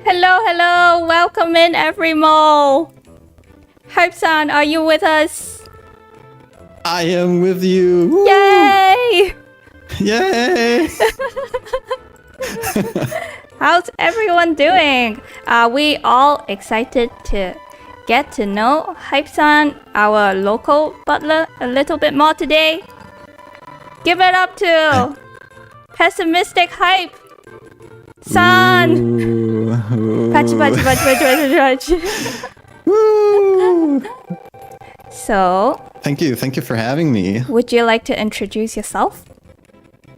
Hello, hello! Welcome in, every mole! Hype-san, are you with us? I am with you! Woo! Yay! Yay! How's everyone doing? Are we all excited to get to know Hype-san, our local butler, a little bit more today? Give it up to pessimistic Hype! San! Patchy, patchy, patchy, patchy, patchy, patchy. Woo! So, Thank you for having me. would you like to introduce yourself?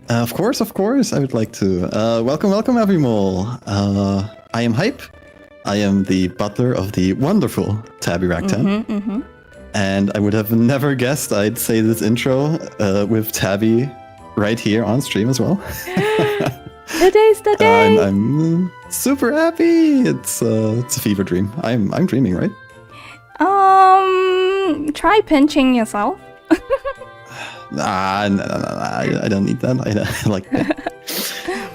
Of course, I would like to. Welcome, every mole. I am Hype. I am the butler of the wonderful Tabby Ragtan. And I would have never guessed I'd say this intro with Tabby right here on stream as well. Today's the day! I'm super happy. It's a fever dream. I'm dreaming, right? Try pinching yourself. No, I don't need that. I like that.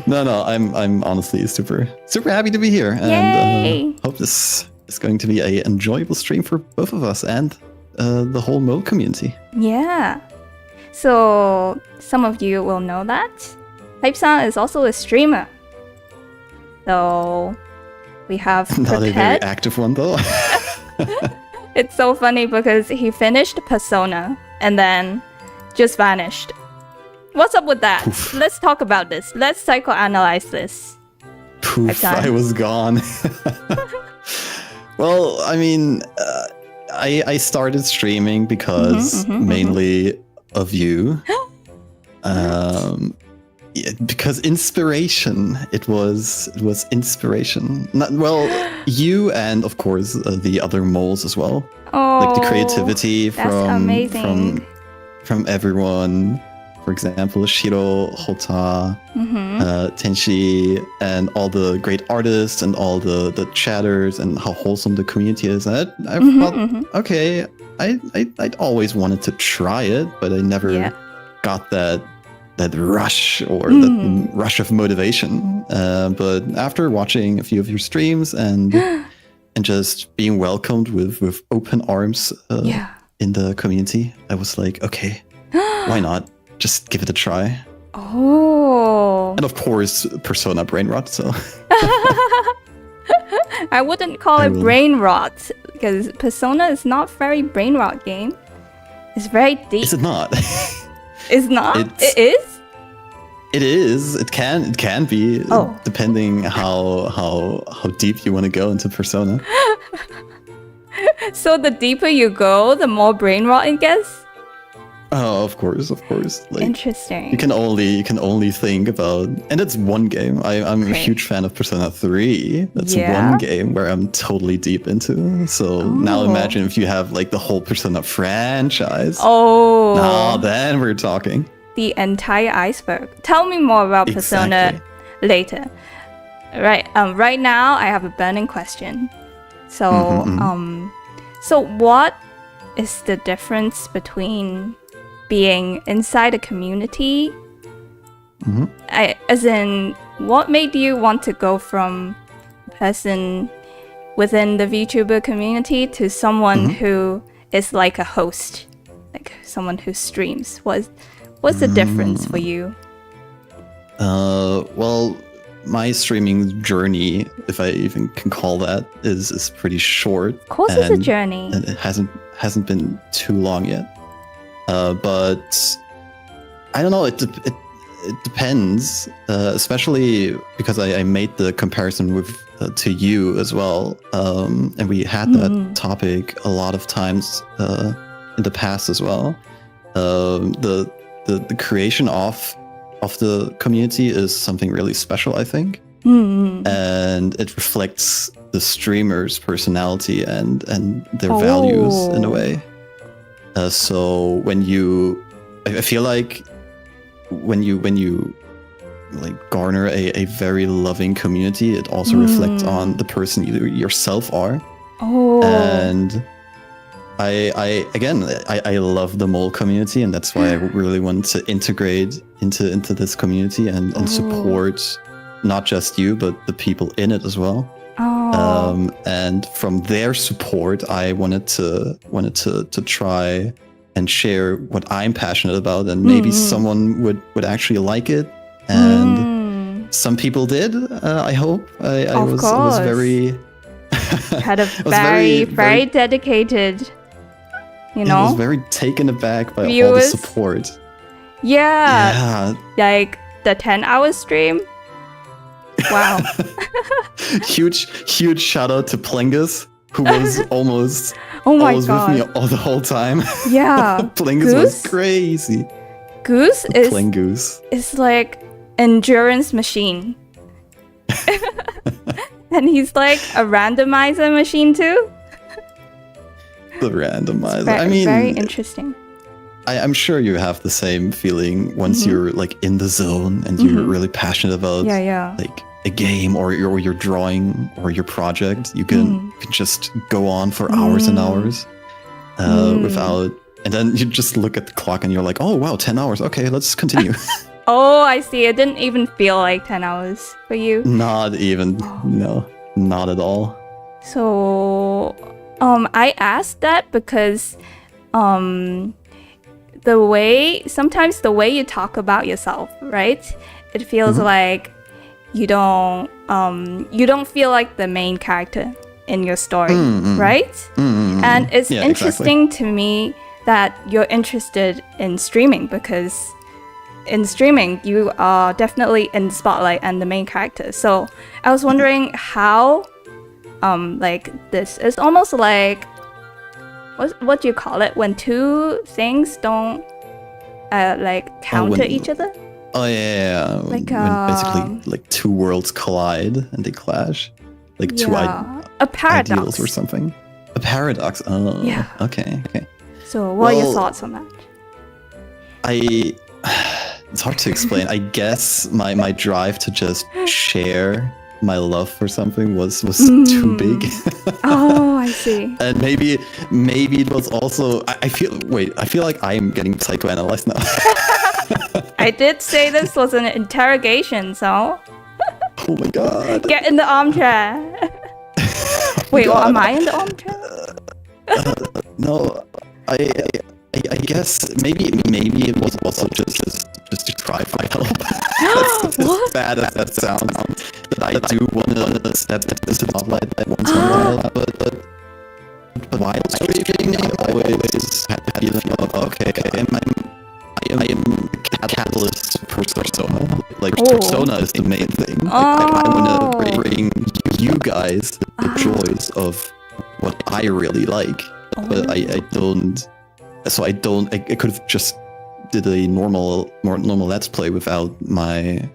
No, I'm honestly super happy to be here, and hope this is going to be an enjoyable stream for both of us and the whole mode community. Yeah. So, some of you will know that Hype-san is also a streamer. So, we have Not a very prepared. active one though. It's so funny because he finished Persona and then just vanished. What's up with that? Poof. Let's talk about this. Let's psychoanalyze this. Poof, Hype-san. I was gone. Well, I mean, I started streaming because mainly of you. Yeah, because inspiration. It was inspiration. You and of course the other moles as well. Oh, Like the creativity that's amazing. from everyone. For example, Shiro, Hota, Tenshi, and all the great artists and all the chatters and how wholesome the community is. And I thought, okay, I'd always wanted to try it, but I never got that rush or that rush of motivation. But after watching a few of your streams and just being welcomed with open arms in the community, I was like, okay, why not? Just give it a try. Oh. And of course, Persona brain rot. So I wouldn't call it brain rot because Persona is not very brain rot game. It's very deep. is it not? It's not. It is. It is. It can be. Oh. Depending how deep you want to go into Persona. So the deeper you go, the more brain rot it gets. Oh, of course. Like, Interesting. you can only think about, and it's one game. I'm a huge fan of Persona 3. That's one game where I'm totally deep into. So now imagine if you have like the whole Persona franchise. Oh. Now then we're talking. The entire iceberg. Tell me more about Persona later. Right. Right now I have a burning question. So, so what is the difference between being inside a community? As in, what made you want to go from a person within the VTuber community to someone who is like a host, like someone who streams? What's the difference for you? Well, my streaming journey, if I even can call that, is pretty short. Of course, it's a journey. And it hasn't been too long yet. But I don't know. It depends, especially because I made the comparison with to you as well, and we had that topic a lot of times in the past as well. The creation of the community is something really special, I think, and it reflects the streamer's personality and their values in a way. So I feel like when you like garner a very loving community, it also reflects on the person you yourself are. And I love the mole community, and that's why I really want to integrate into this community and support not just you but the people in it as well. And from their support, I wanted to try and share what I'm passionate about, and maybe someone would actually like it. And some people did. I hope. I was very kind of very dedicated. You know, I was very taken aback by viewers. All the support. Yeah. Like the 10-hour stream. Wow. huge shout out to Plingus, who was almost God. with me all the whole time. Yeah. Plingus was crazy. Goose Plingoose is like endurance machine. And he's like a randomizer machine too. The randomizer. Very interesting. I'm sure you have the same feeling once you're like in the zone and you're really passionate about like a game or your drawing or your project. You can just go on for hours and hours without, and then you just look at the clock and you're like, oh wow, 10 hours. Okay, let's continue. Oh, I see. It didn't even feel like 10 hours for you. Not even. No, not at all. So, I asked that because, sometimes the way you talk about yourself, right? It feels like you don't feel like the main character in your story, right? And it's interesting to me that you're interested in streaming, because in streaming you are definitely in the spotlight and the main character. So I was wondering how, like this is almost like, what do you call it when two things don't like counter each other? Oh yeah. Like when basically like two worlds collide and they clash, like two a paradox ideals or something. A paradox. Oh yeah. Okay. So what are your thoughts on that? It's hard to explain. I guess my drive to just share my love for something was too big. Oh, I see. And maybe it was also, I feel like I am getting psychoanalyzed now. I did say this was an interrogation, so oh my god, get in the armchair. Wait, am I in the armchair? No, I guess maybe it was also just to try for help. As bad as that sounds, that I do want to step into the spotlight once in a while, but while streaming, I always had the feeling of, okay, I am the catalyst for persona. Like, persona is the main thing. Like, I want to bring you guys the joys of what I really like, but I don't. So I could have just did a normal Let's Play without my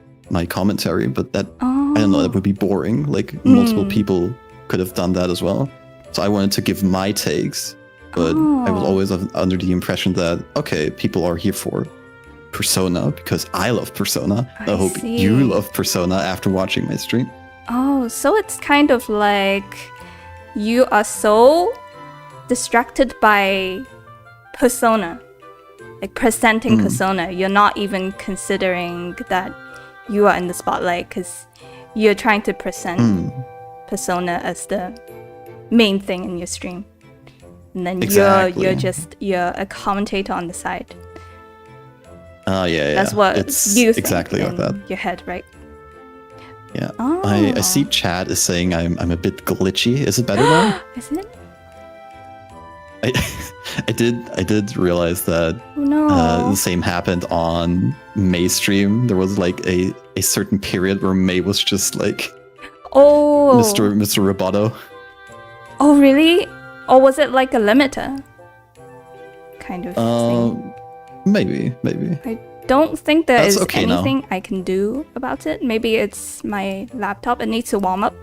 commentary, but that I don't know, that would be boring. Like multiple people could have done that as well. So I wanted to give my takes, but I was always under the impression that okay, people are here for Persona because I love Persona. I hope you love Persona after watching my stream. Oh, so it's kind of like you are so distracted by Persona, like presenting Persona. You're not even considering that you are in the spotlight because you're trying to present Persona as the main thing in your stream, and then you're a commentator on the side. Yeah. That's what it's you exactly think like in that. your head, right? Yeah. I see chat is saying I'm a bit glitchy. Is it better now? Isn't it? I did realize that the same happened on May's stream. There was like a certain period where May was just like Mr. Roboto. Oh really? Or was it like a limiter kind of thing? Maybe. I don't think there is anything now. I can do about it. Maybe it's my laptop. It needs to warm up.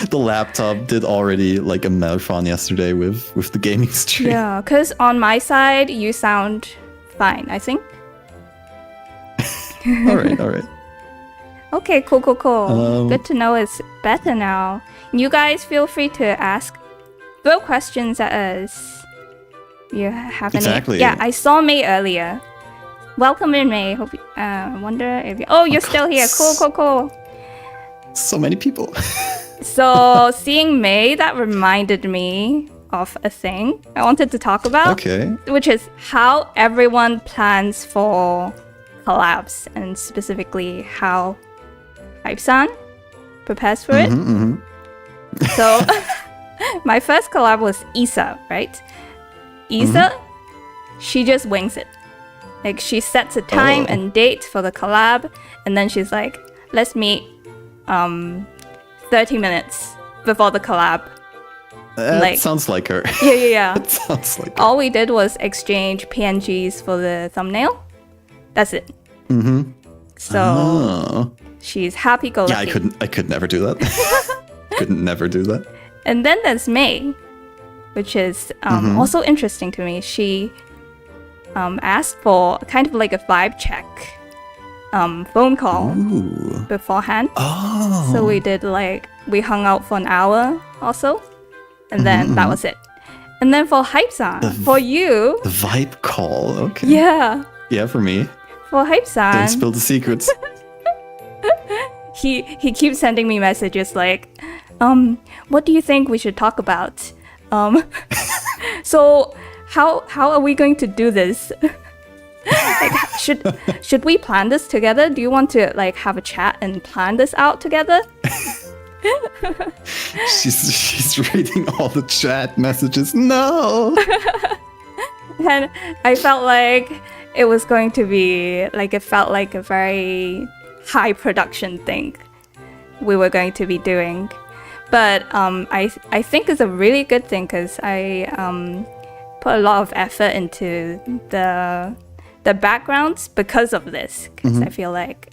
The laptop did already like a marathon yesterday with the gaming stream. Yeah, because on my side, you sound fine, I think. All right. Okay, cool. Good to know it's better now. You guys feel free to throw questions at us. You have any? Exactly. Yeah, I saw May earlier. Welcome in, May. Hope. Wonder if you're still here. Cool. So many people. So seeing May, that reminded me of a thing I wanted to talk about. Okay. Which is how everyone plans for collabs, and specifically how Hype-san prepares for it. So my first collab was Isa, right? Isa, she just wings it. Like, she sets a time and date for the collab, and then she's like, let's meet 30 minutes before the collab. That sounds like her. Yeah. That sounds like her. All we did was exchange PNGs for the thumbnail. That's it. So she's happy-go-lucky. Yeah, I could never do that. Could never do that. And then there's May, which is also interesting to me. She asked for kind of like a vibe check phone call beforehand. Oh. So we hung out for an hour or so, and then that was it. And then for Hype-san, for you... The vibe call, okay. Yeah. Yeah, for me. For Hype-san... Don't spill the secrets. He keeps sending me messages like, what do you think we should talk about? So how are we going to do this? Like, should we plan this together? Do you want to like have a chat and plan this out together? She's reading all the chat messages. No. And I felt like it was going to be like, it felt like a very high production thing we were going to be doing. But I think it's a really good thing, because I put a lot of effort into the backgrounds because of this. Because I feel like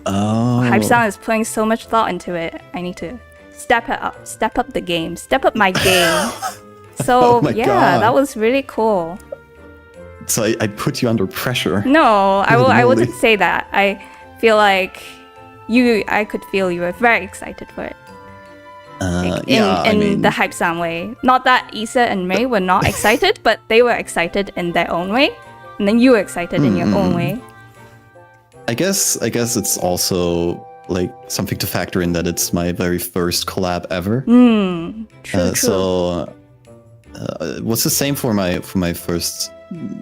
Hype-san is putting so much thought into it. I need to step up the game, step up my game. So God. that was really cool. So I put you under pressure. No, I wouldn't say that. I feel like I could feel you were very excited for it. In the Hype-san way. Not that Isa and May were not excited, but they were excited in their own way. And then you were excited in your own way. I guess it's also like something to factor in that it's my very first collab ever. True. So what's the same for my first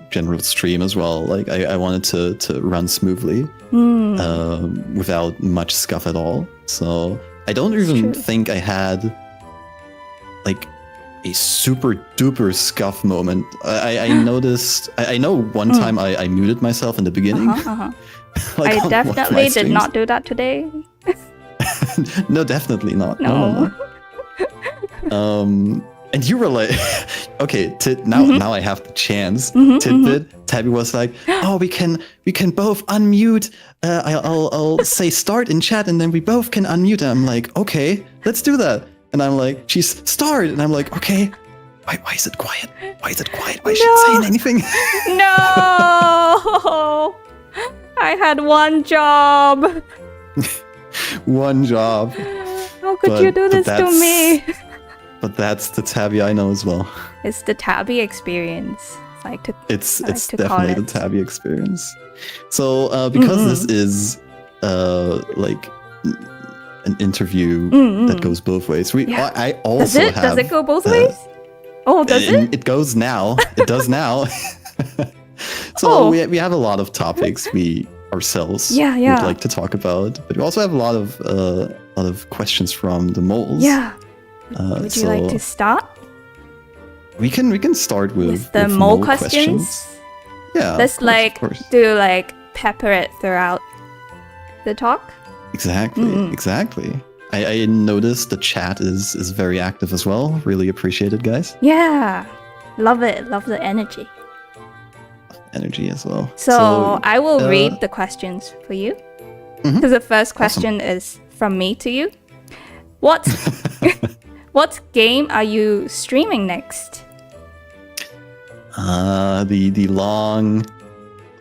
general stream as well. Like I wanted to run smoothly without much scuff at all. So I don't even think I had like a super duper scuff moment. I noticed. I know one time I muted myself in the beginning. Like I definitely did not do that today. No, definitely not. No. And you were like, okay, now I have the chance. Tidbit, Tabby was like, oh, we can both unmute. I'll say start in chat, and then we both can unmute. And I'm like, okay, let's do that. And I'm like, she's start, and I'm like, okay. Why is it quiet? Why is it quiet? Why is she saying anything? No, I had one job. One job. How could you do this to me? But that's the Tabby I know as well. It's the Tabby experience. It's definitely the Tabby experience. So because this is like an interview that goes both ways. I also does it go both ways? Oh, does it? It goes now. It does now. So we have a lot of topics we ourselves would like to talk about, but we also have a lot of questions from the moles. Yeah. Would you like to start? We can start with the mole questions. Yeah. Let's pepper it throughout the talk. Exactly. I noticed the chat is very active as well. Really appreciate it, guys. Yeah. Love it. Love the energy. Energy as well. So I will read the questions for you. Because the first question is from me to you. What game are you streaming next? The long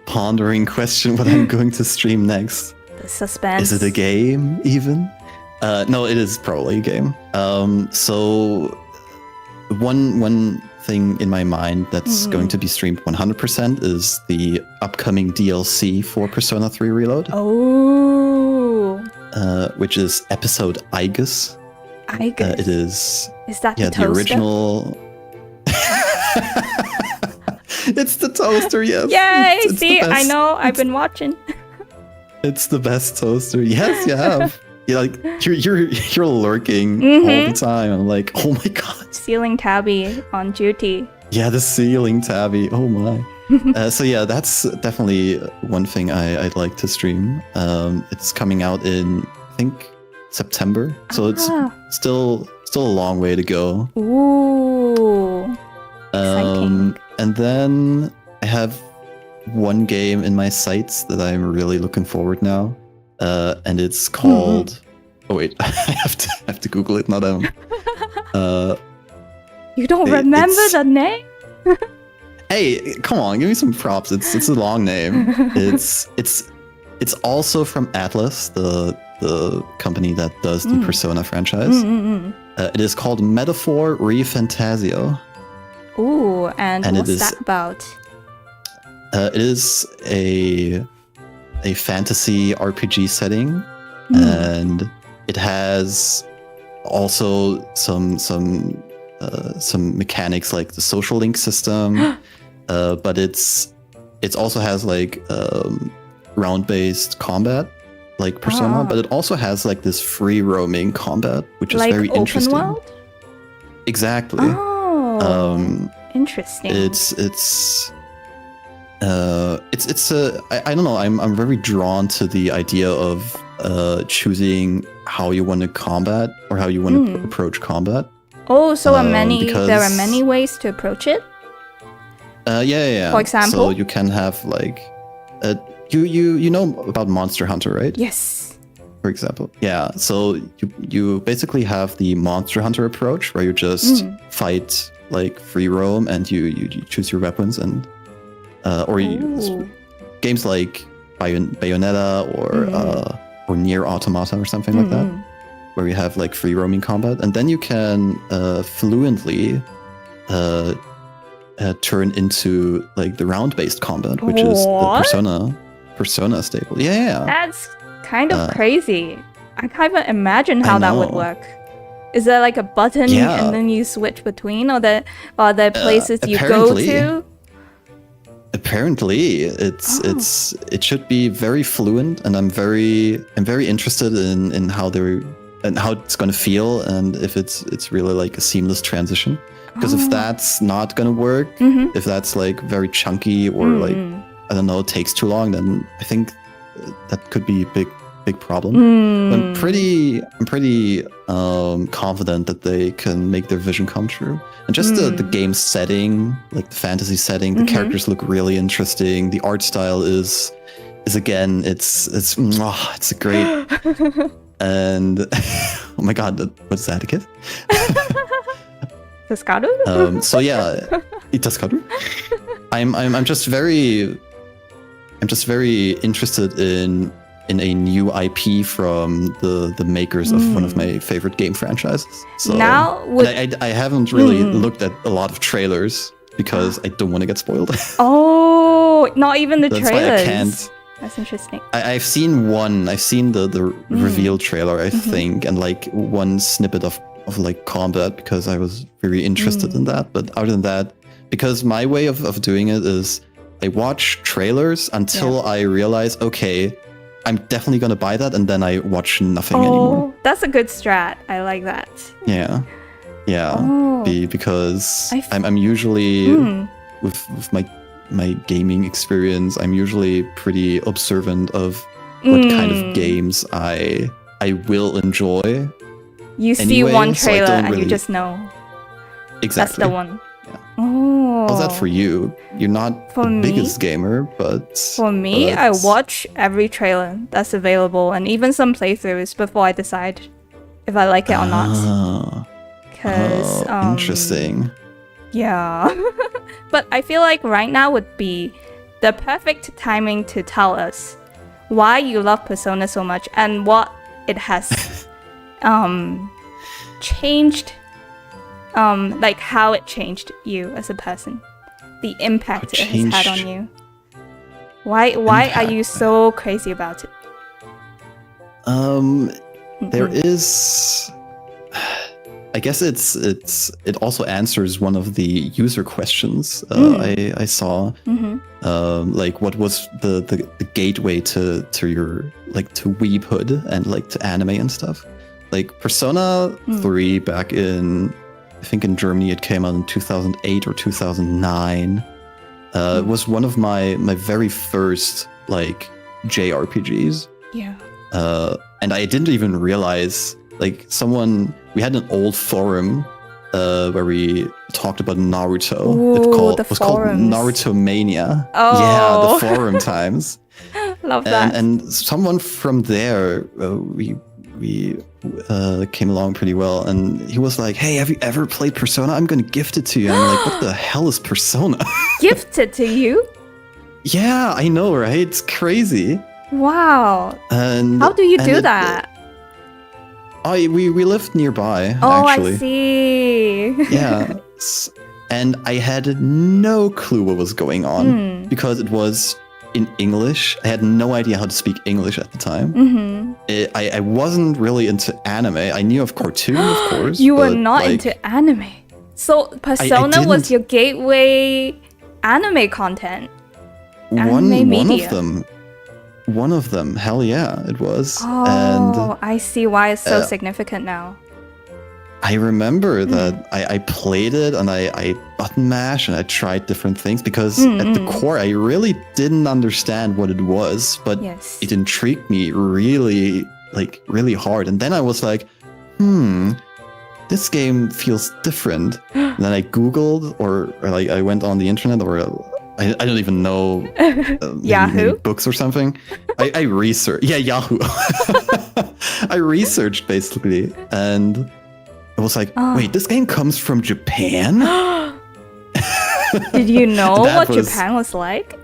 pondering question, what I'm going to stream next. The suspense. Is it a game even? No, it is probably a game. So one thing in my mind that's going to be streamed 100% is the upcoming DLC for Persona 3 Reload. Oh. which is episode Igus. Igus. It is. Is that Yeah, the toaster? the original. It's the toaster, yes. Yay! It's See, the I best. know. I've been watching. It's the best toaster. Yes, you have. Yeah, like you're lurking Mm-hmm. all the time. I'm like, oh my god. Stealing Tabby on duty. Yeah, the ceiling Tabby. Oh my. So yeah, that's definitely one thing I'd like to stream. It's coming out in I think September, so it's still a long way to go. Ooh. Exciting. And then I have one game in my sights that I'm really looking forward now, and it's called. Oh wait, I have to Google it. Not You don't remember the name? Hey, come on, give me some props. It's a long name. It's also from Atlas, the company that does the Persona franchise. It is called Metaphor Refantasio. Ooh, and what's it is, that about? It is a fantasy RPG setting, and it has also some mechanics like the social link system, but it's also has like round-based combat like Persona, but it also has like this free roaming combat, which is like very open interesting. World? Exactly. Oh, interesting. I don't know. I'm very drawn to the idea of choosing how you want to combat or how you want to approach combat. Oh, so there are many because- ways to approach it? Yeah. For example? So you can have like, you know about Monster Hunter, right? Yes. For example. Yeah. So you basically have the Monster Hunter approach where you just fight like free roam and you choose your weapons and games like Bayonetta or Nier Automata or something like that, where you have like free roaming combat, and then you can fluently turn into like the round-based combat, which is the Persona staple. Yeah. That's kind of crazy. I can't even imagine how that would work. Is there like a button and then you switch between, or are there places you go to? Apparently, it should be very fluent, and I'm very interested in how it's going to feel, and if it's really like a seamless transition. Because if that's not going to work, if that's like very chunky or like I don't know, takes too long, then I think that could be a big problem. I'm pretty confident that they can make their vision come true. And just the game setting, like the fantasy setting, the characters look really interesting. The art style is again, it's great. And oh my god, what's that again? Tascadu? So yeah, Tascadu. I'm just very interested in a new IP from the makers of one of my favorite game franchises. So now I haven't really looked at a lot of trailers because I don't want to get spoiled. Oh, not even the That's trailers. why I can't. That's interesting. I've seen one. I've seen the reveal trailer, I think, and like one snippet of like combat because I was very interested in that. But other than that, because my way of doing it is I watch trailers until I realize, okay, I'm definitely gonna buy that, and then I watch nothing anymore. That's a good strat. I like that. Yeah. Because I'm usually with my gaming experience, I'm usually pretty observant of what kind of games I will enjoy. You see one trailer and you just know. Exactly. That's the one. Yeah. Oh. How's that for you? You're not the biggest gamer, but... For me, I watch every trailer that's available and even some playthroughs before I decide if I like it or not. Because, interesting. Yeah. But I feel like right now would be the perfect timing to tell us why you love Persona so much and what it has changed, like how it changed you as a person, the impact it has had on you. Why are you so crazy about it? There is. I guess it also answers one of the user questions I saw. Like, what was the gateway to your like to weebhood and like to anime and stuff? Like Persona 3 back in, I think in Germany it came out in 2008 or 2009. It was one of my very first like JRPGs. Yeah. And I didn't even realize, like, we had an old forum where we talked about Naruto. Ooh, It was called Naruto Mania. Oh. Yeah, the forum times. Love that. And someone from there, we came along pretty well, and he was like, "Hey, have you ever played Persona? I'm going to gift it to you." And I'm like, "What the hell is Persona?" Gift it to you? Yeah, I know, right? It's crazy. Wow. And how do you do that? We lived nearby, oh, actually. I see. Yeah. And I had no clue what was going on because it was in English. I had no idea how to speak English at the time. I wasn't really into anime. I knew of cartoon, of course. You were not into anime. So Persona was your gateway anime content. One of them, hell yeah, it was. Oh, and I see why it's so significant now. I remember that I played it and I button mash and I tried different things because at the core I really didn't understand what it was, but it intrigued me really hard. And then I was like, this game feels different. And then I Googled or like I went on the internet or I don't even know Yahoo books or something. I researched. Yeah, Yahoo. I researched basically, and I was like, wait, this game comes from Japan? Did you know what Japan was like?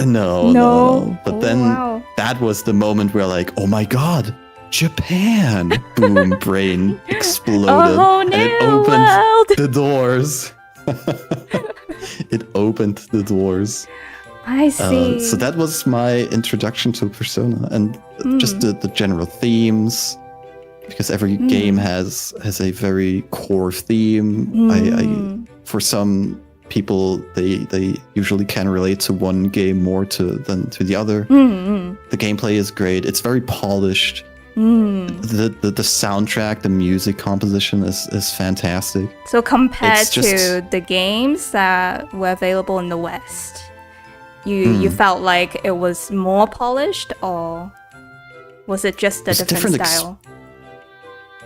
No. But then that was the moment where like, oh my god, Japan! Boom, brain exploded. And it opened the doors. It opened the doors. I see. So that was my introduction to Persona, and just the general themes, because every game has a very core theme. I for some people they usually can relate to one game more than to the other. The gameplay is great. It's very polished. The soundtrack, the music composition is fantastic. So compared to the games that were available in the West, you felt like it was more polished, or was it just a different style?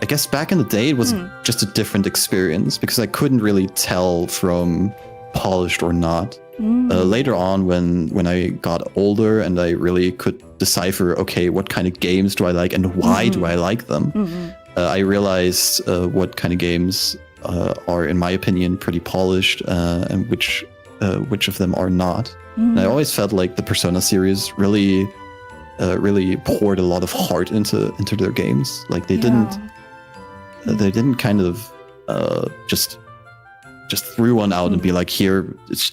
I guess back in the day it was just a different experience because I couldn't really tell from polished or not. Later on, when I got older and I really could decipher, okay, what kind of games do I like and why do I like them, I realized what kind of games are, in my opinion, pretty polished and which of them are not. And I always felt like the Persona series really poured a lot of heart into their games. Like they didn't kind of just threw one out and be like, here, it's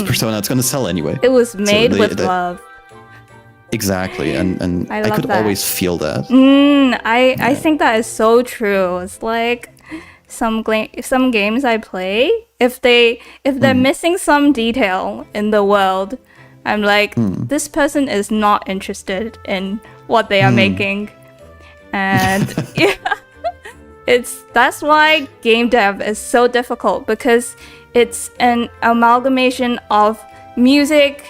Persona, it's going to sell anyway. It was made with love. Exactly, and I could always feel that. I think that is so true. It's like some games I play, if they're missing some detail in the world, I'm like, this person is not interested in what they are making. And that's why game dev is so difficult, because it's an amalgamation of music,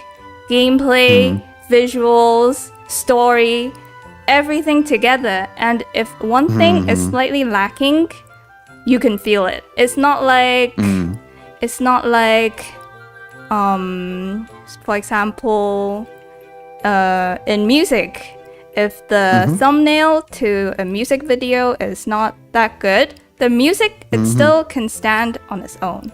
gameplay, visuals, story, everything together. And if one thing is slightly lacking, you can feel it. It's not like for example, in music, if the thumbnail to a music video is not that good, the music it still can stand on its own.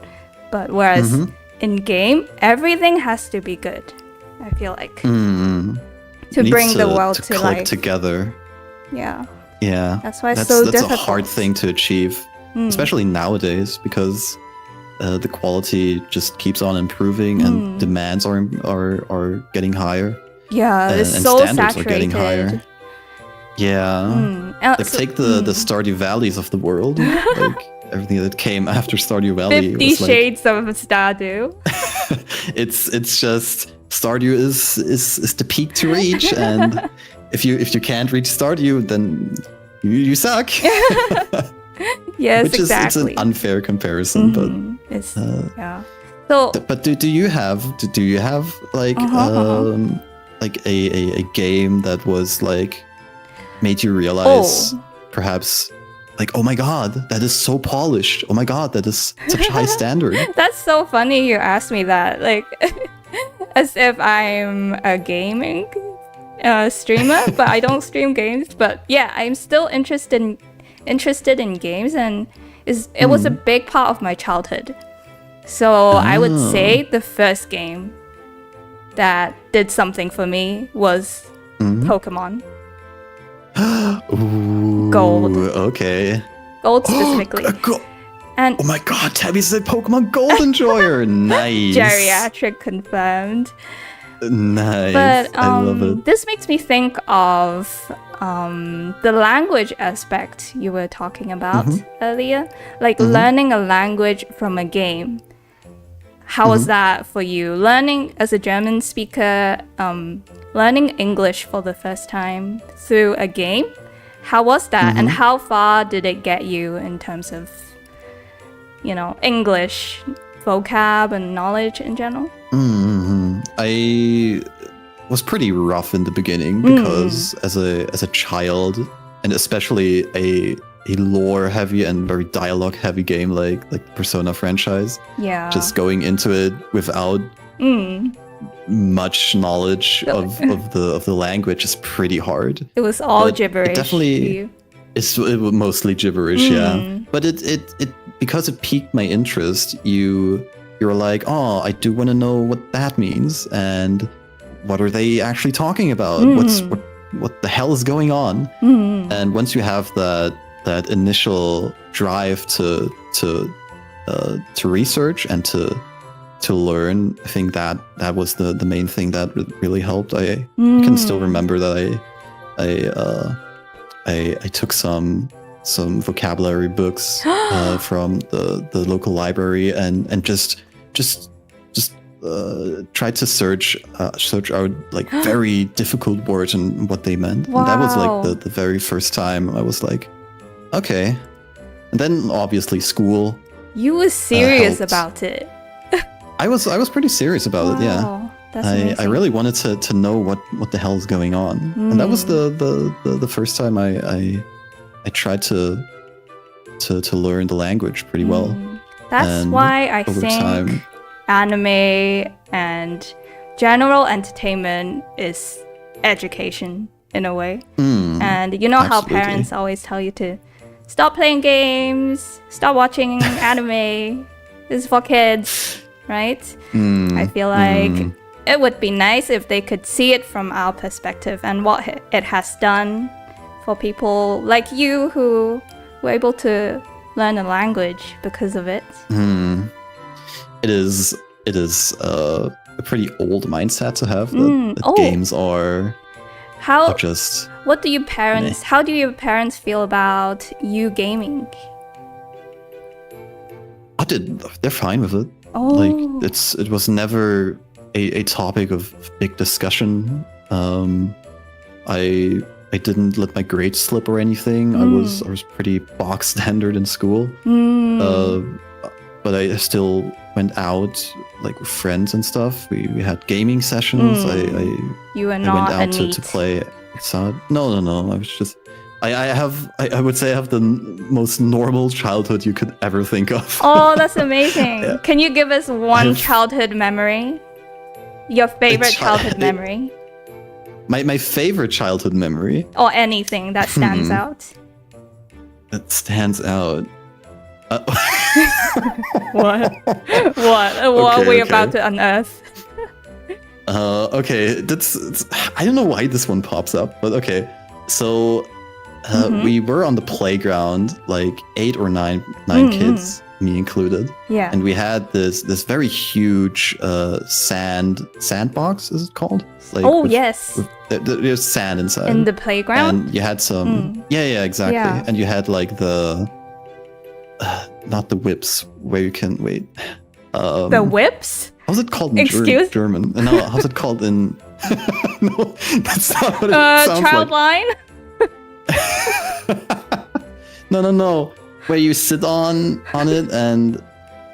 But whereas in game, everything has to be good, I feel like, to bring the world to life together. Yeah. That's why it's so difficult. That's a hard thing to achieve, especially nowadays, because the quality just keeps on improving and demands are getting higher. Yeah, it's and so standards saturated. are getting higher. Yeah. Like take the Stardew Valleys of the world. Like everything that came after Stardew Valley. 50 was like, Shades of Stardew. it's just Stardew is the peak to reach, and if you can't reach Stardew, then you suck. Yes, Which exactly. It's an unfair comparison, but it's yeah. So, but do you have like like a game that was like made you realize perhaps like, oh my god, that is so polished, oh my god, that is such a high standard? That's so funny you asked me that, like as if I'm a gaming streamer, but I don't stream games. But yeah, I'm still interested in games, and it was a big part of my childhood. So I would say the first game that did something for me was Pokemon. Ooh, Gold. Okay. Gold specifically. And oh my god, Tabby's a Pokemon Gold enjoyer. Nice. Geriatric confirmed. Nice. But I love it. this makes me think of the language aspect you were talking about earlier. Like learning a language from a game. How was that for you? Learning as a German speaker, learning English for the first time through a game. How was that? And how far did it get you in terms of, English, vocab, and knowledge in general? I was pretty rough in the beginning because as a child, and especially a lore heavy and very dialogue heavy game like Persona franchise, just going into it without much knowledge of the language is pretty hard. It was all but gibberish. It definitely it was mostly gibberish, yeah. But it because it piqued my interest, you were like, oh, I do want to know what that means, and what are they actually talking about? What the hell is going on? And once you have that initial drive to research and to learn, I think that was the main thing that really helped. I can still remember that I took some vocabulary books from the local library and just tried to search out like very difficult words and what they meant. Wow. And that was like the very first time I was like, okay. And then obviously school. You were serious helped. about it. I was pretty serious about it, yeah. That's amazing. I really wanted to know what the hell is going on. And that was the first time I tried to learn the language pretty well. That's why I think anime and general entertainment is education in a way. And you know how parents always tell you to stop playing games, stop watching anime, this is for kids, right? I feel like it would be nice if they could see it from our perspective and what it has done for people like you who were able to learn a language because of it. It is a pretty old mindset to have that games are just. What do your parents? How do your parents feel about you gaming? They're fine with it. Like it was never a topic of big discussion. I didn't let my grades slip or anything. I was pretty box standard in school. But I still went out like with friends and stuff. We had gaming sessions. You were I not went out to play. No. I was just. I would say I have the most normal childhood you could ever think of. Oh, that's amazing! Yeah. Can you give us one childhood memory? Your favorite childhood memory? My favorite childhood memory? Or anything that stands out? That stands out. What? What are we about to unearth? Okay, I don't know why this one pops up, but okay. So we were on the playground, like 8 or 9 kids, me included. Yeah. And we had this very huge sandbox, is it called? Like yes. There's sand inside. In the playground? And you had some... Yeah, exactly. Yeah. And you had like the... not the whips, where you can... Wait. The whips? How's it called in German? No, how's it called in... No, that's not what it sounds child like. line? No. Where you sit on it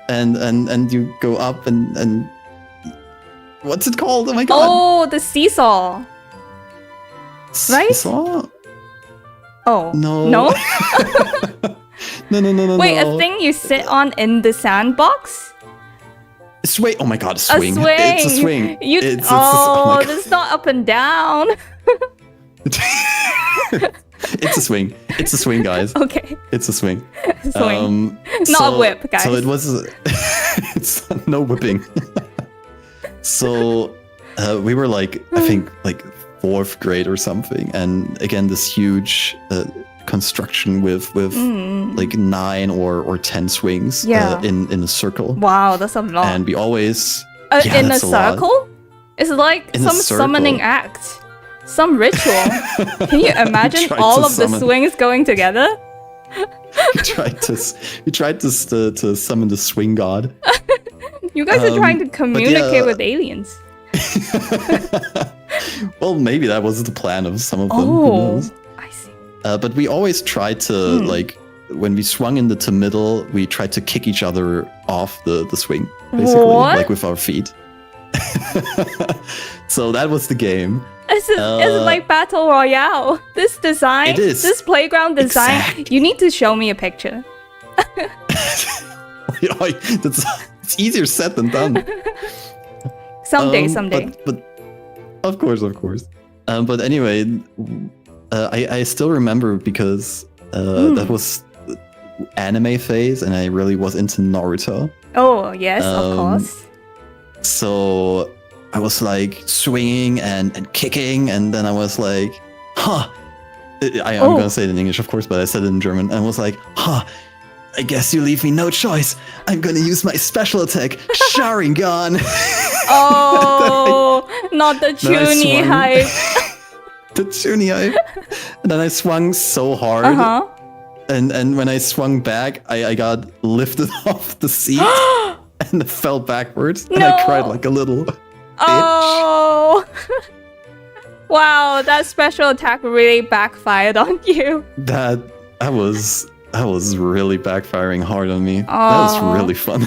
and you go up and what's it called? Oh my god. Oh, the seesaw. Right? Seesaw? Oh. No. No? No. Wait, a thing you sit on in the sandbox? Swing. Oh my god, a swing. A swing. It's a swing. Oh, that's not up and down. It's a swing. It's a swing, guys. Okay. It's a swing. Swing. Not a whip, guys. So it was... it's no whipping. So we were like, I think like 4th grade or something. And again, this huge construction with like 9 or 10 swings in a circle. Wow, that's a lot. And we always... in a circle? It's like some summoning act. Some ritual. Can you imagine all of the swings going together? We tried to summon the swing god. You guys are trying to communicate with aliens. Well, maybe that was the plan of some of them. Oh, I see. But we always tried to like when we swung in the middle, we tried to kick each other off the swing, basically, like with our feet. So that was the game. It's like Battle Royale. This design, it is. This playground design, Exactly. you need to show me a picture. It's easier said than done. Someday. But of course. But anyway, I still remember because that was anime phase, and I really was into Naruto. Oh yes, of course. So I was like swinging and kicking, and then I was like, I'm gonna say it in English, of course, but I said it in German. And I was like, I guess you leave me no choice. I'm gonna use my special attack, Sharingan. Oh, not the Chuny hype. The Chuny hype. And then I swung so hard. And when I swung back, I got lifted off the seat and fell backwards. And I cried like a little bitch. Oh. Wow, that special attack really backfired on you. That was really backfiring hard on me. That was really fun.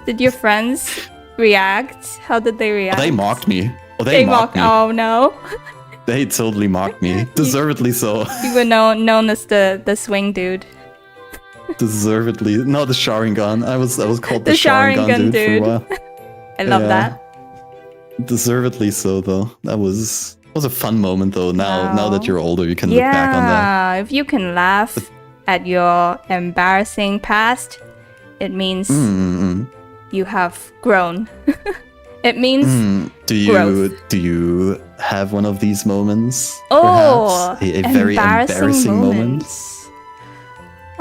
Did your friends react? How did they react? They mocked me. They mocked me. Oh no. They totally mocked me. Deservedly so. You were known as the swing dude. Deservedly. No, the Sharingan. I was called the Sharingan dude for a while. I love that. Deservedly so, though. That was a fun moment, though. Now that you're older, you can look back on that. Yeah, if you can laugh at your embarrassing past, it means you have grown. It means growth. Do you have one of these moments? Oh, perhaps? A very embarrassing moment.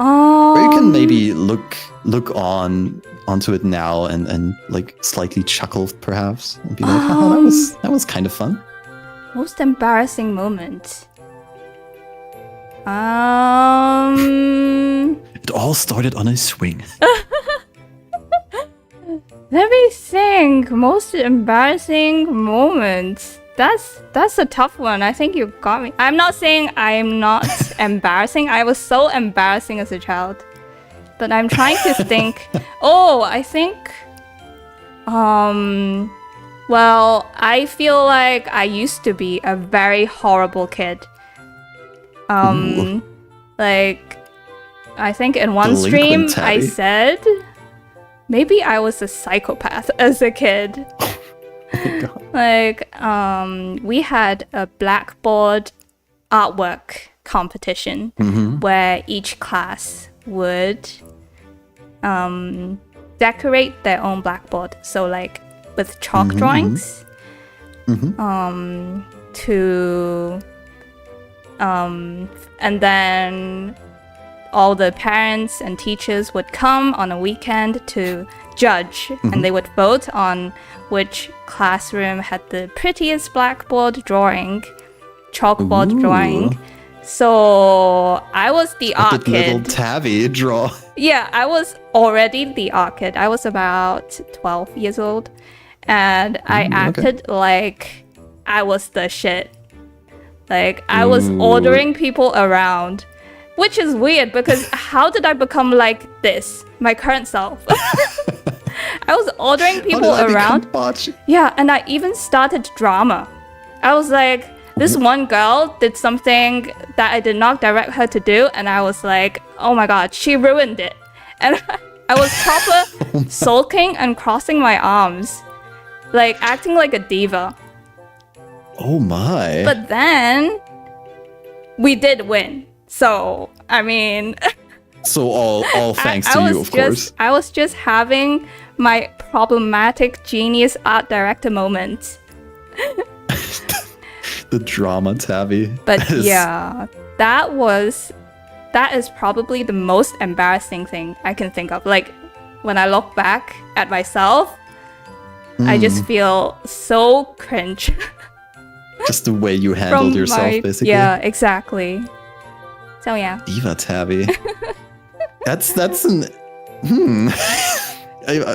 Oh, or you can maybe look onto it now and like slightly chuckle, perhaps, and be like, that was kind of fun. Most embarrassing moment. It all started on a swing. Let me think. Most embarrassing moments. That's a tough one. I think you got me. I'm not saying I'm not embarrassing. I was so embarrassing as a child. But I'm trying to think. I think... well, I feel like I used to be a very horrible kid. Like, I think in one stream I said... Maybe I was a psychopath as a kid. Oh my God. Like, we had a blackboard artwork competition where each class would decorate their own blackboard. So, like, with chalk drawings and then all the parents and teachers would come on a weekend to judge, and they would vote on which classroom had the prettiest blackboard drawing, chalkboard drawing. So I was the art Did little kid. Tabby draw? Yeah, I was already the art kid. I was about 12 years old, and I acted like I was the shit. Like, I was ordering people around, which is weird because how did I become like this, my current self? I was ordering people around. Yeah, and I even started drama. I was like, this one girl did something that I did not direct her to do, and I was like, oh my god, she ruined it. And I was proper sulking and crossing my arms, like acting like a diva. Oh my. But then we did win. So, I mean, so all thanks to you, of course. I was just having my problematic genius art director moment. The drama, Tabby. But yeah, that is probably the most embarrassing thing I can think of. Like, when I look back at myself, I just feel so cringe. Just the way you handled yourself, basically. Yeah, exactly. So yeah. Diva Tabby. that's an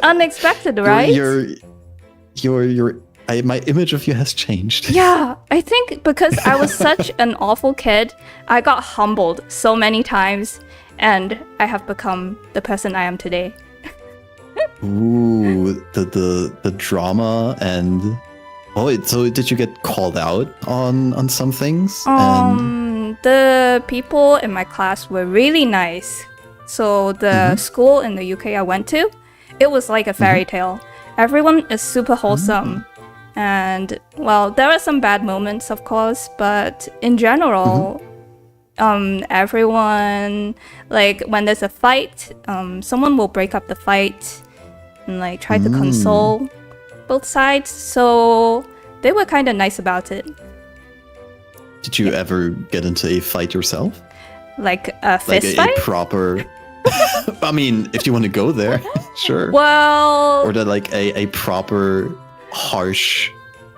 unexpected, right? My image of you has changed. Yeah, I think because I was such an awful kid, I got humbled so many times, and I have become the person I am today. Ooh, the drama and so did you get called out on some things? The people in my class were really nice. So the school in the UK I went to, it was like a fairy tale. Everyone is super wholesome. And, well, there are some bad moments, of course, but in general, everyone, like, when there's a fight, someone will break up the fight and, like, try to console both sides. So they were kind of nice about it. Did you ever get into a fight yourself? Like a fist fight? A proper... I mean, if you want to go there, sure. Well... Or like a proper... harsh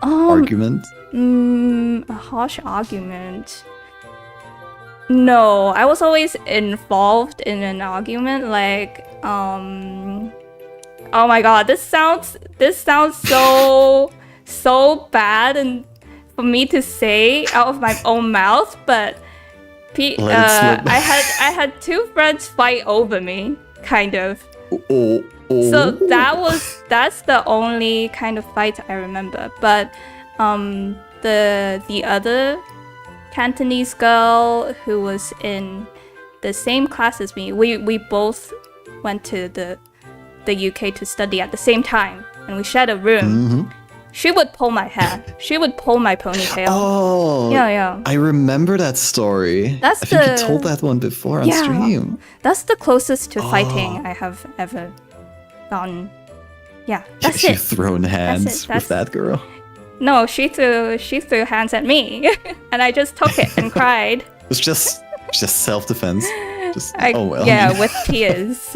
argument? A harsh argument. No, I was always involved in an argument. Like, oh my god, this sounds so bad and for me to say out of my own mouth. But I had two friends fight over me, kind of. So that's the only kind of fight I remember. But the other Cantonese girl who was in the same class as me, we both went to the UK to study at the same time, and we shared a room. She would pull my hair. She would pull my ponytail. Oh, yeah. I remember that story. I think you told that one before on stream. That's the closest to fighting I have ever gone. Yeah, that's it. You've thrown hands with that girl? No, she threw hands at me, and I just took it and cried. It was just self-defense. Yeah, with tears.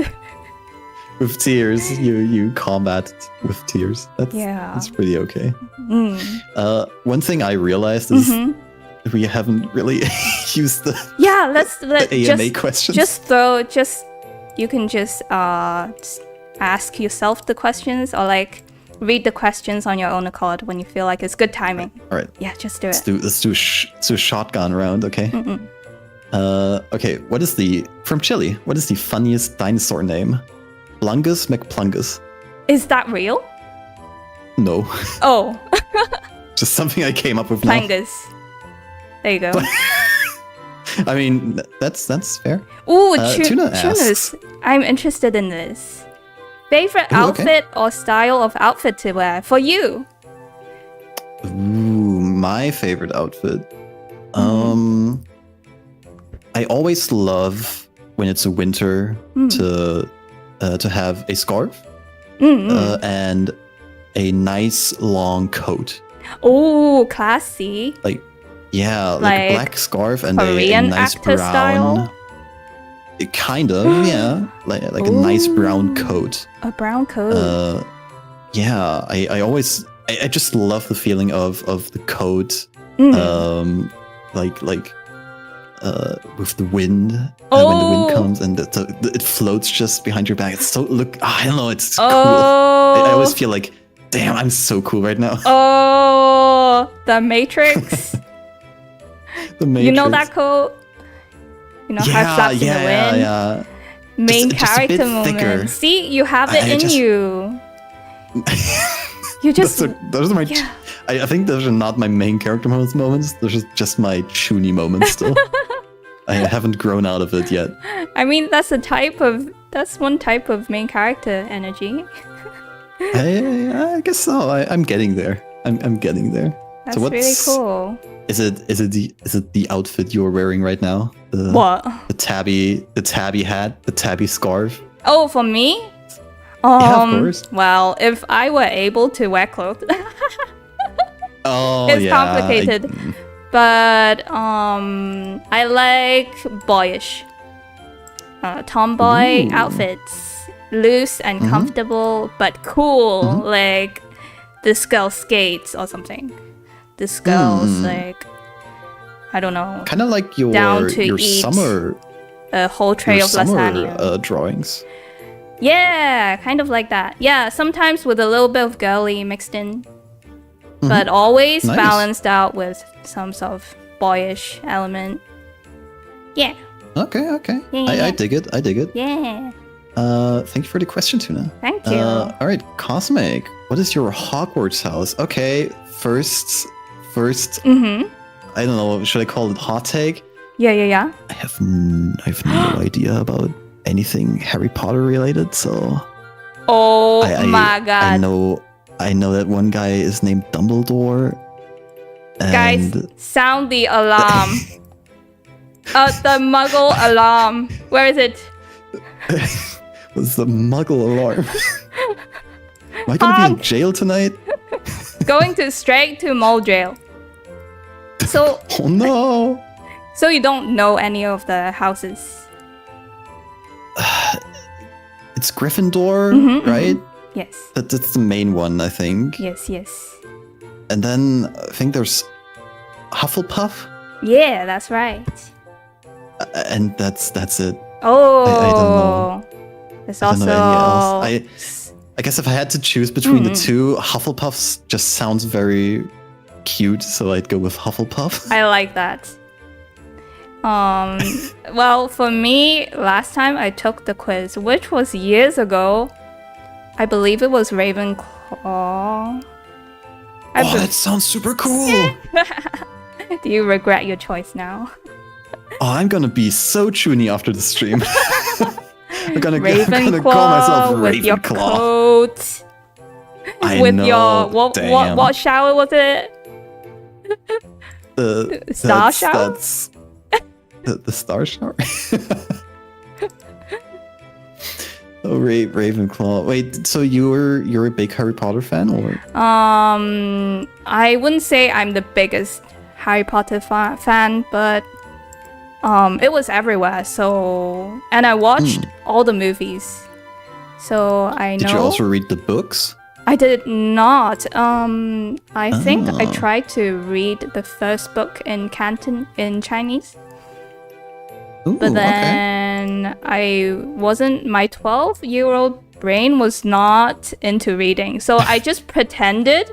With tears, you combat with tears. That's pretty okay. One thing I realized is we haven't really used the AMA questions. You can just ask yourself the questions, or like read the questions on your own accord when you feel like it's good timing. All right. Yeah, just do it. Let's do a shotgun round, okay? Okay. From Chile? What is the funniest dinosaur name? Plungus McPlungus. Is that real? No. Oh. Just something I came up with. Plungus. There you go. I mean, that's fair. Ooh, Tunas. I'm interested in this. Favorite outfit or style of outfit to wear for you? Ooh, my favorite outfit. I always love when it's a winter to have a scarf and a nice long coat. Oh, classy. Like a black scarf and a nice brown. Style? Kind of, yeah. Like a nice brown coat. A brown coat. Yeah, I just love the feeling of the coat. Like with the wind, when the wind comes and it floats just behind your back. It's so I don't know, it's cool. I always feel like, damn, I'm so cool right now. Oh, the Matrix. The Matrix. You know that coat? You know how it flaps in the wind? Yeah. Main just a bit character moment. thicker. See, you have it in you. You just those are my. Yeah. I think those are not my main character moments. Those are just my chuny moments still. I haven't grown out of it yet. I mean, that's one type of main character energy. I guess so. I'm getting there. I'm getting there. That's so really cool. Is it the outfit you're wearing right now? What? The tabby hat, the tabby scarf. Oh, for me? Yeah, of course. Well, if I were able to wear clothes, Oh, it's yeah. complicated. But I like boyish, tomboy outfits, loose and comfortable, but cool, like this girl skates or something. This girl's like, I don't know, kind of like your eat summer a whole tray of lasagna drawings. Yeah, kind of like that. Yeah, sometimes with a little bit of girly mixed in, but always Nice. balanced out with some sort of boyish element. Yeah. Okay. Yeah. I dig it. Yeah. Thank you for the question, Tuna. Thank you. All right, Cosmic. What is your Hogwarts house? Okay, first. I don't know. Should I call it hot take? Yeah. I have no idea about anything Harry Potter related. So. Oh my god. I know that one guy is named Dumbledore. And Guys, sound the alarm. The Muggle alarm. Where is it? was the Muggle alarm? Am I gonna be in jail tonight? Going straight to mole jail. So, Oh no! so you don't know any of the houses? It's Gryffindor, right? Yes. That's the main one, I think. Yes. And then I think there's Hufflepuff, Yeah, that's right. and that's it. Oh. I don't know. There's I don't know also. any else. I guess if I had to choose between the two, Hufflepuff just sounds very cute, so I'd go with Hufflepuff. I like that. Well, for me, last time I took the quiz, which was years ago, I believe it was Ravenclaw. That sounds super cool! Do you regret your choice now? Oh, I'm gonna be so chuny after the stream. I'm gonna Ravenclaw call myself with your Ravenclaw. coat. I With know, your damn. what shower was it? The Star shower? That's the star shower. Oh, Ravenclaw. Wait, so you're a big Harry Potter fan, or? I wouldn't say I'm the biggest Harry Potter fan, but it was everywhere. So, and I watched all the movies, so I know. Did you also read the books? I did not. I think I tried to read the first book in Canton in Chinese. Ooh, But then my 12-year-old brain was not into reading. So I just pretended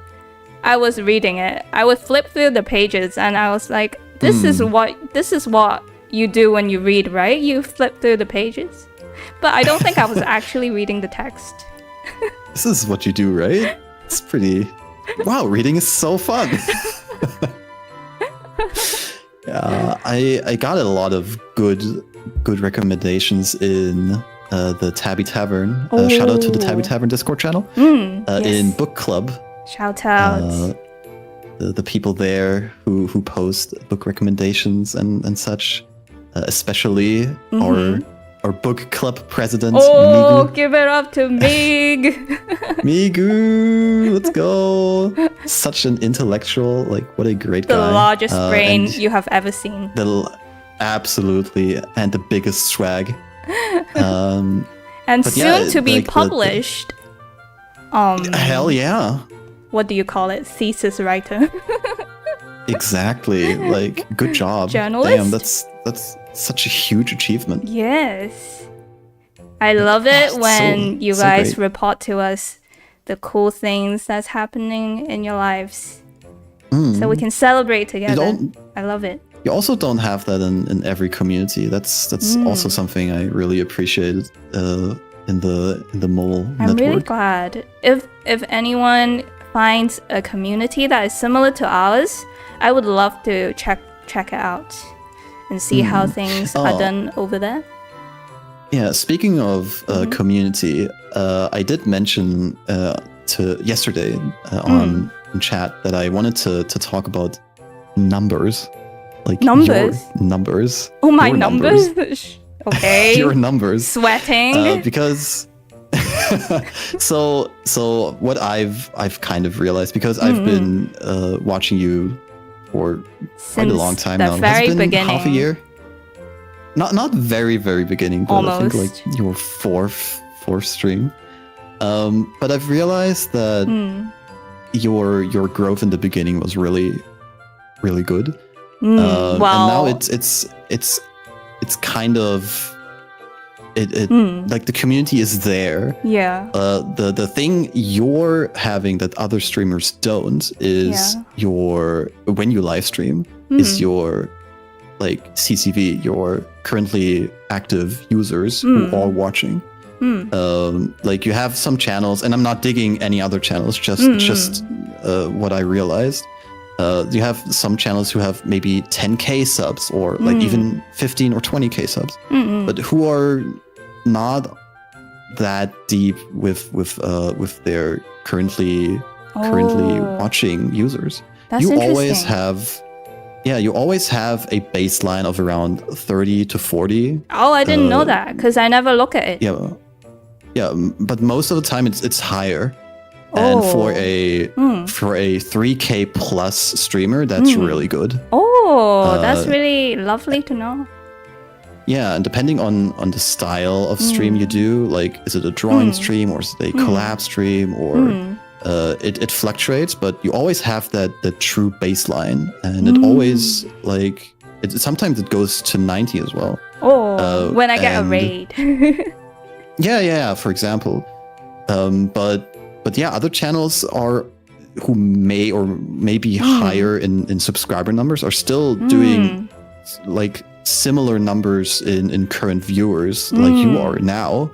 I was reading it. I would flip through the pages and I was like, this is what you do when you read, right? You flip through the pages. But I don't think I was actually reading the text. This is what you do, right? It's pretty... Wow, reading is so fun! Yeah, I got a lot of good recommendations in the Tabby Tavern. Shout out to the Tabby Tavern Discord channel. Yes. In book club. Shout out. The people there who post book recommendations and such, especially our book club president, Oh, Migu. give it up to Mig! Migu, let's go! Such an intellectual, like, what a great The guy. largest brain and you have ever seen. Absolutely, and the biggest swag. And But soon yeah, to be like published. Hell yeah. What do you call it? Thesis writer. Exactly. Like, good job. Journalist? Damn, that's such a huge achievement. Yes. I love it when you so guys great. report to us the cool things that's happening in your lives. So we can celebrate together. I love it. You also don't have that in every community. That's also something I really appreciated in the mole I'm network. really glad. If anyone finds a community that is similar to ours, I would love to check it out and see how things are done over there. Yeah, speaking of community, I did mention to yesterday on chat that I wanted to talk about numbers. Like Numbers? your numbers. Oh, my Your numbers. Okay. Your numbers. Sweating. Because so what I've kind of realized, because I've been watching you for quite a long time now. Very Has it been beginning. half a year? Not very beginning, but I think Almost. like your fourth stream. But I've realized that your growth in the beginning was really good. Well, And now it's kind of like the community is there. yeah. The thing you're having that other streamers don't is when you live stream is your like CCV, your currently active users who are watching. Like you have some channels, and I'm not digging any other channels, just what I realized. You have some channels who have maybe 10k subs or like even 15 or 20k subs, but who are not that deep with their currently watching users. That's You interesting. always have you always have a baseline of around 30 to 40. Oh, I didn't know that because I never look at it. Yeah, but most of the time it's higher. And for a 3k plus streamer, that's really good. Oh, that's really lovely to know. Yeah, and depending on the style of stream you do, like is it a drawing stream or is it a collab stream, or it fluctuates, but you always have that true baseline, and it always like sometimes it goes to 90 as well. Oh, when I get a and- raid. Yeah, for example. But yeah, other channels who may or may be higher in subscriber numbers are still doing like similar numbers in current viewers like you are now.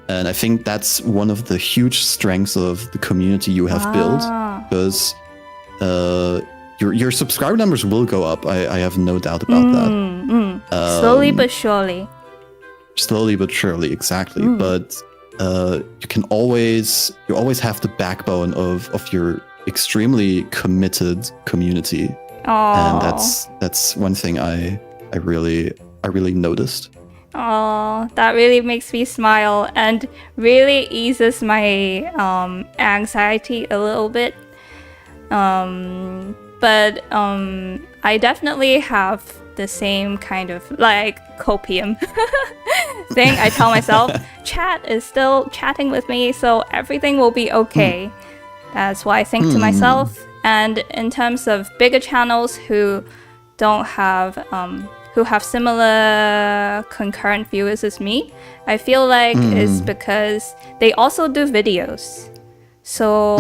And I think that's one of the huge strengths of the community you have built, because your subscriber numbers will go up. I have no doubt about that. Slowly but surely. Slowly but surely, exactly. But you always have the backbone of your extremely committed community. And that's one thing I really noticed. Oh, that really makes me smile and really eases my anxiety a little bit. But I definitely have the same kind of like copium thing. I tell myself, chat is still chatting with me, so everything will be okay. That's why I think to myself. And in terms of bigger channels who don't have who have similar concurrent viewers as me, I feel like it's because they also do videos. So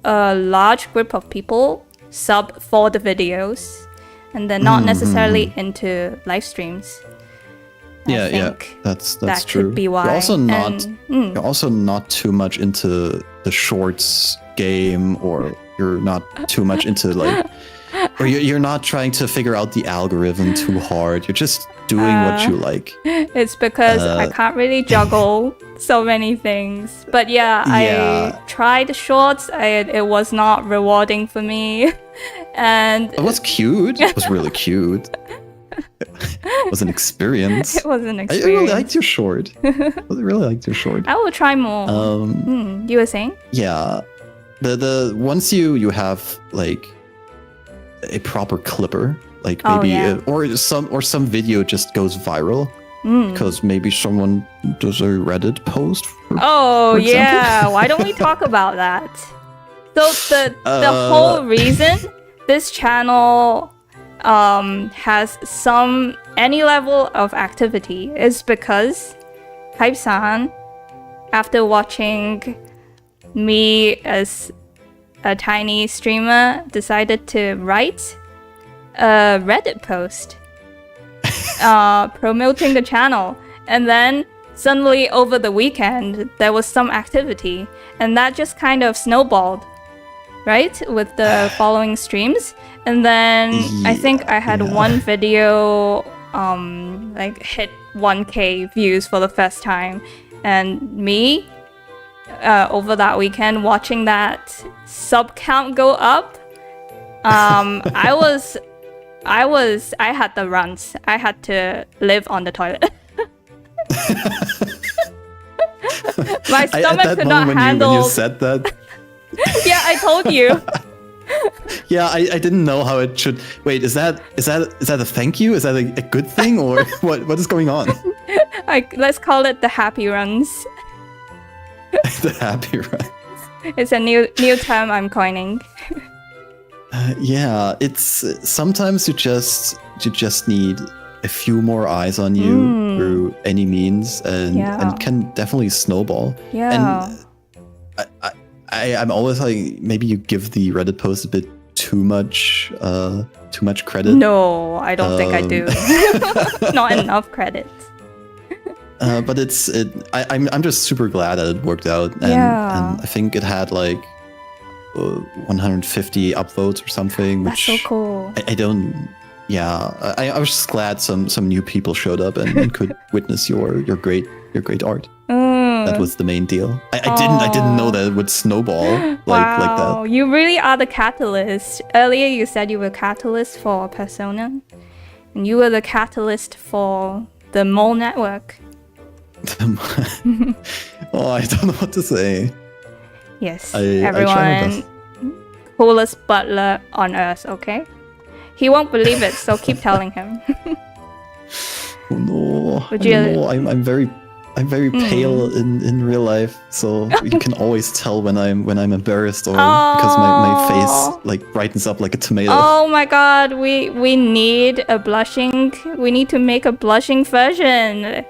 a large group of people sub for the videos, and they're not necessarily into live streams. I think that's that true. could be why. You're also not too much into the shorts game, or you're not too much into like, or you're not trying to figure out the algorithm too hard. You're just doing what you like. It's because I can't really juggle so many things. But I tried shorts. It was not rewarding for me. And it was cute. It was really cute. It was an experience. It was an I experience. really liked your short. I really liked your short. I will try more. You were saying? Yeah. The once you have like a proper clipper, like maybe or some video just goes viral, Because maybe someone does a Reddit post. Oh yeah, why don't we talk about that? So the whole reason this channel has any level of activity is because Hype-san, after watching me as a tiny streamer, decided to write a Reddit post promoting the channel, and then suddenly over the weekend there was some activity, and that just kind of snowballed, right, with the following streams. And then I think I had one video like hit 1K views for the first time, and me over that weekend watching that sub count go up, I had the runs. I had to live on the toilet. My stomach could not handle. When you said that. Yeah, I told you. Yeah, I didn't know how it should. Wait, is that a thank you? Is that a good thing, or what is going on? Let's call it the happy runs. The happy runs. It's a new term I'm coining. Yeah, it's sometimes you just need a few more eyes on you through any means, and can definitely snowball. Yeah. And I'm always like, maybe you give the Reddit post a bit too much credit. No, I don't think I do. Not enough credit. But I'm just super glad that it worked out, and I think it had like 150 upvotes or something. That's which so cool. I was just glad some new people showed up and could witness your great art. That was the main deal. I didn't know that it would snowball like that. You really are the catalyst. Earlier you said you were catalyst for Persona, and you were the catalyst for the mole network. Oh, I don't know what to say. Yes, I try my everyone, best. coolest butler on earth, okay? He won't believe it, so keep telling him. Oh no! Would I you- don't know. I'm very pale in real life, so you can always tell when I'm embarrassed, or because my face like brightens up like a tomato. Oh my god, we need to make a blushing version of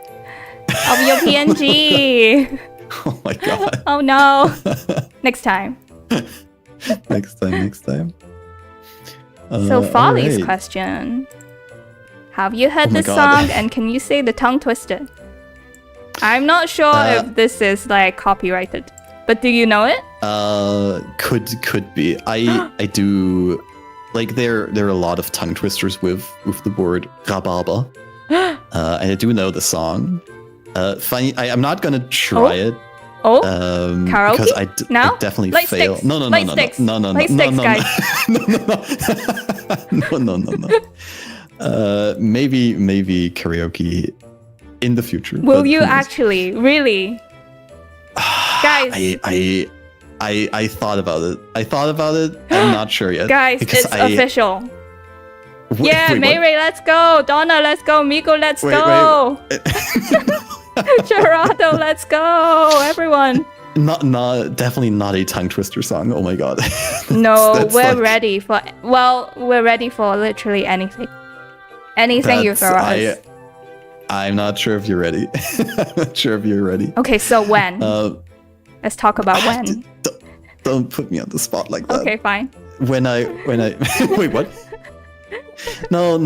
your PNG. Oh my god! Oh no! Next time. Next time. So Folly's alright. question: have you heard Oh my this God. song, and can you say the tongue twister? I'm not sure if this is like copyrighted, but do you know it? Could be. I do. Like there are a lot of tongue twisters with the word rababa, and I do know the song. Funny, I'm not gonna try it. Oh, Because karaoke? I Now? definitely Light fail. sticks. No. Light sticks. No. Light sticks, guys. No. Maybe karaoke in the future. Will but you who knows? actually? Really? Guys. I thought about it. I'm not sure yet. Guys, because it's official. Wait, Yeah, wait, what? Mayray, let's go. Donna, let's go. Miko, let's go. Gerardo, let's go. Everyone. Definitely not a tongue twister song. Oh my god. No, That's we're like- ready for. Well, we're ready for literally anything. Anything you throw at us. I'm not sure if you're ready. I'm not sure if you're ready. Okay, so when? Let's talk about when. Don't put me on the spot like that. Okay, fine. When I wait, what? No.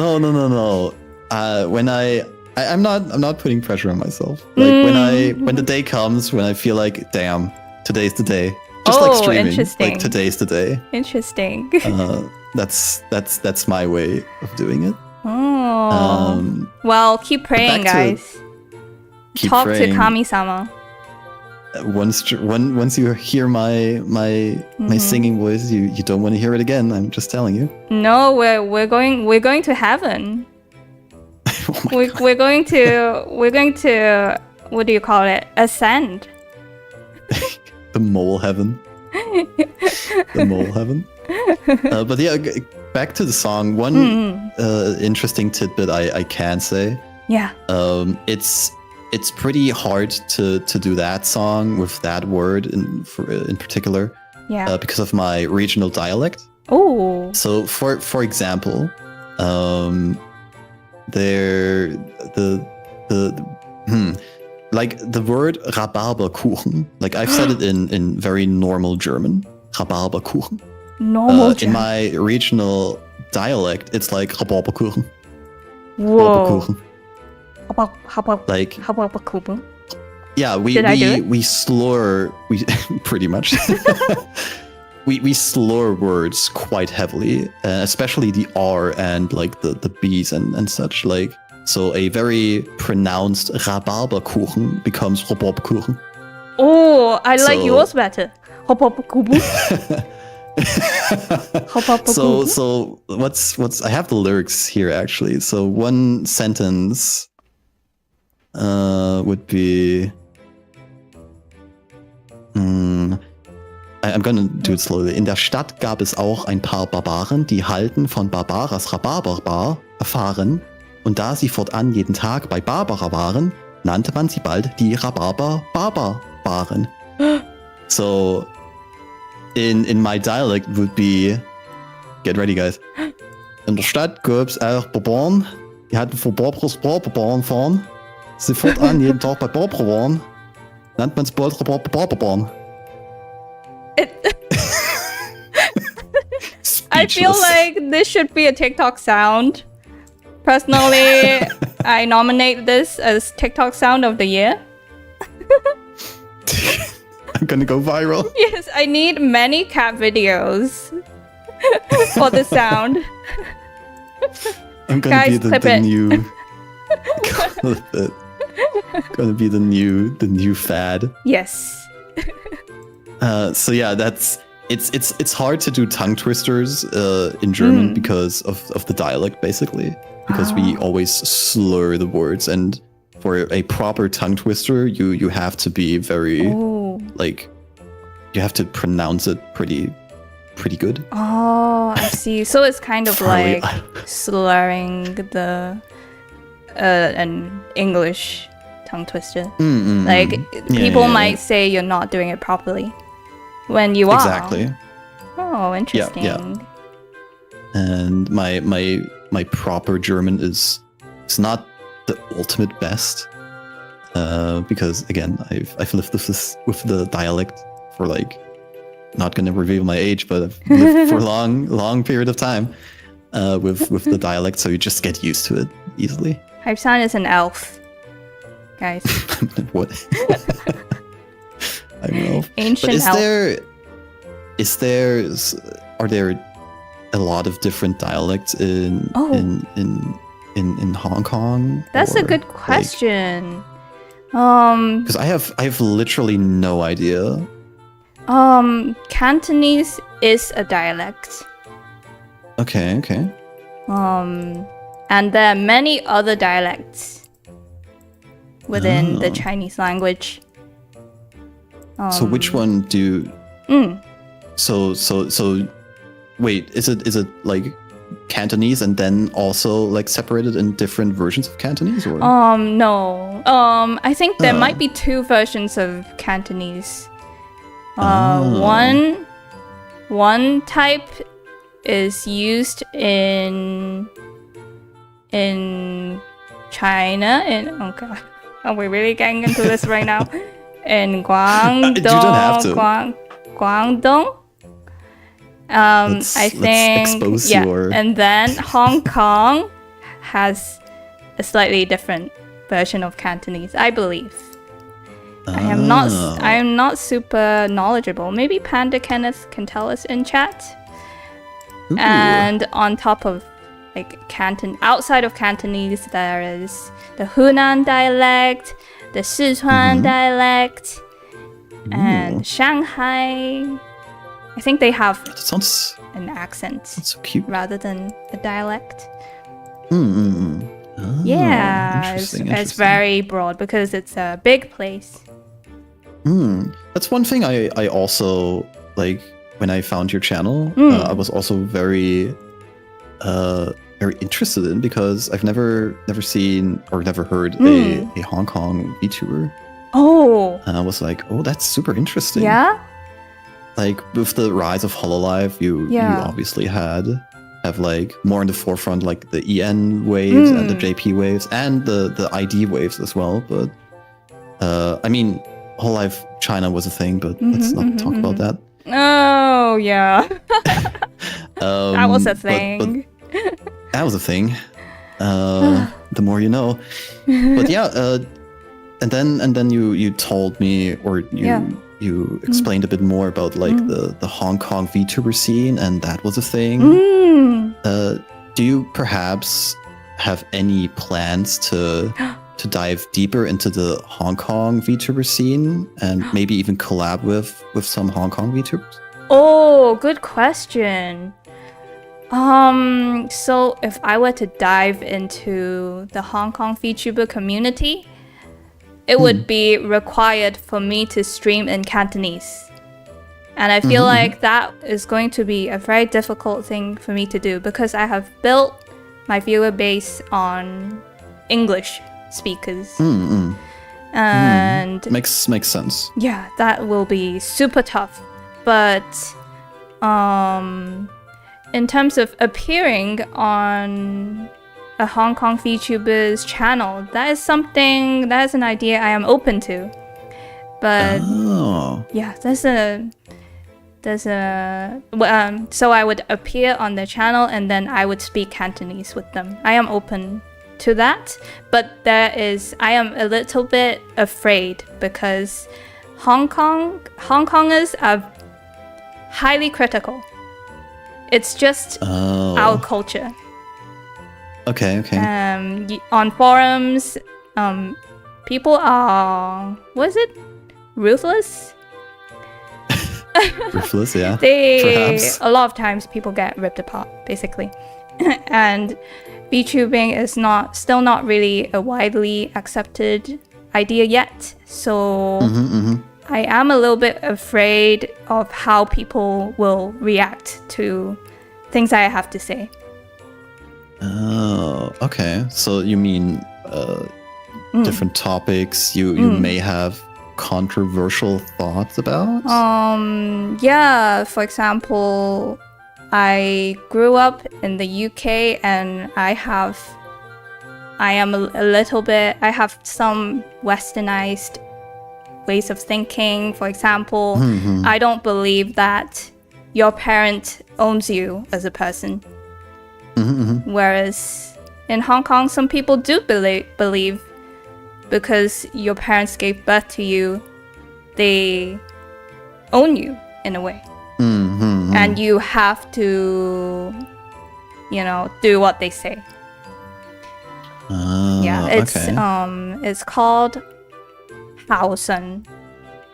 I'm not putting pressure on myself. Like when the day comes, when I feel like, damn, today's the day. Just like streaming. Interesting. Like today's the day. Interesting. That's my way of doing it. Oh. Well, keep praying, back to- guys. Keep Talk praying. to Kami-sama. Once you hear my singing voice, you don't want to hear it again. I'm just telling you. No, we're going to heaven. Oh my God. We're going to what do you call it? Ascend. The mole heaven. The mole heaven. But yeah, back to the song. One interesting tidbit I can say Yeah. It's pretty hard to do that song with that word in particular. Yeah. Because of my regional dialect. Oh. So for example, like the word Rhabarberkuchen, like I've said it in very normal German, Rhabarberkuchen. Normal in my regional dialect, it's like Rhabarberkuchen. Whoa. Like Rhabarberkuchen. yeah, we slur pretty much. we slur words quite heavily, especially the R and like the B's and such. Like so, a very pronounced Rhabarberkuchen becomes Rhabarberkuchen. Oh, I like yours better. Rhabarberkuchen. So what's I have the lyrics here actually. So one sentence would be I'm gonna do it slowly. In der Stadt gab es auch ein paar Barbaren, die halten von Barbaras Rhabarberbar erfahren. Und da sie fortan jeden Tag bei Barbara waren, nannte man sie bald die Rhabarber-Barbaren. So, in my dialect would be, get ready guys. In der Stadt gab es auch Barbaren, die hatten von Barbaras Barbaren fahren. Sie fortan jeden Tag bei Barbara waren, nannte man sie bald Rhabarber-Barbaren. I feel like this should be a TikTok sound. Personally, I nominate this as TikTok sound of the year. I'm gonna go viral. Yes, I need many cat videos for the sound. I'm gonna Guys, be the clip new. Gonna be the new fad. Yes. So yeah, it's hard to do tongue twisters in German because of the dialect basically, because we always slur the words, and for a proper tongue twister you have to be very like you have to pronounce it pretty good. Oh, I see. So it's kind of like slurring the an English tongue twister. Like people might say you're not doing it properly when you are. Exactly. Oh, interesting. Yeah. And my proper German is not the ultimate best, because again I've lived with the dialect for like, not gonna reveal my age, but I've lived for a long period of time with the dialect, so you just get used to it easily. Hype-san is an elf, guys. What? I'm an elf. Ancient but elf. Are there a lot of different dialects in Hong Kong? That's a good question. Because I have literally no idea. Cantonese is a dialect. Okay. And there are many other dialects within the Chinese language. So which one do? So wait, is it like Cantonese and then also like separated in different versions of Cantonese, or? No. I think there might be two versions of Cantonese. One type is used in China. Oh god, are we really getting into this right now? In Guangdong. You don't have to. Guangdong. I think expose and then Hong Kong has a slightly different version of Cantonese, I believe. I am not super knowledgeable. Maybe Panda Kenneth can tell us in chat. Ooh. And on top of like outside of Cantonese, there is the Hunan dialect, the Sichuan dialect, and Shanghai. I think they have an accent so cute, rather than a dialect. Oh, yeah, it's very broad because it's a big place. That's one thing I also like when I found your channel. I was also very very interested in because I've never seen or never heard a Hong Kong VTuber. Oh. And I was like, oh, that's super interesting. Yeah? Like with the rise of Hololive, you obviously have like more in the forefront, like the EN waves and the JP waves and the ID waves as well. But I mean, Hololive China was a thing, but let's not talk about that. Oh, yeah. That was a thing. But that was a thing. The more you know. But yeah, and then you told me, or you explained a bit more about like the Hong Kong VTuber scene, and that was a thing. Do you perhaps have any plans to dive deeper into the Hong Kong VTuber scene and maybe even collab with some Hong Kong VTubers? Oh, good question. So if I were to dive into the Hong Kong VTuber community, it would be required for me to stream in Cantonese. And I feel like that is going to be a very difficult thing for me to do because I have built my viewer base on English speakers. And makes sense. Yeah, that will be super tough. But in terms of appearing on a Hong Kong VTuber's channel, that is an idea I am open to. But yeah, so I would appear on the channel and then I would speak Cantonese with them. I am open to that, but I am a little bit afraid because Hong Kongers are highly critical. It's just our culture. Okay. On forums, people are, what is it? Ruthless? Ruthless, yeah. Perhaps. A lot of times people get ripped apart, basically. And VTubing is still not really a widely accepted idea yet. So I am a little bit afraid of how people will react to things I have to say. Oh, okay. So you mean different topics you may have controversial thoughts about? Yeah, for example, I grew up in the UK and I have some westernized ways of thinking. For example, I don't believe that your parent owns you as a person. Whereas in Hong Kong, some people do believe because your parents gave birth to you, they own you in a way. And you have to, do what they say. It's called Haosen,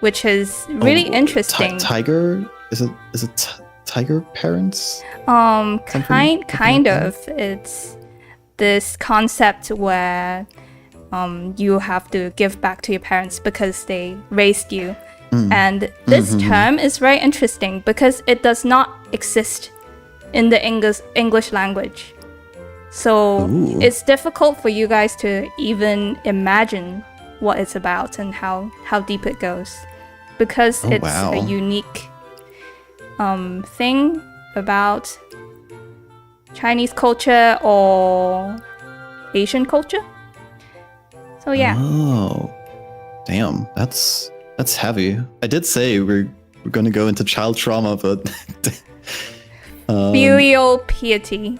which is really interesting. Tiger? Is it tiger parents? Kind of. It's this concept where you have to give back to your parents because they raised you. And this term is very interesting because it does not exist in the English language. So it's difficult for you guys to even imagine what it's about and how deep it goes. Because it's a unique thing about Chinese culture or Asian culture. So yeah. Oh, damn, that's heavy. I did say we're gonna go into child trauma, but filial piety.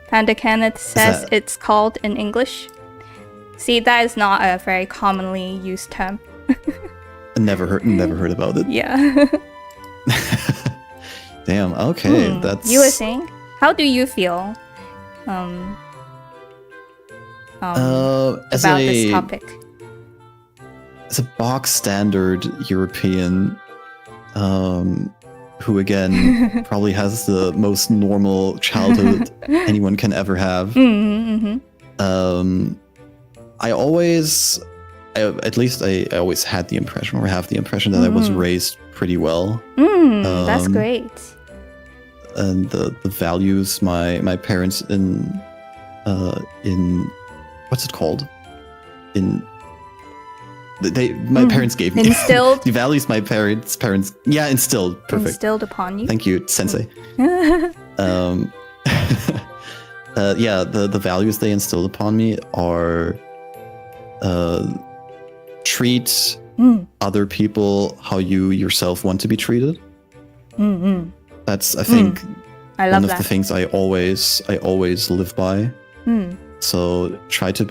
Panda Kenneth says it's called in English. See, that is not a very commonly used term. Never heard about it. Yeah. Damn. Okay, that's. You were saying? How do you feel? About this topic. As a box standard European, who again probably has the most normal childhood anyone can ever have. I always had the impression, or have the impression, that I was raised pretty well. That's great. the values my parents in what's it called? My parents gave me. Instilled? The values my parents instilled. Perfect. Instilled upon you. Thank you, sensei. The values they instilled upon me are treat other people how you yourself want to be treated. That's, I think, one of the things I always live by. So try to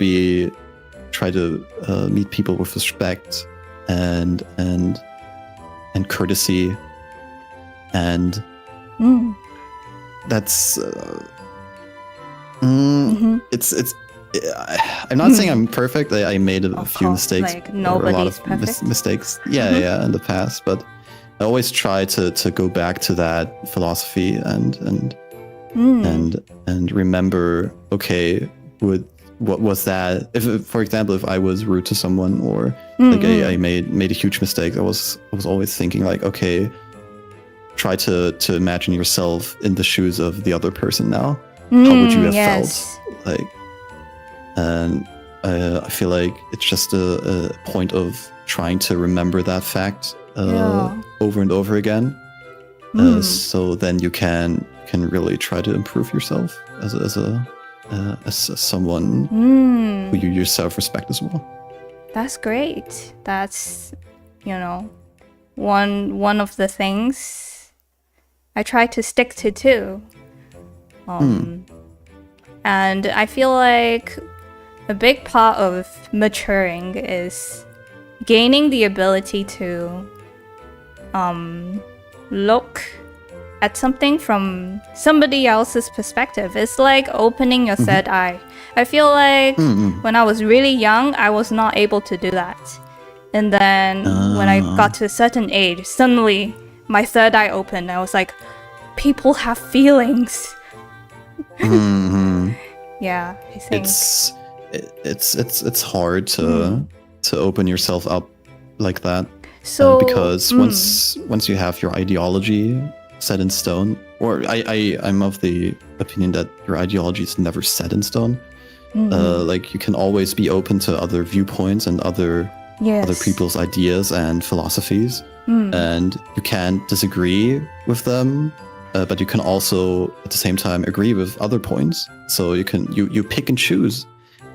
meet people with respect and courtesy, and that's it's I'm not saying I'm perfect. I made a few mistakes, like or a lot nobody's of mistakes. Yeah, in the past, but I always try to go back to that philosophy and remember, okay, what was that? If, for example, if I was rude to someone, or like I made a huge mistake, I was always thinking like, okay, try to imagine yourself in the shoes of the other person now. How would you have felt? Like, and I feel like it's just a point of trying to remember that fact over and over again. So then you can really try to improve yourself as someone who you yourself respect as well. That's great. That's, one of the things I try to stick to too. And I feel like a big part of maturing is gaining the ability to look at something from somebody else's perspective. It's like opening your third eye. I feel like when I was really young, I was not able to do that. And then when I got to a certain age, suddenly my third eye opened. I was like, people have feelings. Yeah, I think it's hard to open yourself up like that. So because once you have your ideology set in stone, or I'm of the opinion that your ideology is never set in stone. Like you can always be open to other viewpoints and other people's ideas and philosophies, and you can disagree with them. But you can also, at the same time, agree with other points. So you pick and choose,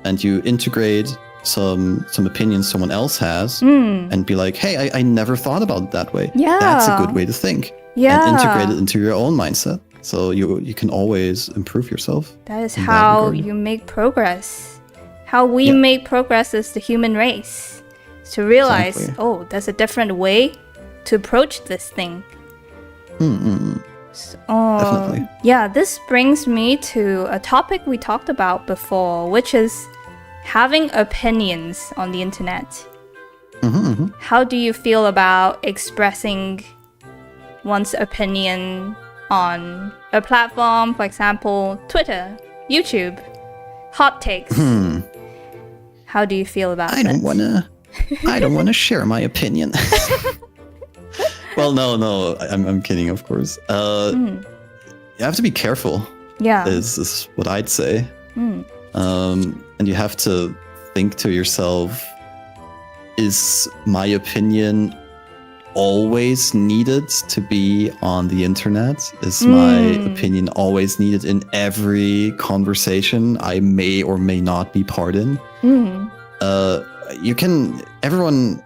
and you integrate some opinions someone else has, and be like, hey, I never thought about it that way. Yeah, that's a good way to think. Yeah, and integrate it into your own mindset. So you can always improve yourself. That is how you make progress. How we make progress as the human race. To realize, there's a different way to approach this thing. Definitely. Yeah, this brings me to a topic we talked about before, which is having opinions on the internet. How do you feel about expressing one's opinion on a platform, for example, Twitter, YouTube, hot takes? How do you feel about that? I don't wanna share my opinion. Well, no, I'm kidding, of course. You have to be careful. Yeah, is what I'd say. And you have to think to yourself: is my opinion always needed to be on the internet? Is my opinion always needed in every conversation I may or may not be part in? Everyone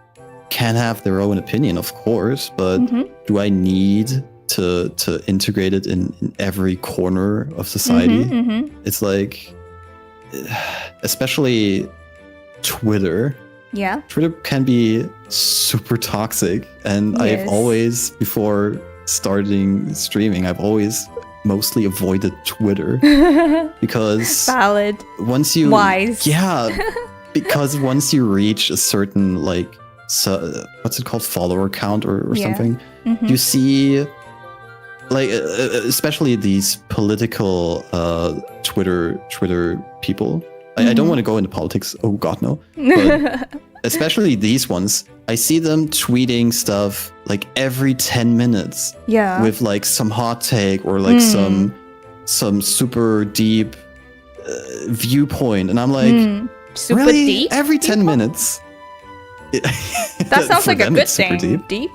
can have their own opinion, of course, but do I need to integrate it in every corner of society? It's like, especially Twitter. Yeah, Twitter can be super toxic, and I've always, before starting streaming, I've always mostly avoided Twitter because valid. Once you wise, because once you reach a certain what's it called, follower count or something, you see, like, especially these political Twitter people. I don't want to go into politics. Oh God, no. But especially these ones, I see them tweeting stuff like every 10 minutes. Yeah. With like some hot take or like some super deep viewpoint, and I'm like, super really? deep? Every 10 minutes? That sounds like a good thing. Deep?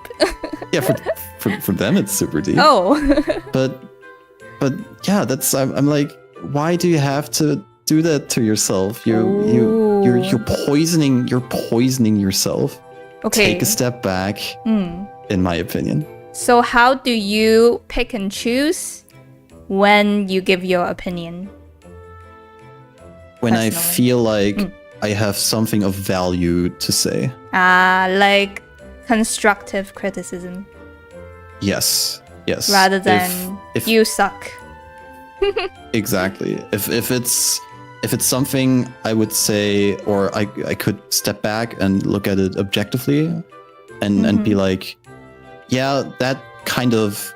Yeah, for them it's super deep. Oh. but yeah, that's I'm like, why do you have to do that to yourself? You're poisoning yourself. Okay. Take a step back, in my opinion. So how do you pick and choose when you give your opinion? When I Personally. feel like I have something of value to say. Like constructive criticism. Yes. Rather than if you suck. Exactly. If it's something I would say, or I could step back and look at it objectively and be like, yeah, that kind of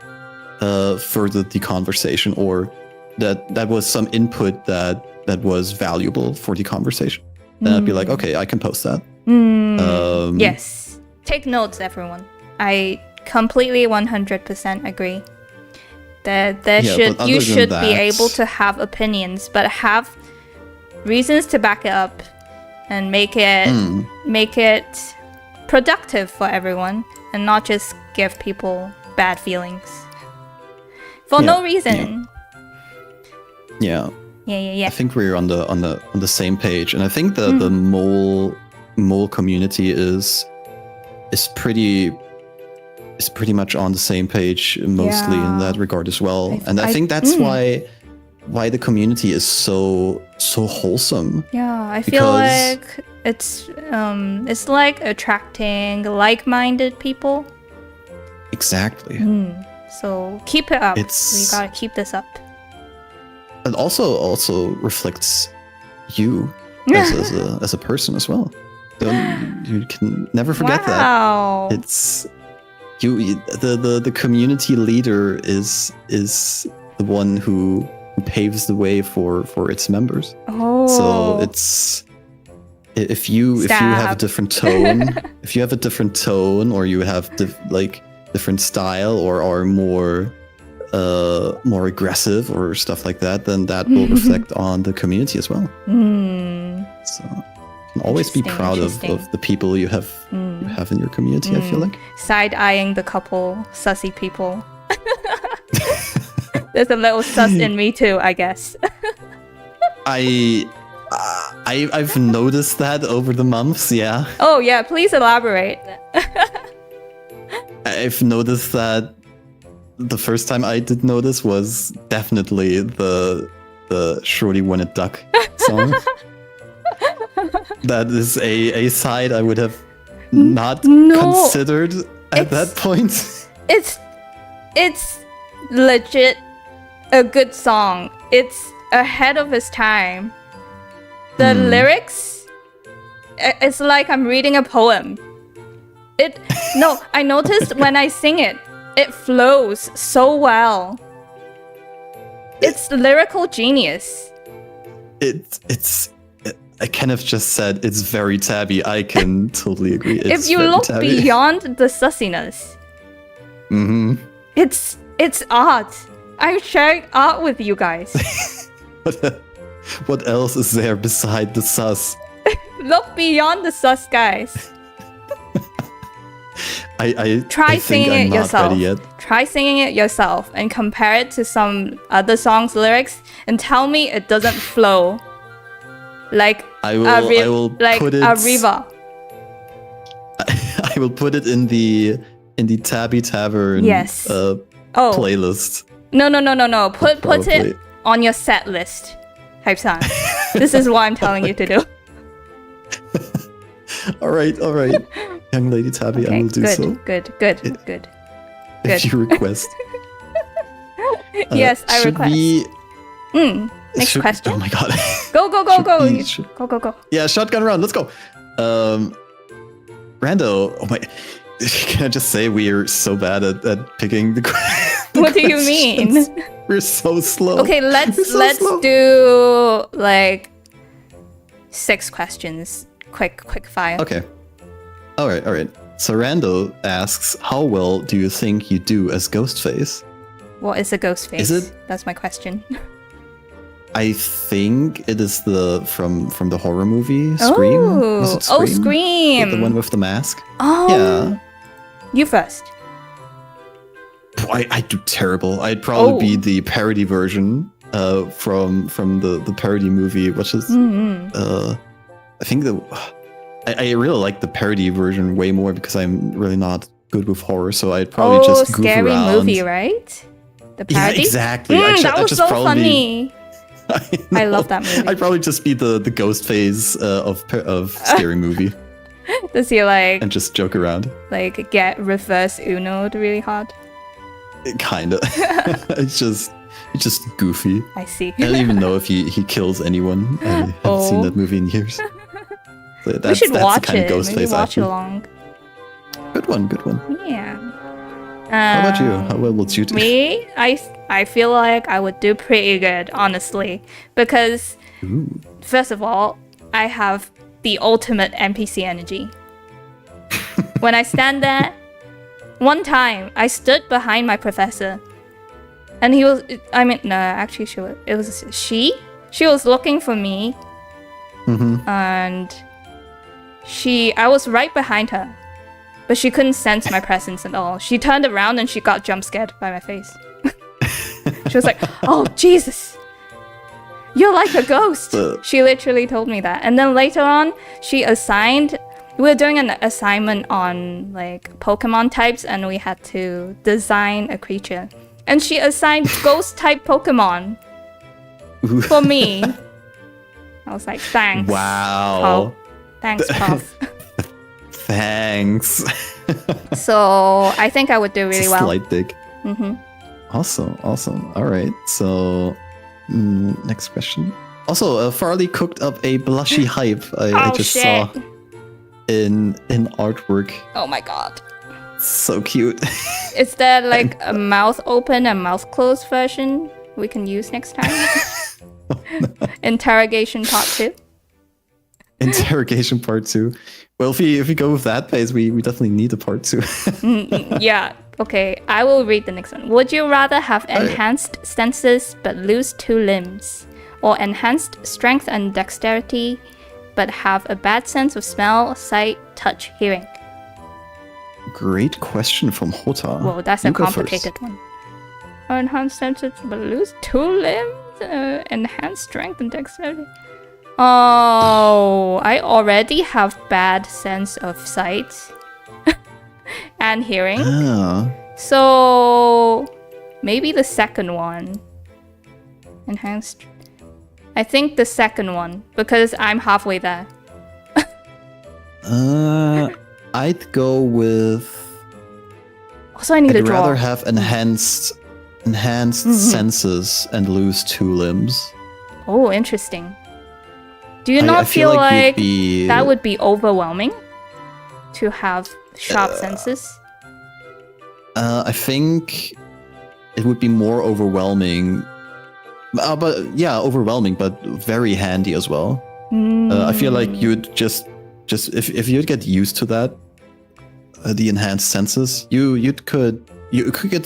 furthered the conversation, or that was some input that was valuable for the conversation. Then I'd be like, okay, I can post that. Yes. Take notes, everyone. I completely 100% agree. You should be able to have opinions, but have reasons to back it up and make it productive for everyone, and not just give people bad feelings for no reason. Yeah. Yeah. I think we're on the same page, and I think the mole community is pretty much on the same page mostly in that regard as well. I think that's why the community is so wholesome. Yeah, I feel like it's like attracting like-minded people. Exactly. So keep it up. We gotta keep this up. It also reflects you as a person as well. You can never forget that. It's the community leader is the one who paves the way for its members. Oh. So it's if you have a different tone, or you have different style, or are more aggressive or stuff like that, then that will reflect on the community as well. So you can always be proud of the people you have in your community. I feel like side-eyeing the couple sussy people. There's a little sus in me too, I guess. I've noticed that over the months. Yeah. Oh yeah, please elaborate. I've noticed that the first time I did notice was definitely the Shorty Wanna Duck song. That is a side I would have not considered at that point. It's legit a good song. It's ahead of its time. The lyrics, it's like I'm reading a poem. I noticed when I sing it, it flows so well. It's lyrical genius. I kind of just said it's very Tabby. I can totally agree. If you look beyond the sussiness, it's art. I'm sharing art with you guys. What else is there beside the sus? Look beyond the sus, guys. Try singing it yourself. Try singing it yourself and compare it to some other songs' lyrics and tell me it doesn't flow like I will put it, a river. I will put it in the Tabby Tavern playlist. No. Put it on your set list. Hype-san. This is what I'm telling you to do. All right. Young Lady Tabby, I will do so. Good. If you request. Yes, I request. Next question. Oh my god. Go. Go. Yeah, shotgun round. Let's go. Rando. Oh my. Can I just say we are so bad at picking the what do you mean? We're so slow. Okay, let's do like 6 questions. Quick fire. Okay. All right. Sarando asks, how well do you think you do as Ghostface? What is a ghost face? Is it- That's my question. I think it is from the horror movie Scream. Was it Oh, Scream! The one with the mask. Yeah. You first. I do terrible. I'd probably be the parody version from the parody movie, which is I think I really like the parody version way more because I'm really not good with horror, so I'd probably just goof Scary around. Movie, right? The parody? Yeah, exactly. That was so funny. I love that movie. I'd probably just be the ghost phase of Scary Movie Does he and just joke around. like get reverse Uno'd really hard? Kinda. It's just goofy. I see. I don't even know if he kills anyone. I haven't seen that movie in years. So We should watch the kind it. of ghost Maybe face watch I it do. along. Good one. Yeah. How about you? How well would you do? Me? I feel like I would do pretty good, honestly, because Ooh. first of all, I have the ultimate NPC energy. When I stand there, one time I stood behind my professor, and he was. I mean, no, actually, it was she. She was looking for me, and I was right behind her, but she couldn't sense my presence at all. She turned around and she got jump scared by my face. She was like, "Oh Jesus, you're like a ghost." She literally told me that. And then later on, we were doing an assignment on like Pokemon types, and we had to design a creature. And she assigned ghost type Pokemon for me. I was like, thanks. Wow. Thanks, Prof. Thanks. So I think I would do really well. Slight dig. Awesome. All right. So next question. Also, Farley cooked up a blushy hype. I just saw in artwork. Oh my god. So cute. Is there like a mouth open and mouth closed version we can use next time? Interrogation part 2. Interrogation part 2. Well, if we go with that pace, we definitely need a part 2. Yeah. Okay, I will read the next one. Would you rather have enhanced senses but lose 2 limbs, or enhanced strength and dexterity but have a bad sense of smell, sight, touch, hearing? Great question from Hota. Well, that's You a go complicated first. one. Enhanced senses but lose 2 limbs, enhanced strength and dexterity. Oh, I already have bad sense of sight and hearing. Ah. So maybe the second one. Enhanced. I think the second one because I'm halfway there. I'd go with. Also, I need to I'd draw. rather have enhanced senses and lose 2 limbs. Oh, interesting. Do you I not feel feel like you'd be- that would be overwhelming to have sharp senses? I think it would be more overwhelming. But yeah, overwhelming, but very handy as well. I feel like you'd just if you'd get used to that, the enhanced senses, you could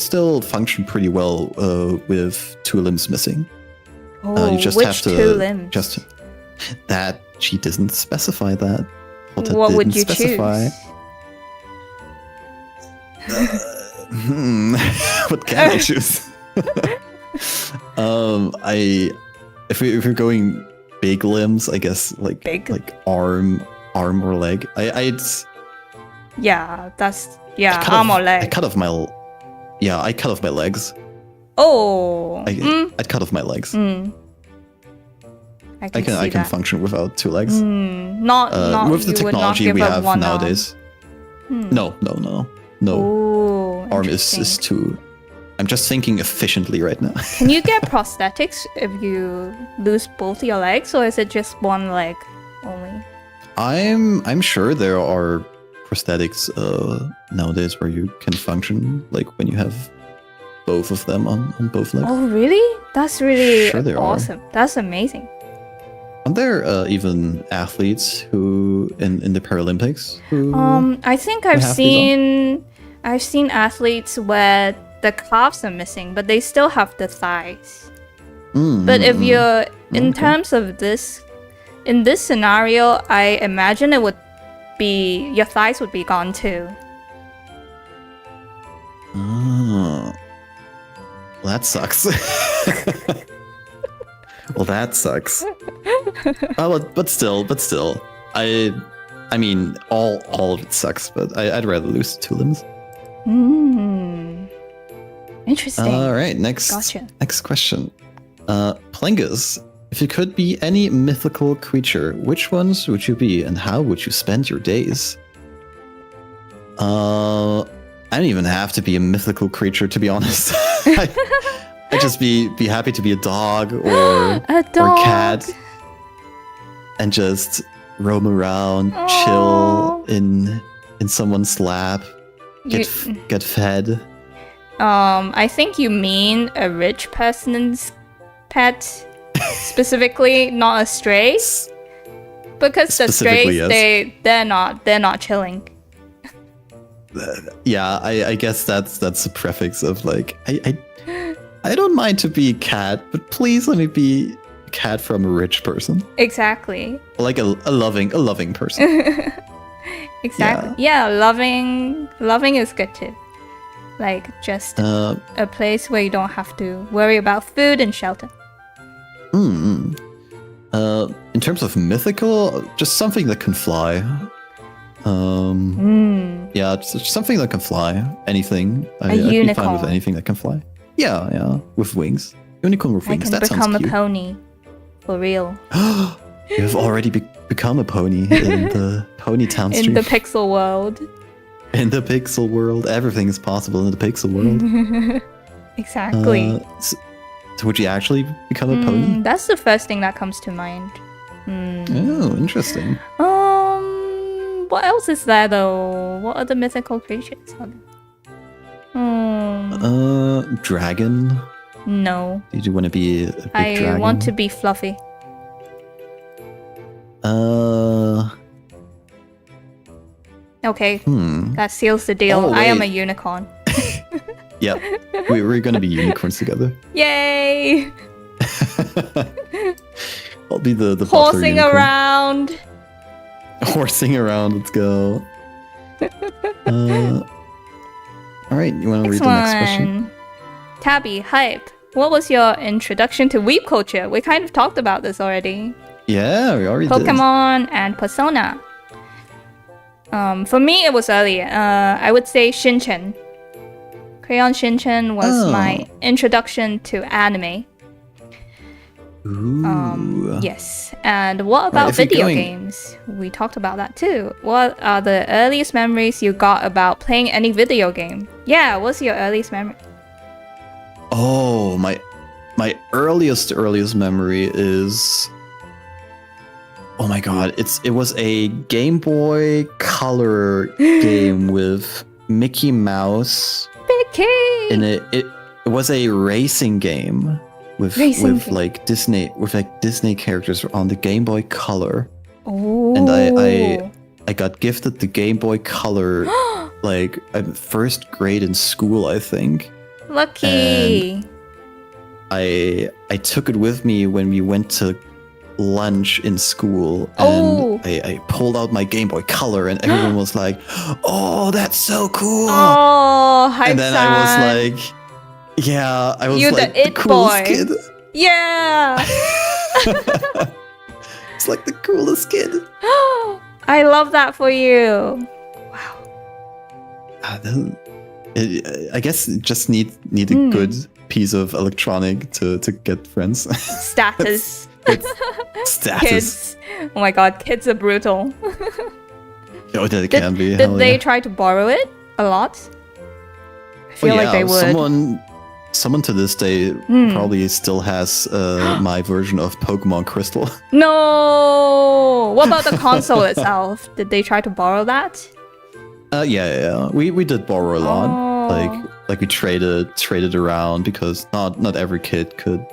still function pretty well with 2 limbs missing. Oh, You just which have to 2 limbs? just that she doesn't specify that. What would you specify. choose? What can I choose? If we're going big limbs, I guess like arm or leg. Yeah, arm or leg. I cut off my legs. Oh, I'd cut off my legs. I I can can function without 2 legs. Not With the you would not technology give we up have one nowadays. No. Oh, Arm is too. I'm just thinking efficiently right now. Can you get prosthetics if you lose both your legs, or is it just one leg only? I'm sure there are prosthetics nowadays where you can function like when you have both of them on both legs. Oh, really? That's really Sure there are. awesome. That's amazing. Aren't there even athletes who in the Paralympics? Who I think I've seen athletes where the calves are missing, but they still have the thighs. But if you're in terms of this, in this scenario, I imagine it would be your thighs would be gone too. Oh, well, that sucks. Well, that sucks. But still, I mean, all of it sucks. But I'd rather lose 2 limbs. Interesting. All right, next question. Plingus, if you could be any mythical creature, which ones would you be, and how would you spend your days? I don't even have to be a mythical creature, to be honest. I'd just be happy to be a dog or a cat, and just roam around, chill in someone's lap, get fed. I think you mean a rich person's pet, specifically, not a stray. Because the strays, yes. they're not chilling. Yeah, I guess that's a prefix of like I don't mind to be a cat, but please let me be a cat from a rich person. Exactly. Like a loving person. Exactly. Yeah, loving is good too. Like just a place where you don't have to worry about food and shelter. In terms of mythical, just something that can fly. Yeah, just something that can fly. Anything. I'd be fine with anything that can fly. Yeah, with wings. Unicorn with wings. That sounds cute. I can become a pony, for real. You have already become a pony in the Pony Town stream. In the pixel world. In the pixel world, everything is possible in the pixel world. Exactly. So would you actually become a pony? That's the first thing that comes to mind. Oh, interesting. What else is there though? What other mythical creatures are there? Dragon? No. Did you want to be a big dragon? I want to be fluffy. Okay, that seals the deal. I am a unicorn. Yep, we're gonna be unicorns together. Yay! I'll be the horsing around. Horsing around, let's go. Alright, you want to read the next question? Tabby, hype. What was your introduction to weeb culture? We kind of talked about this already. Yeah, we already Pokemon and Persona. For me, it was earlier. I would say Shin-chan. Crayon Shin-chan was my introduction to anime. Ooh. Yes. And what about video games? We talked about that too. What are the earliest memories you got about playing any video game? Yeah, what's your earliest memory? Oh, my earliest memory is... Oh my god, it was a Game Boy Color game with Mickey Mouse. Mickey! And it was a racing game. With Disney characters on the Game Boy Color. Oh. And I got gifted the Game Boy Color like in first grade in school, I think. Lucky. And I took it with me when we went to lunch in school, and I pulled out my Game Boy Color, and everyone was like, "Oh, that's so cool!" Oh, hype. And then I was like. Yeah, I was like the coolest kid. Yeah. It's like the coolest kid. I love that for you. Wow. I guess it just need a good piece of electronic to get friends. Status. Status. Kids. Oh my god, kids are brutal. Oh, that can be. Did they try to borrow it a lot? I feel like they would. Someone to this day probably still has my version of Pokemon Crystal. No! What about the console itself? Did they try to borrow that? Yeah. We did borrow a lot. Like we traded around because not every kid could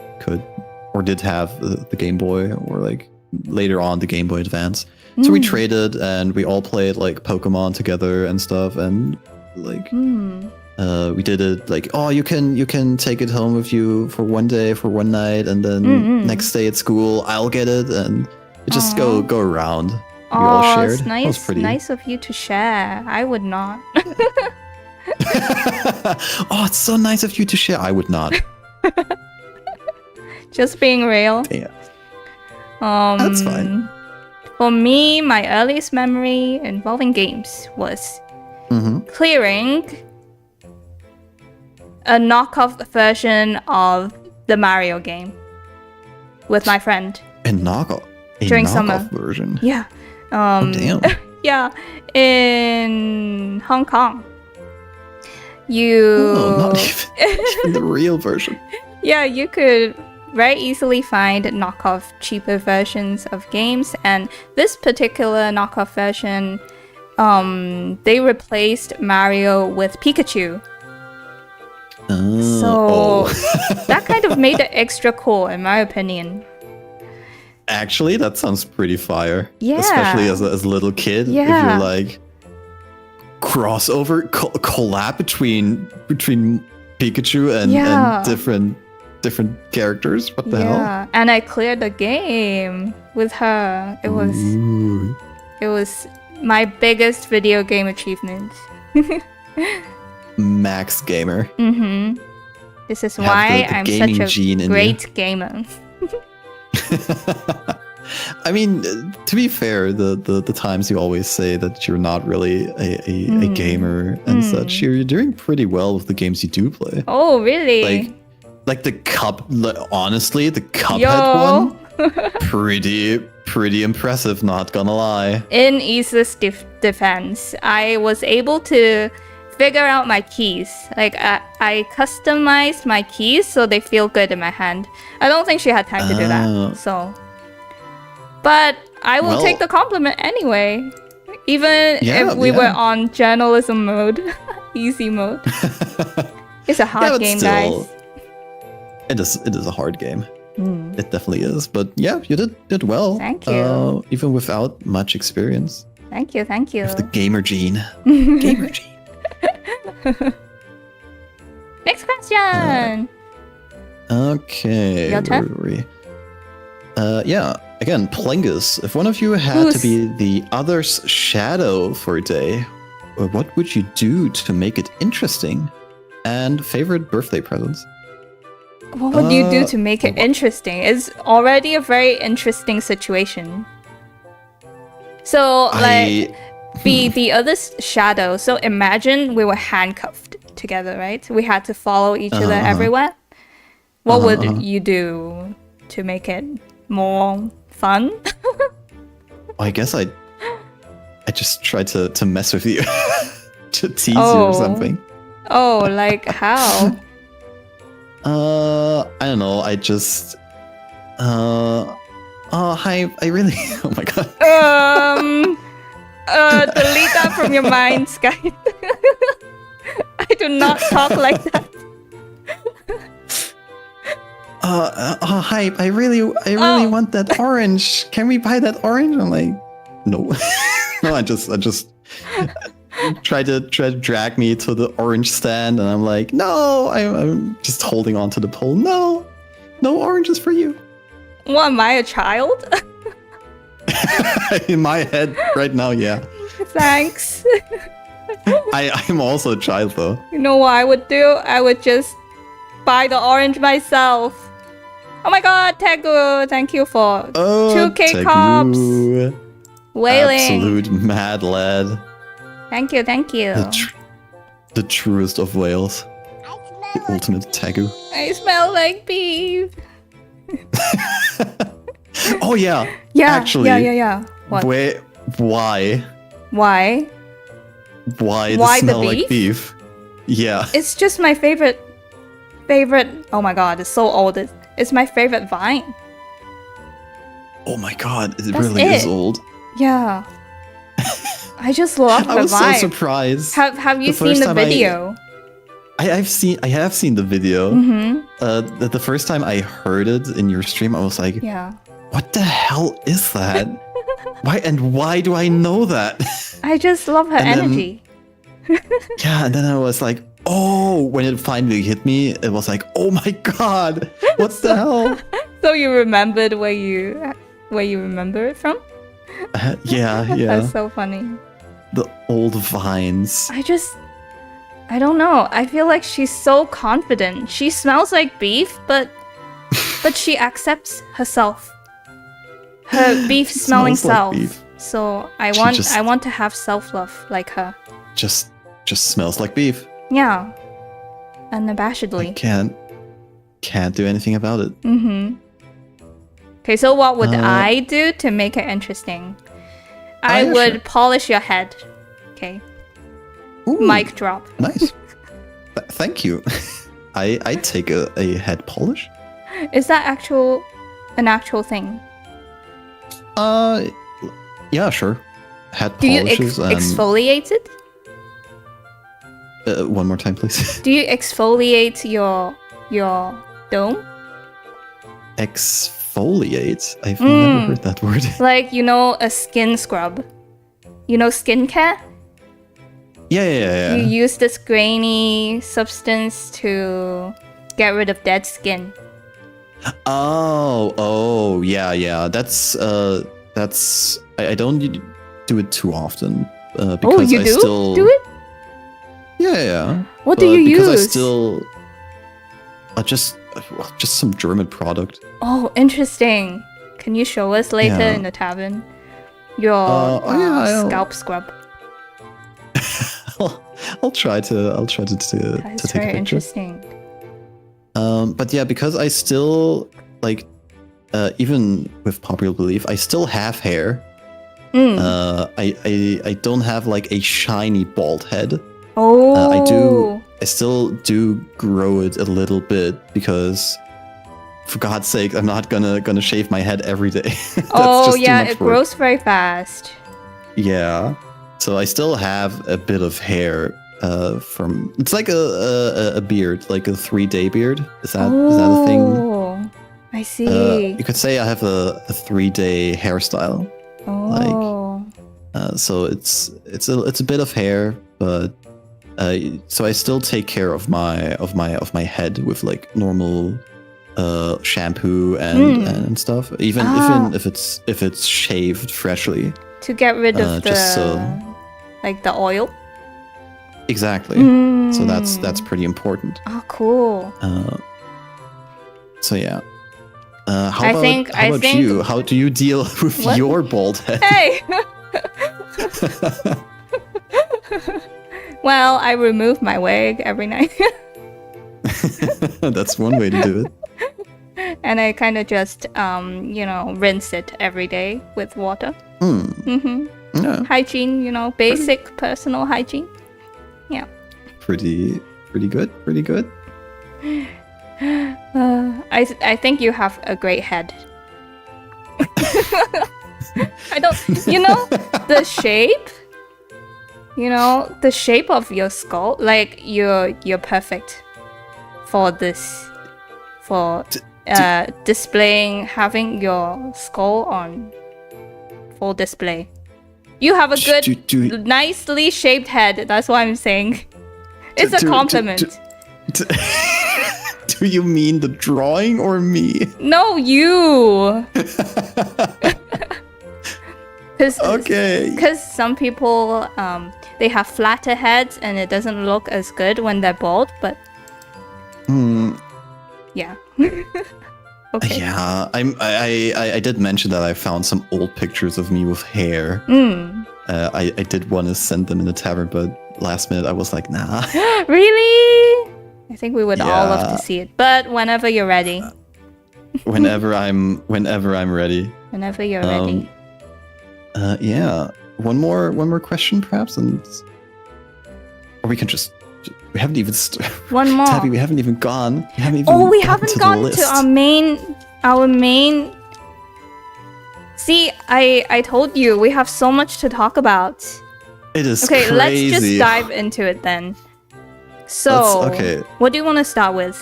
or did have the Game Boy, or like later on the Game Boy Advance. So we traded and we all played like Pokemon together and stuff, and like we did it like, oh, you can take it home with you for one day, for one night, and then next day at school I'll get it, and it just go around. We all shared. It's nice. That was pretty... nice of you to share. I would not. Oh, it's so nice of you to share. I would not. Just being real. Yeah. That's fine. For me, my earliest memory involving games was clearing a knockoff version of the Mario game with my friend. A knockoff? During knockoff summer version? Yeah. Oh, damn. Yeah, in Hong Kong. Not even the real version. Yeah, you could very easily find knockoff cheaper versions of games, and this particular knockoff version, they replaced Mario with Pikachu. So that kind of made it extra cool, in my opinion. Actually, that sounds pretty fire. Yeah. Especially as a little kid. Yeah. If you're like crossover collab between Pikachu and different characters. What the hell? Yeah, and I cleared the game with her. It was my biggest video game achievement. Max gamer. This is why I'm such a great gamer. I mean, to be fair, the times you always say that you're not really a gamer and such, you're doing pretty well with the games you do play. Oh, really? Like the honestly, the Cuphead one, pretty impressive, not gonna lie. In Isa's defense, I was able to figure out my keys. Like, I customized my keys so they feel good in my hand. I don't think she had time to do that, so... But I will take the compliment anyway. Even if we were on journalism mode. Easy mode. It's a hard game, guys. It is a hard game. It definitely is. But yeah, you did well. Thank you. Even without much experience. Thank you. With the gamer gene. Gamer gene. Next question. Okay. Your turn? Where were we? Yeah. Again, Plingus. If one of you had to be the other's shadow for a day, what would you do to make it interesting? And favorite birthday presents? What would you do to make it interesting? It's already a very interesting situation. So, like, be the other's shadow. So imagine we were handcuffed together, right? We had to follow each other everywhere. What would you do to make it more fun? I guess I just tried to mess with you. To tease you or something. Oh, like how? I don't know. I just hi, I really oh my god. Delete that from your mind, Sky. I do not talk like that. Hi, I really want that orange. Can we buy that orange? I'm like, no. No, I just try to drag me to the orange stand, and I'm like, no, I'm just holding on to the pole. No oranges for you. What, am I a child? In my head right now, yeah. Thanks. I'm also a child though. You know what I would do? I would just buy the orange myself. Oh my god, Tegu, thank you for 2K cops. Wailing. Absolute mad lad. Thank you. The truest of whales. The ultimate Tegu. I smell like beef. Oh yeah. Yeah. Actually. Yeah. What? Why? Why Why smell like beef? Yeah. It's just my favorite. Oh my god, it's so old. It's my favorite vine. Oh my god, it really is old. Yeah. I just love the vine. I was so surprised. Have you seen the video? I have seen the video. Mm-hmm. The first time I heard it in your stream, I was like, yeah. what the hell is that? Why do I know that? I just love her And then- energy. Yeah, and then I was like, oh, when it finally hit me, it was like, oh my god, what the hell? So you remembered where you remember it from? Yeah. That's so funny. The old vines. I don't know. I feel like she's so confident. She smells like beef, but she accepts herself. Her beef smelling Smells like self. beef. So I She want to have self-love like her. Just smells like beef. Yeah. I Unabashedly. can't do anything about it. Mm-hmm. Okay, so what would Uh, I do to make it interesting? I yeah, would sure. polish your head. Okay. Ooh, Mic drop. Nice. Thank you. I take a head polish. Is that an actual thing? Yeah, sure. Head Do you polishes and exfoliate it? one more time, please. Do you exfoliate your dome? Exfoliate. I've never heard that word. Like, a skin scrub. Skincare? Yeah. You use this grainy substance to get rid of dead skin. Oh, yeah. That's I don't do it too often. Because you I do? still Do it? Yeah. What do But you because use? I still just some German product. Oh, interesting. Can you show us later Yeah. in the tavern your I'll- scalp scrub? I'll try to That's take a very picture. interesting. But yeah, because I still even with popular belief, I still have hair. I don't have like a shiny bald head. Oh, I still do grow it a little bit because, for God's sake, I'm not gonna shave my head every day. That's just too yeah, much it work. grows very fast. Yeah, so I still have a bit of hair from. It's like a beard, like a 3-day beard. Is that a thing? Oh, I see. You could say I have a 3-day hairstyle. Oh, So it's a bit of hair, but so I still take care of my head with like normal shampoo and stuff. Even if it's shaved freshly. to get rid of just the oil. Exactly. So that's pretty important. Oh, cool. So yeah. How I about think- you? How do you deal with What? your bald head? Hey. Well, I remove my wig every night. That's one way to do it. And I kind of just, rinse it every day with water. Yeah, Hygiene, basic personal hygiene. Yeah. pretty good. Pretty good. I think you have a great head. I don't, the shape, the shape of your skull, like you're perfect for this, for displaying, having your skull on full display. You have a good, nicely shaped head. That's what I'm saying. It's a compliment. Do you mean the drawing or me? No, you. Okay. Because some people, they have flatter heads and it doesn't look as good when they're bald, but yeah. Okay. Yeah, I did mention that I found some old pictures of me with hair. I did want to send them in the tavern, but last minute I was like, nah. Really? I think we would all love Yeah. to see it, but whenever you're ready. Whenever I'm ready. Whenever you're ready. Yeah. One more question, perhaps, and or we can just we haven't even One more. Tabby, we haven't even gone. We haven't even Oh, we gotten haven't to the gone list. to our main. See, I told you we have so much to talk about. It is Okay, crazy. let's just dive into it then. So, okay. What do you want to start with?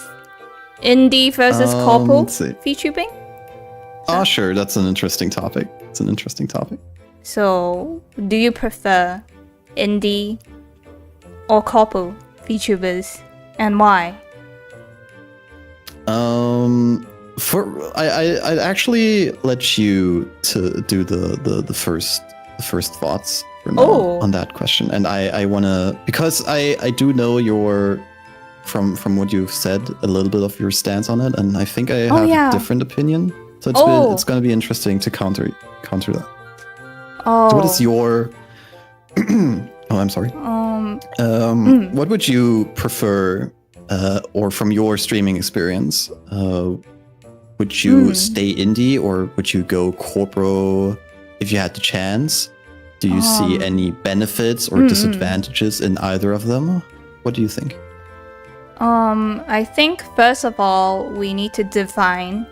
Indie versus corpo let's see. VTubing? Oh, sure. That's an interesting topic. It's an interesting topic. So, do you prefer indie or corpo VTubers, and why? I'd actually let you to do the first thoughts for now on that question, and I wanna, because I do know your from what you've said a little bit of your stance on it, and I think I have a different opinion. So it's gonna be interesting to counter that. Oh. So what is your oh, I'm sorry. What would you prefer, or from your streaming experience, would you stay indie or would you go corporo if you had the chance? Do you see any benefits or disadvantages in either of them? What do you think? I think first of all we need to define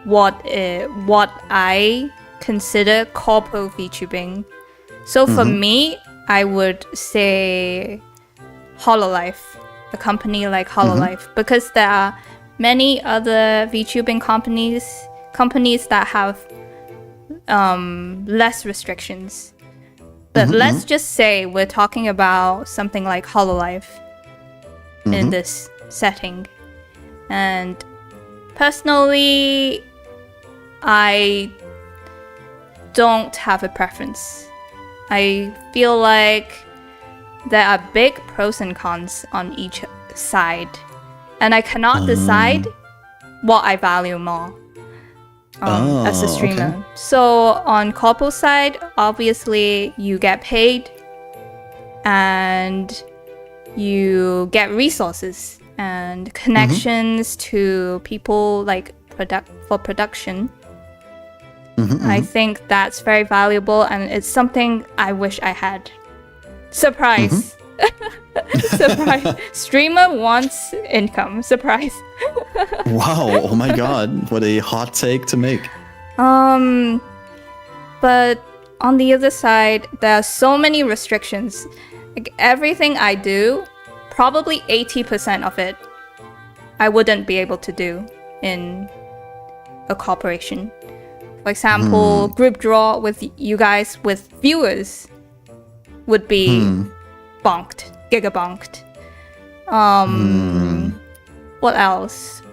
what I consider corpo VTubing. So for me, I would say Hololive, a company like Hololive, because there are many other VTubing companies that have less restrictions. But let's just say we're talking about something like Hololive in this setting. And personally, I don't have a preference. I feel like there are big pros and cons on each side, and I cannot decide what I value more as a streamer. Okay. So on corpo side, obviously you get paid and you get resources and connections to people like for production. I think that's very valuable, and it's something I wish I had. Surprise! Surprise! Streamer wants income. Surprise! Wow! Oh my god! What a hot take to make. But on the other side, there are so many restrictions. Like everything I do, probably 80% of it, I wouldn't be able to do in a corporation. For example, group draw with you guys with viewers would be bonked, gigabonked. What else?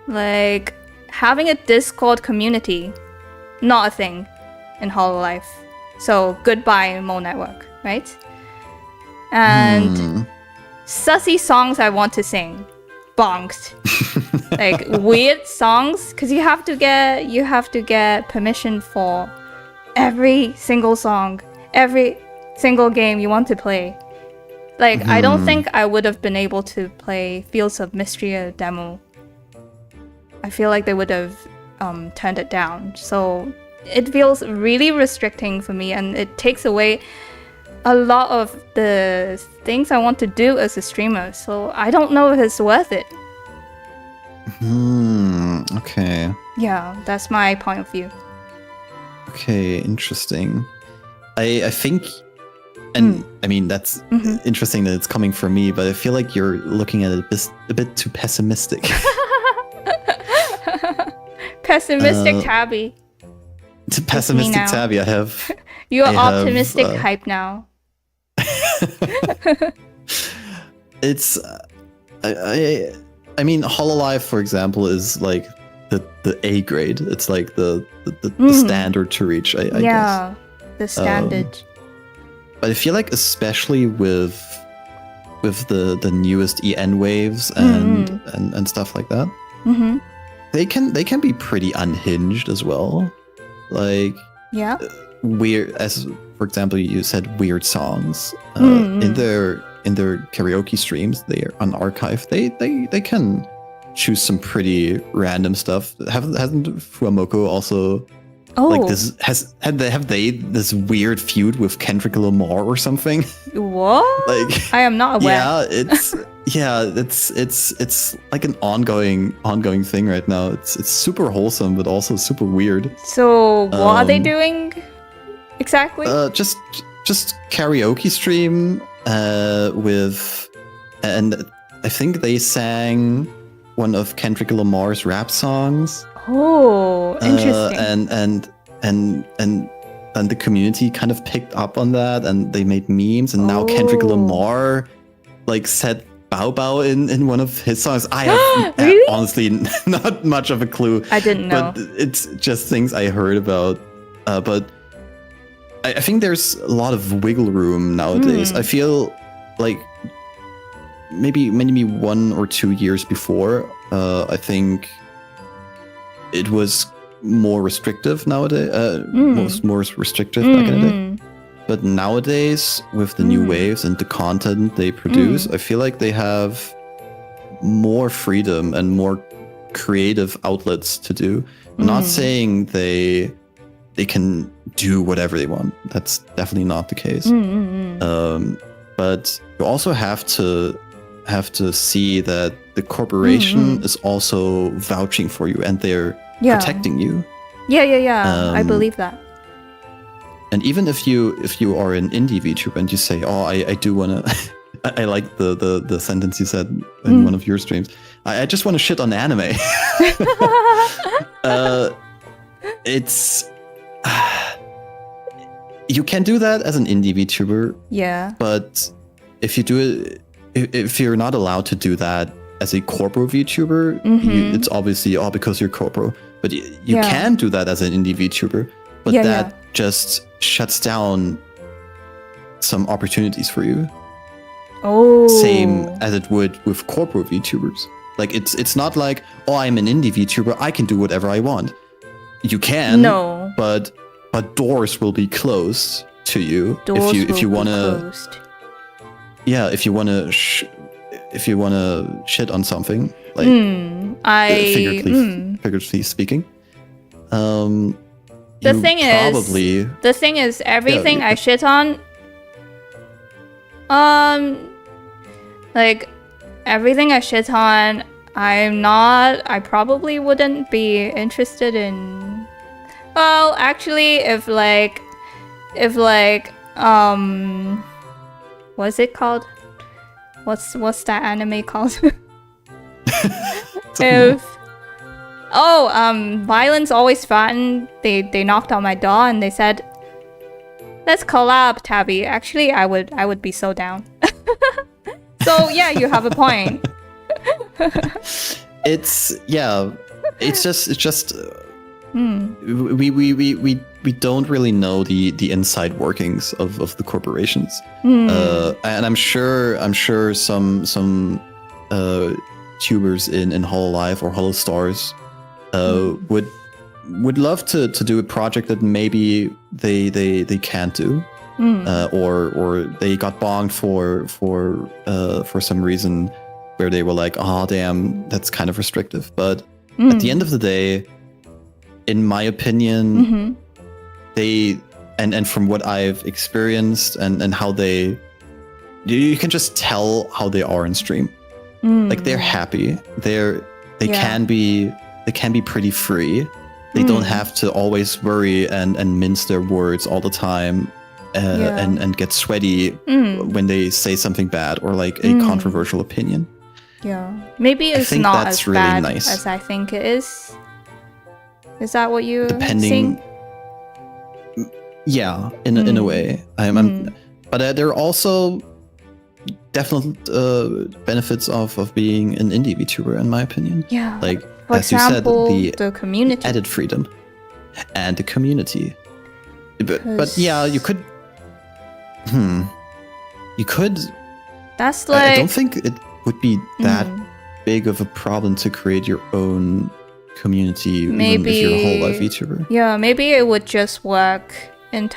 Like having a Discord community, not a thing in Hololive. So goodbye Mo Network, right? And sussy songs I want to sing, bonked. Like weird songs, because you have to get permission for every single song, every single game you want to play. Like I don't think I would have been able to play Fields of Mystery demo. I feel like they would have turned it down. So it feels really restricting for me, and it takes away a lot of the things I want to do as a streamer. So I don't know if it's worth it. Okay. Yeah, that's my point of view. Okay, interesting. I think, and I mean that's interesting that it's coming from me, but I feel like you're looking at it a bit too pessimistic. Pessimistic Tabby. Pessimistic Tabby. I have. You're optimistic hype now. It's. I mean, Hololive, for example, is like the A grade. It's like the standard to reach, I guess. Yeah, the standard. But I feel like especially with the newest EN waves and stuff like that, they can be pretty unhinged as well. Like weird, as for example, you said weird songs in their karaoke streams. They are unarchived. They can choose some pretty random stuff. Hasn't Fuamoko also like this have they this weird feud with Kendrick Lamar or something? What? Like I am not aware. Yeah, it's like an ongoing thing right now. It's super wholesome but also super weird. So what are they doing exactly? Just karaoke stream with, and I think they sang one of Kendrick Lamar's rap songs. Oh, interesting. And the community kind of picked up on that, and they made memes. And now Kendrick Lamar like said "bow bow" in one of his songs. I have Really? honestly not much of a clue. I didn't know. But it's just things I heard about. But I think there's a lot of wiggle room nowadays. I feel like maybe 1 or 2 years before, I think it was more restrictive nowadays. More restrictive back in the day. But nowadays, with the new waves and the content they produce, I feel like they have more freedom and more creative outlets to do. I'm not saying they can do whatever they want. That's definitely not the case. But you also have to see that the corporation is also vouching for you, and they're protecting you. Yeah. I believe that. And even if you are an indie VTuber and you say, "Oh, I do wanna," I like the sentence you said in one of your streams. I just want to shit on anime. It's you can do that as an indie VTuber. Yeah. But if you do it, if you're not allowed to do that as a corpo VTuber, it's obviously all because you're corpo. But you can do that as an indie VTuber. But that just shuts down some opportunities for you. Oh. Same as it would with corporate VTubers. Like it's not like, "Oh, I'm an indie VTuber, I can do whatever I want." You can, but doors will be closed to you if you wanna. Yeah, if you wanna shit on something, like figuratively speaking. The thing is, everything I shit on, like everything I shit on, I probably wouldn't be interested in. Well, actually, if what's it called? What's that anime called? Violence Always Fun. They knocked on my door and they said, "Let's collab, Tabby." Actually, I would be so down. So yeah, you have a point. It's just we don't really know the inside workings of the corporations, and I'm sure some tubers in Hololive or Holostars would love to do a project that maybe they can't do, or they got bonged for some reason where they were like, "Oh damn, that's kind of restrictive." But at the end of the day, in my opinion, they and from what I've experienced and how you can just tell how they are in stream. Like they're happy. They can be pretty free. They don't have to always worry and mince their words all the time, and get sweaty when they say something bad or like a controversial opinion. Yeah, maybe it's not as really bad as I think it is. Is that what you're saying? Yeah, in a way. But there are also definite benefits of being an indie VTuber, in my opinion. Yeah. Like, for as example, you said, the community. Added freedom. And the community. But yeah, you could... You could... That's like... I don't think it would be that big of a problem to create your own community, even if you're a whole life VTuber. Yeah, maybe it would just work in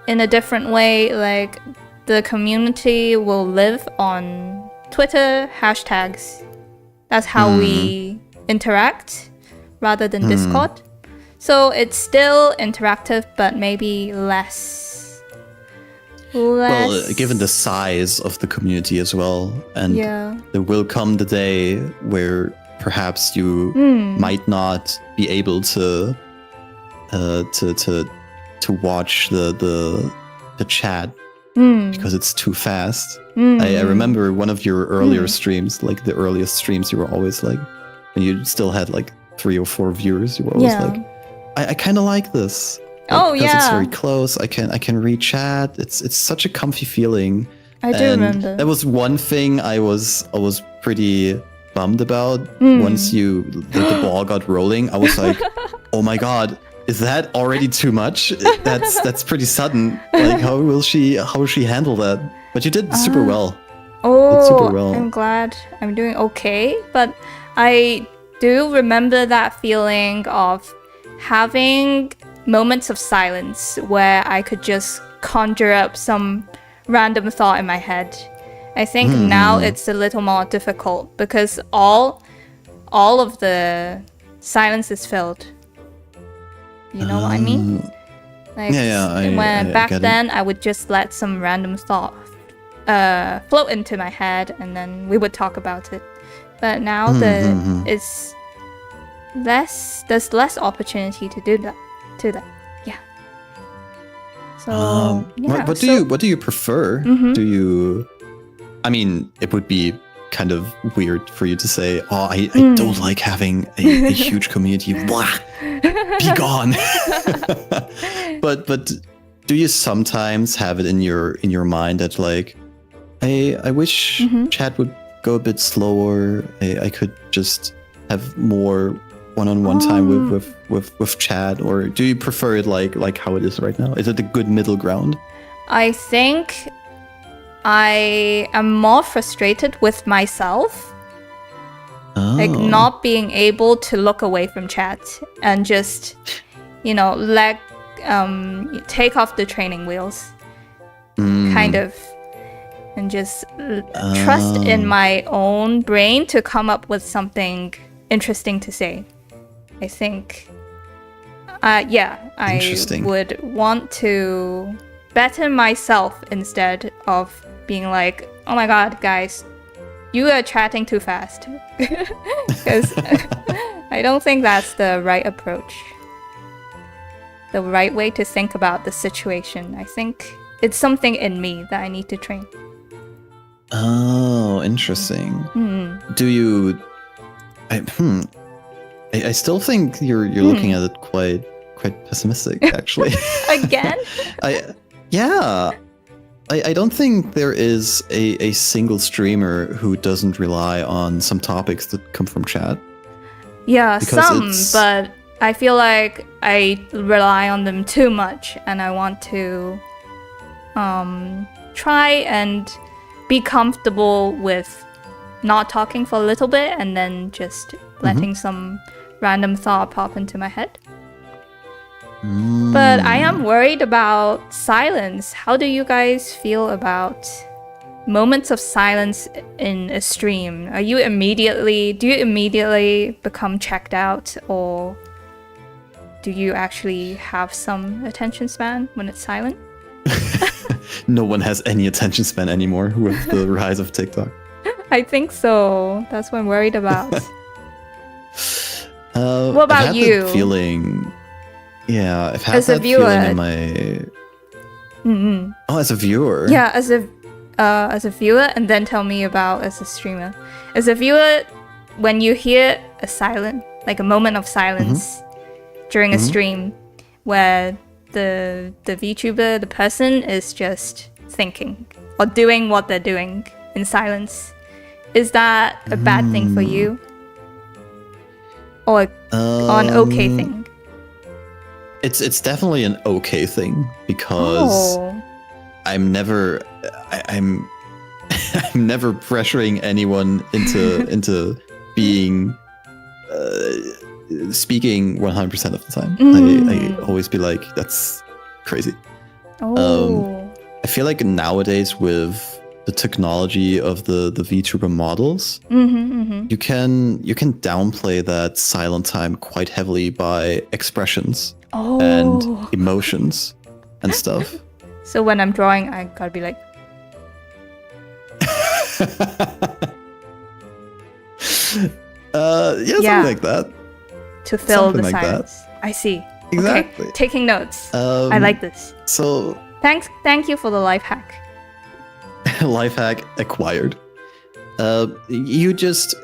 a different way. Like, the community will live on Twitter hashtags. That's how we interact, rather than Discord. So it's still interactive, but maybe less. Well, given the size of the community as well, and there will come the day where perhaps you might not be able to watch the chat because it's too fast. I remember one of your earlier streams, like the earliest streams, you were always like, when you still had like 3 or 4 viewers who were always like, I kind of like this. Like, because it's very close. I can read chat. It's such a comfy feeling. I do remember. That was one thing I was pretty bummed about. Once the ball got rolling, I was like, oh my god, is that already too much? That's pretty sudden. Like, how will she handle that? But you did super well. Oh, super well. I'm glad I'm doing okay. But I do remember that feeling of having moments of silence where I could just conjure up some random thought in my head. I think now it's a little more difficult because all of the silence is filled. You know what I mean? Like, back then I would just let some random thought float into my head and then we would talk about it. But now there's less opportunity to do that. Yeah. So what do you prefer? Do you? I mean, it would be kind of weird for you to say, "Oh, I don't like having a huge community." Blah, be gone. but do you sometimes have it in your mind that like, I wish chat would go a bit slower. I could just have more one-on-one time with chat, or do you prefer it like how it is right now? Is it a good middle ground? I think I am more frustrated with myself, like not being able to look away from chat and just, let take off the training wheels, kind of, and just trust in my own brain to come up with something interesting to say. I think, I would want to better myself instead of being like, oh my god, guys, you are chatting too fast. Because I don't think that's the right approach. The right way to think about the situation. I think it's something in me that I need to train. Oh, interesting. Do you... I still think you're looking at it quite pessimistic, actually. Again? I don't think there is a single streamer who doesn't rely on some topics that come from chat. Yeah, but I feel like I rely on them too much, and I want to try and be comfortable with not talking for a little bit and then just letting some random thought pop into my head. But I am worried about silence. How do you guys feel about moments of silence in a stream? Do you immediately become checked out, or do you actually have some attention span when it's silent? No one has any attention span anymore with the rise of TikTok. I think so. That's what I'm worried about. What about I've had you? That feeling, yeah, I've had as that a viewer, feeling in my. Oh, as a viewer. Yeah, as a viewer, and then tell me about as a streamer. As a viewer, when you hear a silent, like a moment of silence during a stream, where the VTuber, the person is just thinking or doing what they're doing in silence, is that a bad thing for you? Or an okay thing? It's definitely an okay thing because I'm never I'm never pressuring anyone into being speaking 100% of the time. I always be like, that's crazy. I feel like nowadays with the technology of the VTuber models, you can downplay that silent time quite heavily by expressions and emotions and stuff. So when I'm drawing, I gotta be like... something like that. To fill something the like silence. That. I see. Exactly. Okay, taking notes. I like this. So... Thank you for the life hack. Life hack acquired. You just...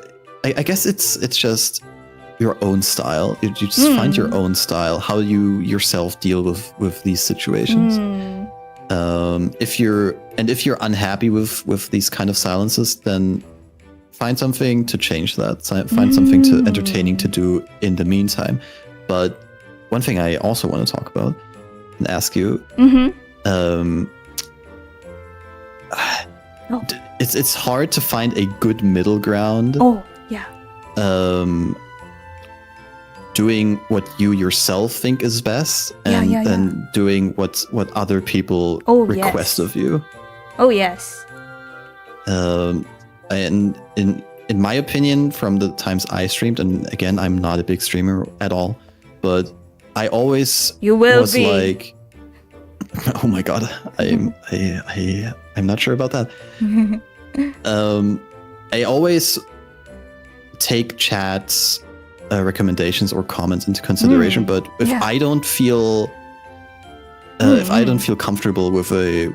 I guess it's just your own style. You just find your own style, how you yourself deal with these situations. If you're unhappy with these kind of silences, then find something to change that. Find something to entertaining to do in the meantime. But one thing I also want to talk about and ask you, it's hard to find a good middle ground. Oh, yeah. Doing what you yourself think is best, and then doing what other people request of you. Oh yes. And in my opinion, from the times I streamed, and again, I'm not a big streamer at all, but I always was like, oh my god, I'm not sure about that. I always take chat's recommendations or comments into consideration, but if I don't feel comfortable with a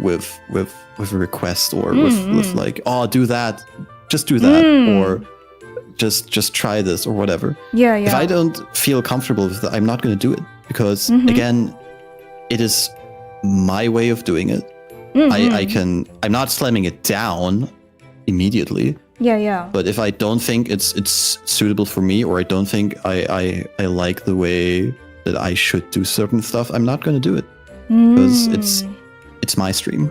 request or with like, oh, do that, just do that, or just try this or whatever. If I don't feel comfortable with that, I'm not going to do it, because again, it is my way of doing it. I'm not slamming it down immediately. But if I don't think it's suitable for me, or I don't think I like the way that I should do certain stuff, I'm not going to do it, because it's my stream.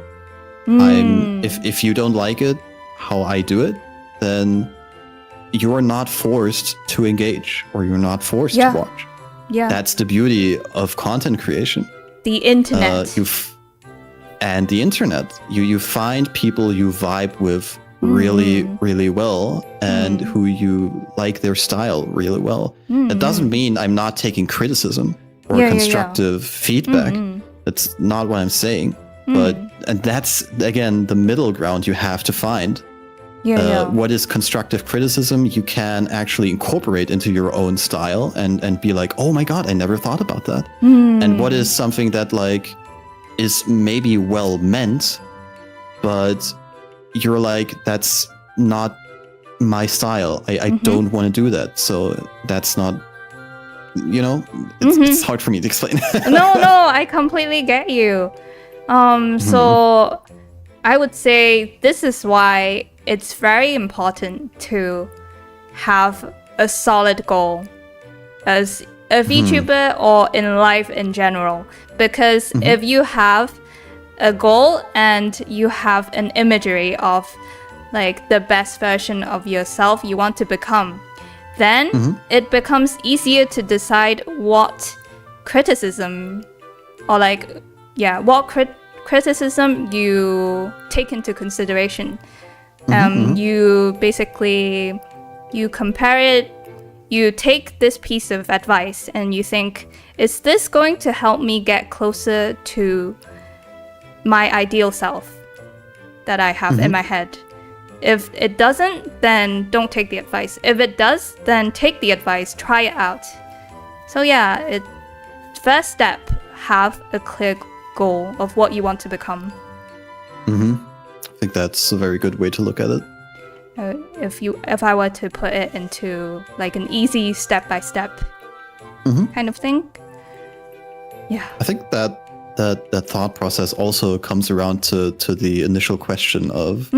If you don't like it, how I do it, then you're not forced to engage, or you're not forced to watch. That's the beauty of content creation. The internet. And the internet. You find people you vibe with really, really well, and who you like their style really well. That doesn't mean I'm not taking criticism or constructive feedback. That's not what I'm saying. And that's, again, the middle ground you have to find. What is constructive criticism you can actually incorporate into your own style and be like, oh my god, I never thought about that. And what is something that like is maybe well meant, but you're like, that's not my style. I don't want to do that. So that's not, it's hard for me to explain. No, I completely get you. So I would say this is why it's very important to have a solid goal as a VTuber or in life in general. Because if you have a goal and you have an imagery of like the best version of yourself you want to become, then it becomes easier to decide what criticism or like what criticism you take into consideration. You basically you compare it, you take this piece of advice and you think, is this going to help me get closer to my ideal self that I have in my head? If it doesn't, then don't take the advice. If it does, then take the advice, try it out. So first step, have a clear goal of what you want to become. I think that's a very good way to look at it. If I were to put it into like an easy step-by-step kind of thing. I think that thought process also comes around to the initial question of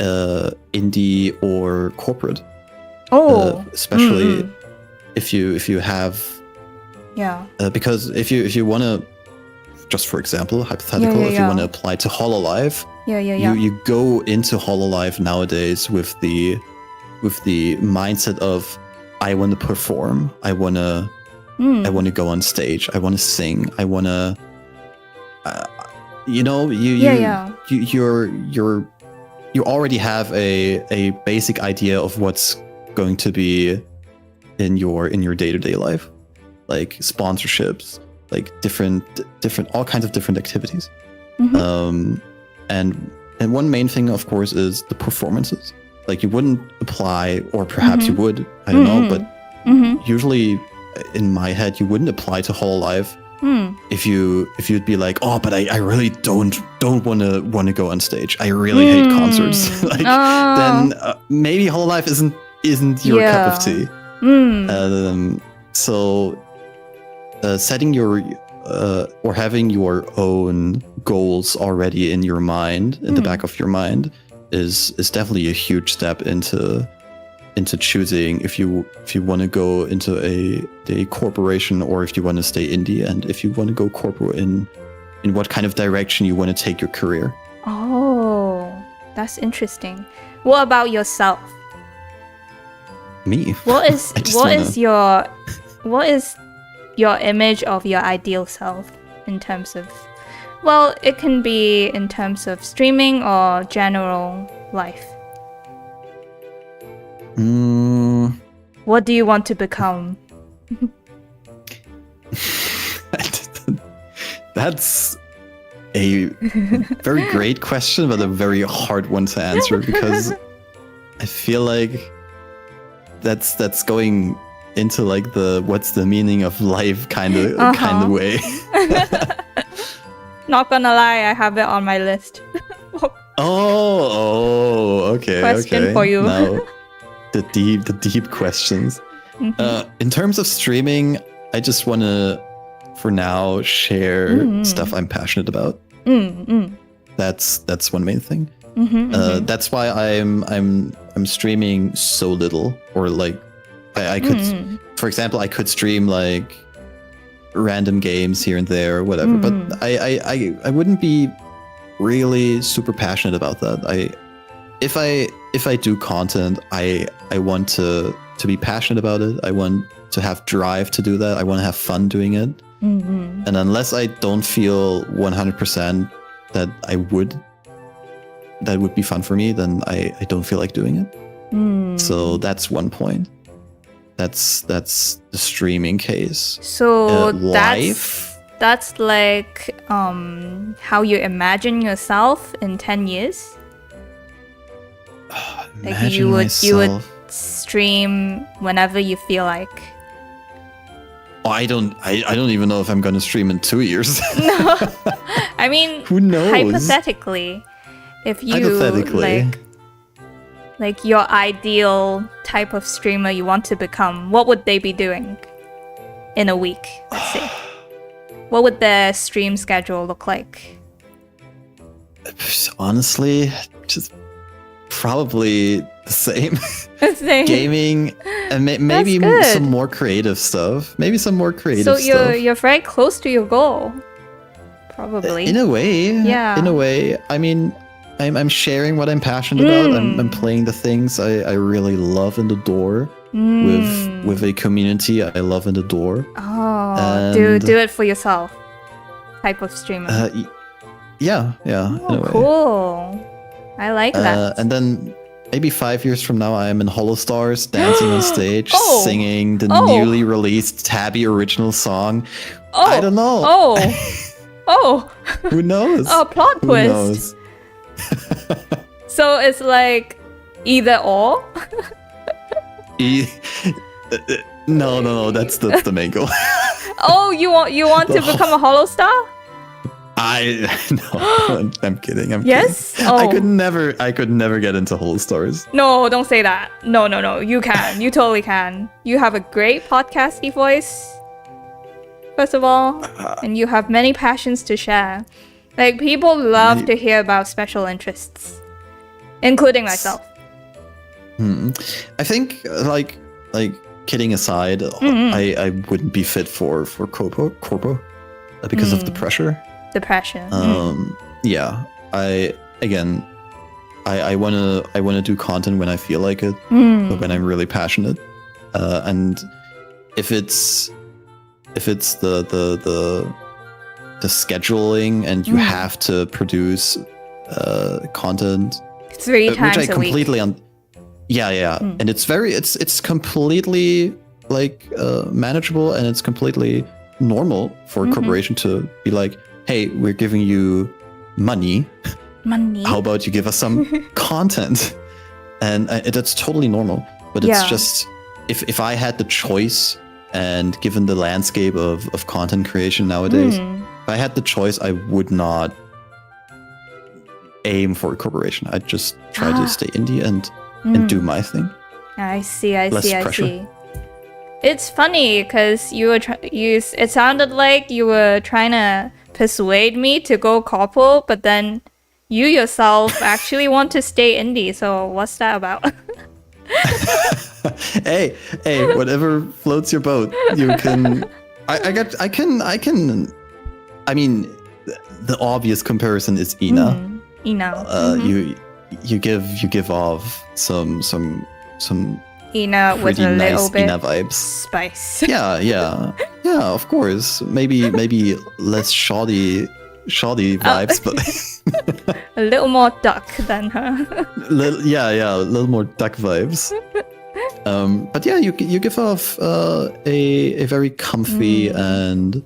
indie or corporate. Especially if you have because if you want to, just for example, hypothetical, if you want to apply to Hololive, you go into Hololive nowadays with the mindset of, I want to perform, I want to go on stage, I want to sing, I want to you already have a basic idea of what's going to be in your day-to-day life, like sponsorships, like different all kinds of different activities. And one main thing, of course, is the performances. Like, you wouldn't apply, or perhaps you would, I don't know, but usually in my head you wouldn't apply to Hololive if you'd be like, oh, but I really don't want to go on stage, I really hate concerts. Then maybe Hololive isn't your cup of tea. So setting your or having your own goals already in your mind, in the back of your mind, is definitely a huge step into choosing if you want to go into a corporation or if you want to stay indie, and if you want to go corporate in what kind of direction you want to take your career. Oh, that's interesting. What about yourself? Me? What is your image of your ideal self in terms of, well, it can be in terms of streaming or general life. What do you want to become? That's a very great question, but a very hard one to answer, because I feel like that's going into like the what's the meaning of life kind of way. Not gonna lie, I have it on my list. Okay. Question for you. Now, the deep questions. In terms of streaming, I just want to, for now, share stuff I'm passionate about. That's one main thing. That's why I'm streaming so little, or like I could, for example, I could stream like random games here and there, or whatever. But I wouldn't be really super passionate about that. If I do content, I want to be passionate about it. I want to have drive to do that. I want to have fun doing it. And unless I don't feel 100% that would be fun for me, then I don't feel like doing it. So that's one point. That's the streaming case. So life. That's like how you imagine yourself in 10 years. Like you would stream whenever you feel like. Oh, I don't even know if I'm gonna stream in 2 years. No, I mean, who knows? Hypothetically, if you like your ideal type of streamer you want to become, what would they be doing in a week? Let's see. What would their stream schedule look like? Honestly, just probably the same. Gaming, and maybe some more creative stuff. So you're very close to your goal. Probably. In a way. Yeah. In a way. I mean, I'm sharing what I'm passionate about. I'm playing the things I really love and adore with a community I love and adore. Oh, do it for yourself type of streamer. Yeah. In a way. Cool. I like that. And then maybe 5 years from now, I am in Hollow Stars, dancing on stage, singing the newly released Tabby original song. I don't know. Who knows? Oh, plot twist. Who knows? So it's like either or? No, that's the main goal. Oh, you want to become a Hollow Star? No, I'm kidding. Yes? Kidding. Oh. I could never get into Hollow Stars. No, don't say that. No, you can. You totally can. You have a great podcasty voice, first of all, and you have many passions to share. Like, people love to hear about special interests, including myself. I think, like kidding aside, I wouldn't be fit for corpo because of the pressure. The pressure. Yeah. I wanna do content when I feel like it, but when I'm really passionate. And if it's the scheduling and you have to produce content 3 times which I a completely week. And it's completely like manageable, and it's completely normal for a corporation to be like, hey, we're giving you money. How about you give us some content? And that's totally normal. But it's just, if I had the choice, and given the landscape of content creation nowadays, if I had the choice, I would not aim for a corporation. I'd just try to stay indie and do my thing. I see. it's funny because it sounded like you were trying to persuade me to go corpo, but then you yourself actually want to stay indie. So what's that about? hey, whatever floats your boat. You can. I mean, the obvious comparison is Ina. Ina. You give off some Ina with pretty a nice little bit Ina vibes. Spice. Yeah. Of course. Maybe less shoddy vibes, but a little more duck than her. a little more duck vibes. But yeah, you give off a very comfy and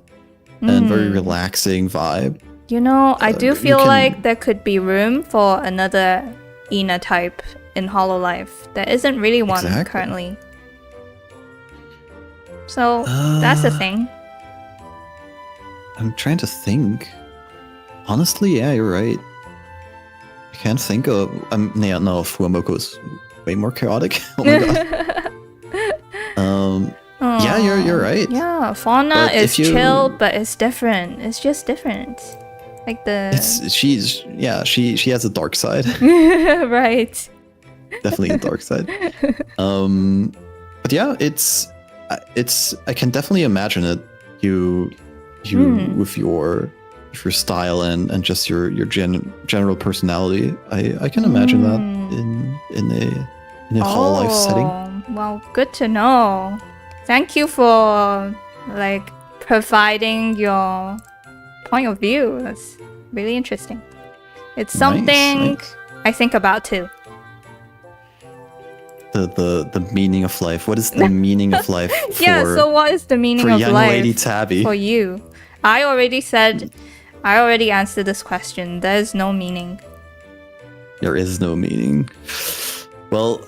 very relaxing vibe. You know, I do feel like there could be room for another Ina type in Hololive. There isn't really one currently. So that's the thing. I'm trying to think. Honestly, yeah, you're right. I can't think of. No, Fuwamoko's way more chaotic. Oh my god. Yeah, you're right. Yeah, Fauna is chill, but it's different. It's just different. Like she has a dark side. Right. Definitely a dark side. But yeah, it's I can definitely imagine it. You with your style and just your general personality. I can imagine that in a whole life setting. Well, good to know. Thank you for providing your point of view. That's really interesting. It's something nice. I think about too. The meaning of life. What is the meaning of life for so what is the meaning of young life lady Tabby? For you? I already answered this question. There is no meaning. There is no meaning. Well,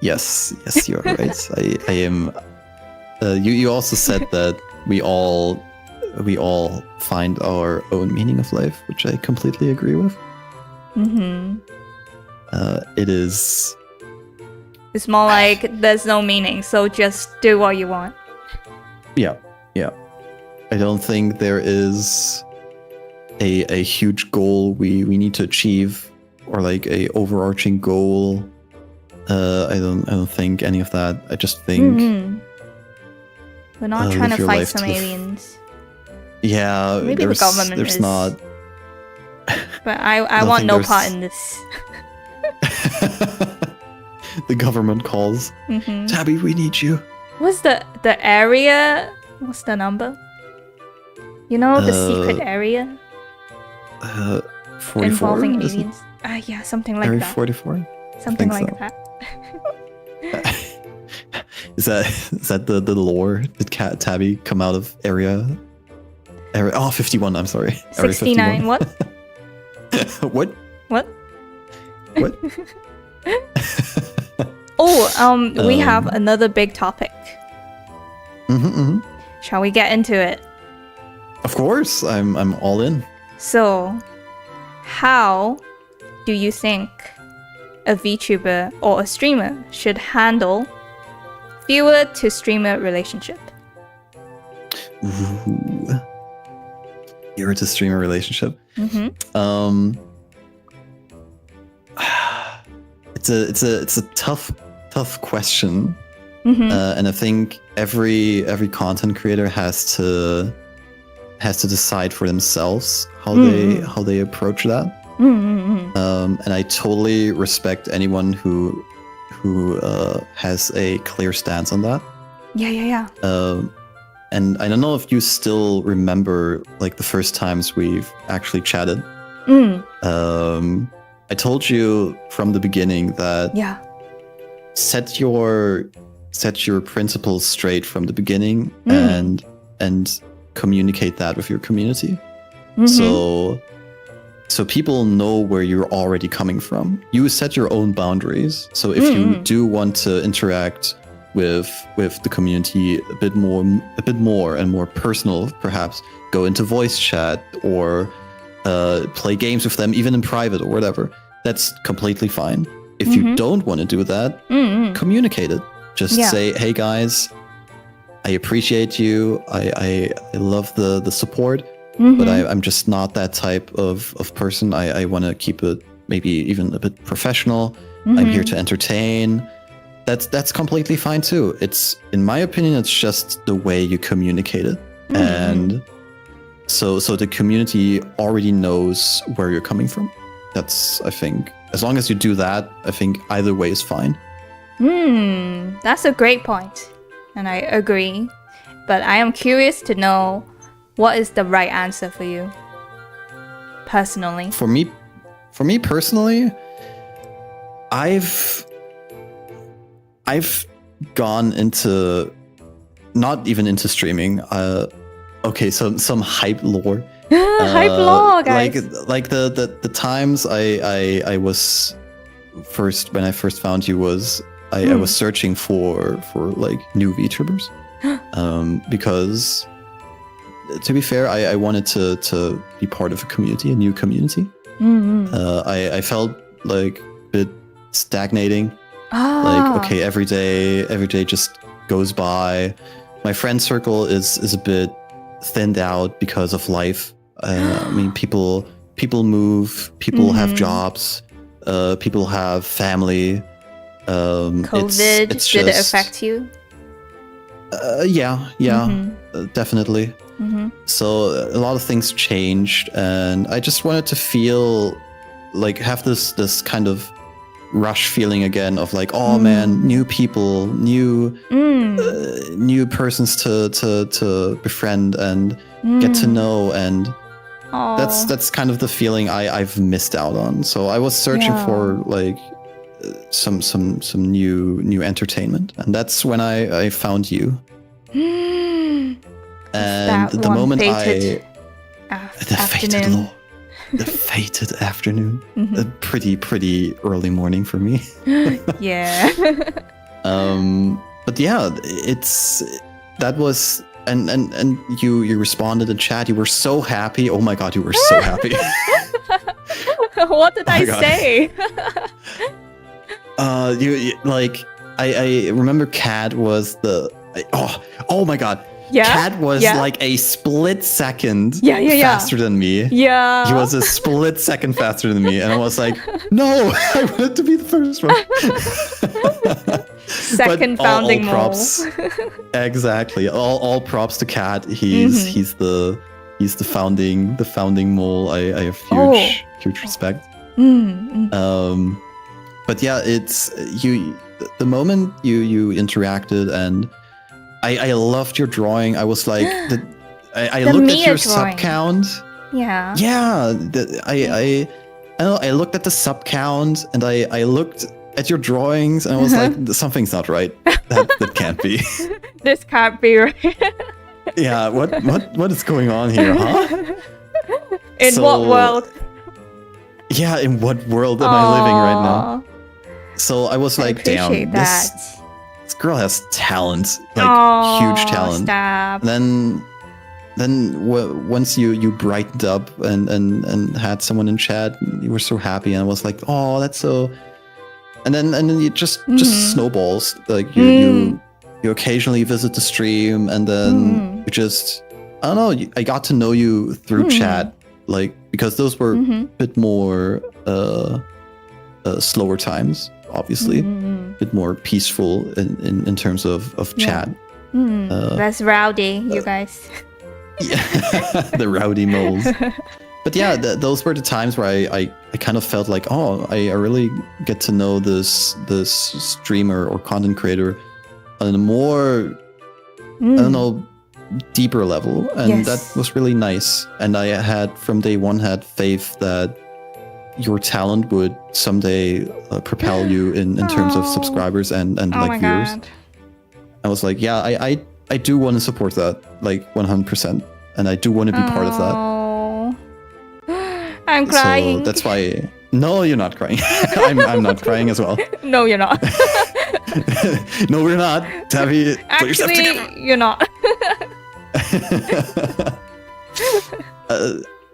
yes, you're right. I am. You also said that we all find our own meaning of life, which I completely agree with. It is. It's more like there's no meaning, so just do what you want. Yeah. I don't think there is a huge goal we need to achieve, or like a overarching goal. I don't think any of that. I just think we're not trying to fight some aliens. Yeah, maybe the government there's is. Not. But I want no part in this. The government calls. Tabby, we need you. What's the area? What's the number? You know, the secret area? 44? Involving aliens? Yeah, something like area that. 44? Something like that. Is that the lore? Did Tabby come out of area 51, I'm sorry. 69, what? What? We have another big topic. Shall we get into it? Of course, I'm all in. So, how do you think a VTuber or a streamer should handle viewer to streamer relationship? Ooh. Viewer to streamer relationship. It's a tough question. And I think every content creator has to decide for themselves how they approach that. And I totally respect anyone who has a clear stance on that. Yeah. And I don't know if you still remember like the first times we've actually chatted. I told you from the beginning that set your principles straight from the beginning and communicate that with your community. So people know where you're already coming from. You set your own boundaries. So if you do want to interact with the community a bit more and more personal, perhaps go into voice chat or play games with them, even in private or whatever, that's completely fine. If you don't want to do that, communicate it. Just say, hey guys, I appreciate you. I love the support, but I'm just not that type of person. I want to keep it maybe even a bit professional. I'm here to entertain. That's completely fine too. It's, in my opinion, it's just the way you communicate it. And so the community already knows where you're coming from. That's, I think, as long as you do that, I think either way is fine. That's a great point, and I agree. But I am curious to know, what is the right answer for you, personally? For me personally, I've gone into, not even into streaming. Okay, so some hype lore. Hype lore, guys. Like the times I was first, when I first found you, was I was searching for like new VTubers, because to be fair, I wanted to be part of a community, a new community. I felt like a bit stagnating. Like, okay, every day just goes by. My friend circle is a bit thinned out because of life. I mean, people move, people have jobs, people have family. COVID, it's did it just, affect you? Yeah, definitely. So a lot of things changed, and I just wanted to feel like, have this kind of rush feeling again of like, oh man, new people, new persons to befriend and get to know, and that's kind of the feeling I've missed out on. So I was searching for like some new entertainment, and that's when I found you. And the moment the fated afternoon, a pretty early morning for me. Yeah. But yeah, that was, and you responded in chat. You were so happy. Oh my god, you were so happy. What did I say? You like, I remember Cat was oh my god. Yeah. Cat was like a split second faster than me. Yeah. He was a split second faster than me, and I was like, no, I wanted to be the first one. Second founding all props. Exactly. All props to Cat. He's the founding mole. I have huge respect. But yeah, it's the moment you interacted, and I loved your drawing. I was like, I looked at your sub count. Yeah. Yeah. I looked at the sub count, and I looked at your drawings, and I was like, something's not right. That can't be. This can't be right. Yeah. What is going on here, huh? In what world? Yeah, in what world am I living right now? So I was like, damn, this girl has talent, like huge talent. Stop. Then once you brightened up and had someone in chat, you were so happy, and I was like, oh, that's so. And then it just snowballs. Like you occasionally visit the stream, and then you just, I don't know. I got to know you through chat, like, because those were a bit more slower times. Obviously, a bit more peaceful in terms of chat. Less rowdy, you guys. Yeah, the rowdy moles. But yeah, those were the times where I kind of felt like, oh, I really get to know this streamer or content creator on a more, I don't know, deeper level, and that was really nice. And I had from day one had faith that your talent would someday propel you in terms of subscribers and like viewers. God. I was like, yeah, I do want to support that, like 100%, and I do want to be part of that. I'm crying. So that's why. No, you're not crying. I'm not crying as well. No, you're not. No, we're not. Tabby, put yourself together. You're not.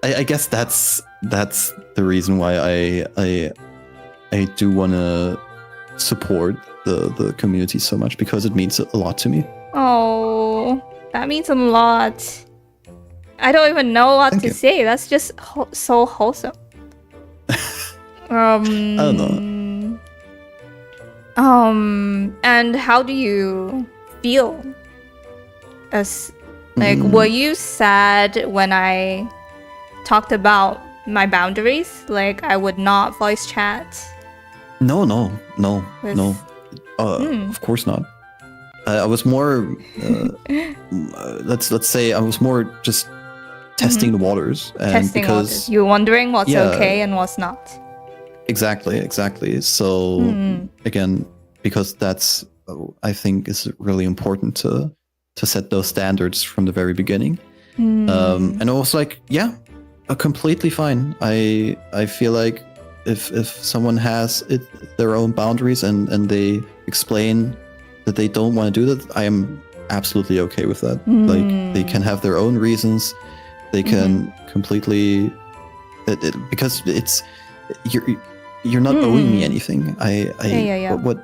I guess that's the reason why I do want to support the community so much because it means a lot to me. Oh, that means a lot. I don't even know what Thank to you. say. That's just so wholesome. I don't know. And how do you feel? Were you sad when I talked about my boundaries? Like, I would not voice chat? No. With- Of course not. I was more. Let's say I was more just testing the waters, and Testing because waters. You're wondering what's Yeah. okay and what's not. exactly. So again, because that's I think is really important to set those standards from the very beginning. And I was like, yeah, completely fine. I feel like if someone has their own boundaries and they explain that they don't want to do that, I am absolutely okay with that. Like they can have their own reasons. They can completely because it's you're not owing me anything. Yeah. What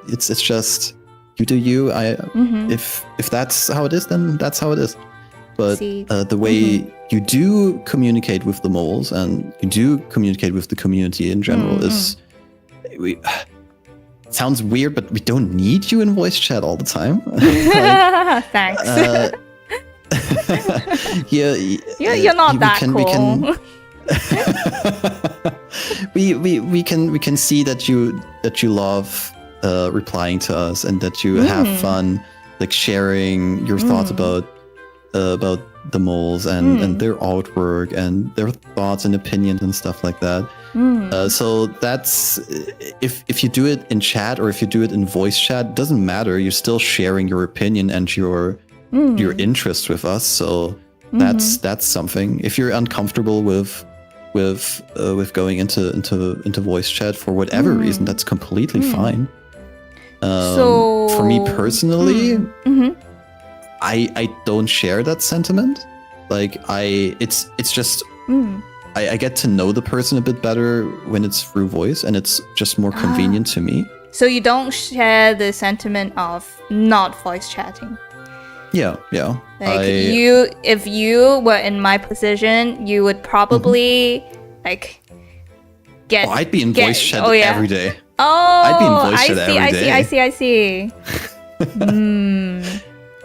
it's just you do you. If that's how it is, then that's how it is. But See. the way you do communicate with the moles and you do communicate with the community in general is it sounds weird, but we don't need you in voice chat all the time. Thanks. Yeah, You're not that we cool. we can see that you love replying to us and that you have fun like sharing your thoughts about the moles and their artwork and their thoughts and opinions and stuff like that. So that's if you do it in chat or if you do it in voice chat, doesn't matter. You're still sharing your opinion and your interest with us. So that's something. If you're uncomfortable with going into voice chat for whatever reason, that's completely fine. So for me personally, I don't share that sentiment. Like it's just I get to know the person a bit better when it's through voice, and it's just more convenient to me. So you don't share the sentiment of not voice chatting. Yeah. Like if you were in my position, you would probably like get. I'd be in voice chat every day. Oh, I'd be in voice chat every day. I see.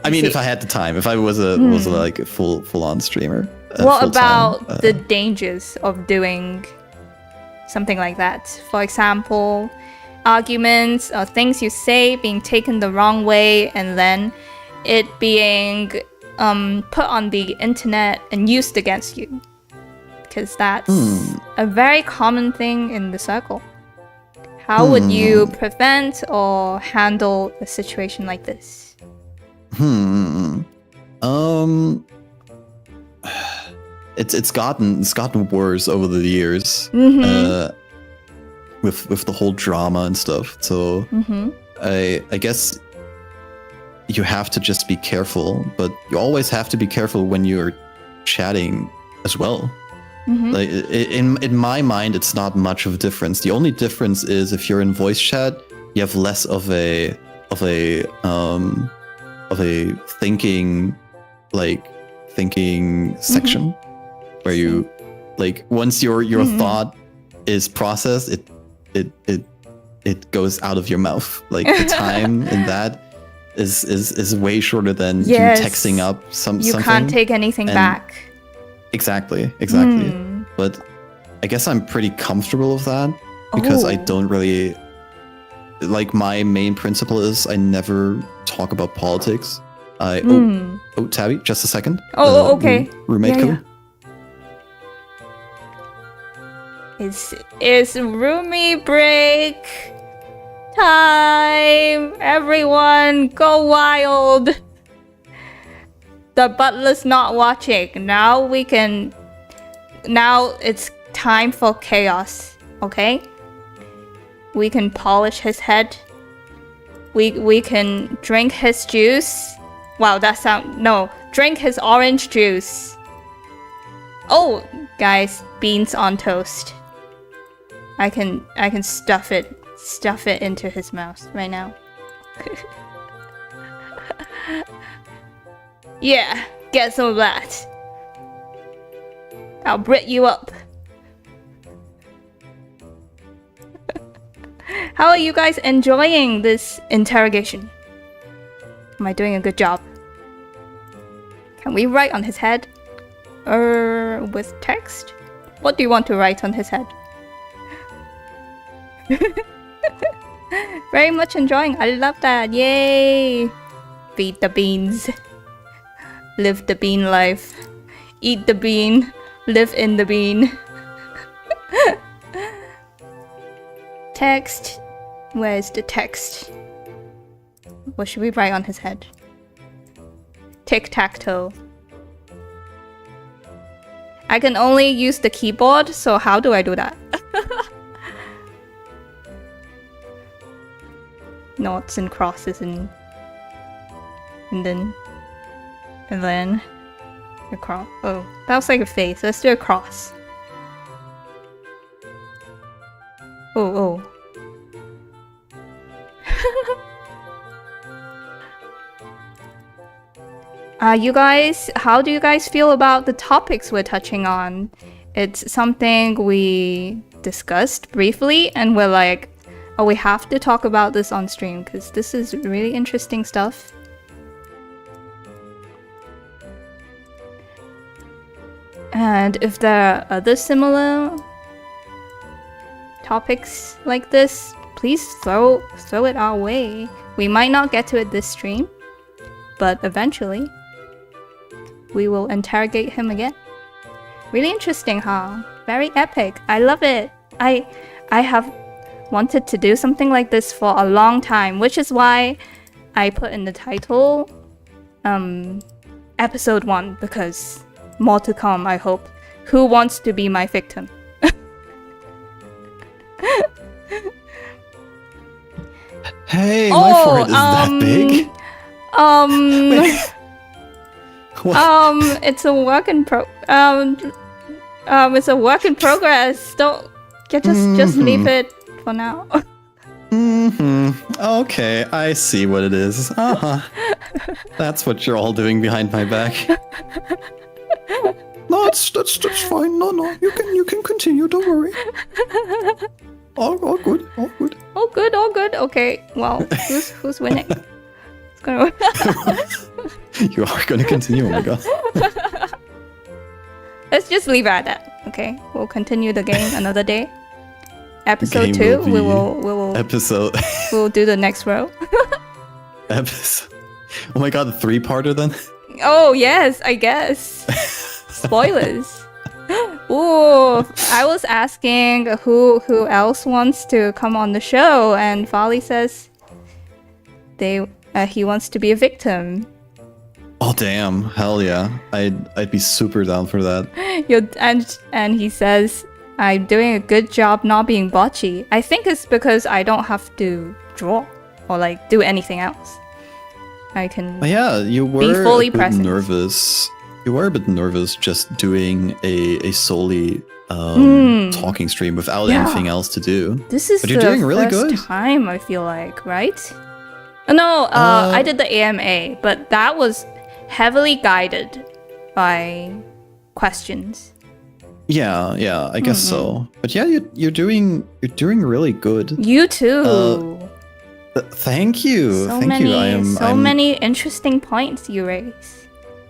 I mean, if I had the time, if I was a full on streamer. What about the dangers of doing something like that? For example, arguments or things you say being taken the wrong way and then it being put on the internet and used against you. Because that's a very common thing in the circle. How would you prevent or handle a situation like this? It's gotten worse over the years with the whole drama and stuff. So I guess you have to just be careful, but you always have to be careful when you're chatting as well. Like in my mind, it's not much of a difference. The only difference is if you're in voice chat, you have less of a thinking section where you like once your thought is processed, it goes out of your mouth. Like the time in that is way shorter than you texting up something. You can't take anything back. Exactly. But I guess I'm pretty comfortable with that because I don't really like my main principle is I never talk about politics. Tabby, just a second. Okay. Roommate coming. It's roomie break time. Everyone go wild. The butler's not watching. Now it's time for chaos, okay? We can polish his head. We can drink his juice. Wow, drink his orange juice. Guys, beans on toast. I can stuff it stuff it into his mouth right now. Yeah, get some of that. I'll Brit you up. How are you guys enjoying this interrogation? Am I doing a good job? Can we write on his head? With text? What do you want to write on his head? Very much enjoying. I love that. Yay! Feed the beans. Live the bean life. Eat the bean. Live in the bean. Text. Where is the text? What should we write on his head? Tic-tac-toe. I can only use the keyboard, so how do I do that? Noughts and crosses and then a cross. Oh, that was like a face. Let's do a cross. Oh. You guys, how do you guys feel about the topics we're touching on? It's something we discussed briefly, and we're like, oh, we have to talk about this on stream because this is really interesting stuff. And if there are other similar topics like this, please throw it our way. We might not get to it this stream, but eventually we will interrogate him again. Really interesting, huh? Very epic. I love it. I have wanted to do something like this for a long time, which is why I put in the title episode 1, because more to come, I hope. Who wants to be my victim? Hey, my forehead is that big? It's a work in it's a work in progress. Don't just leave it for now. Okay, I see what it is. That's what you're all doing behind my back. No, that's fine. No, you can continue. Don't worry. All good. All good. Okay. Well, who's winning? It's gonna. You are gonna continue. Oh my god. Let's just leave it at that. Okay, we'll continue the game another day. Episode Game 2, we will episode. We'll do the next row. Episode. Oh my god, the 3-parter then? Oh yes, I guess. Spoilers. Ooh, I was asking who else wants to come on the show, and Fali says he wants to be a victim. Oh damn, hell yeah! I'd be super down for that. And he says I'm doing a good job not being botchy. I think it's because I don't have to draw or like do anything else. I can. Yeah, you were be fully a bit present. nervous. You were a bit nervous just doing a solely talking stream without anything else to do. This is but you're doing really good. Time, I feel like, right? No, I did the AMA, but that was heavily guided by questions. Yeah, I guess so. But yeah, you're doing really good. You too. Thank you. Thank you. I'm many interesting points you raise.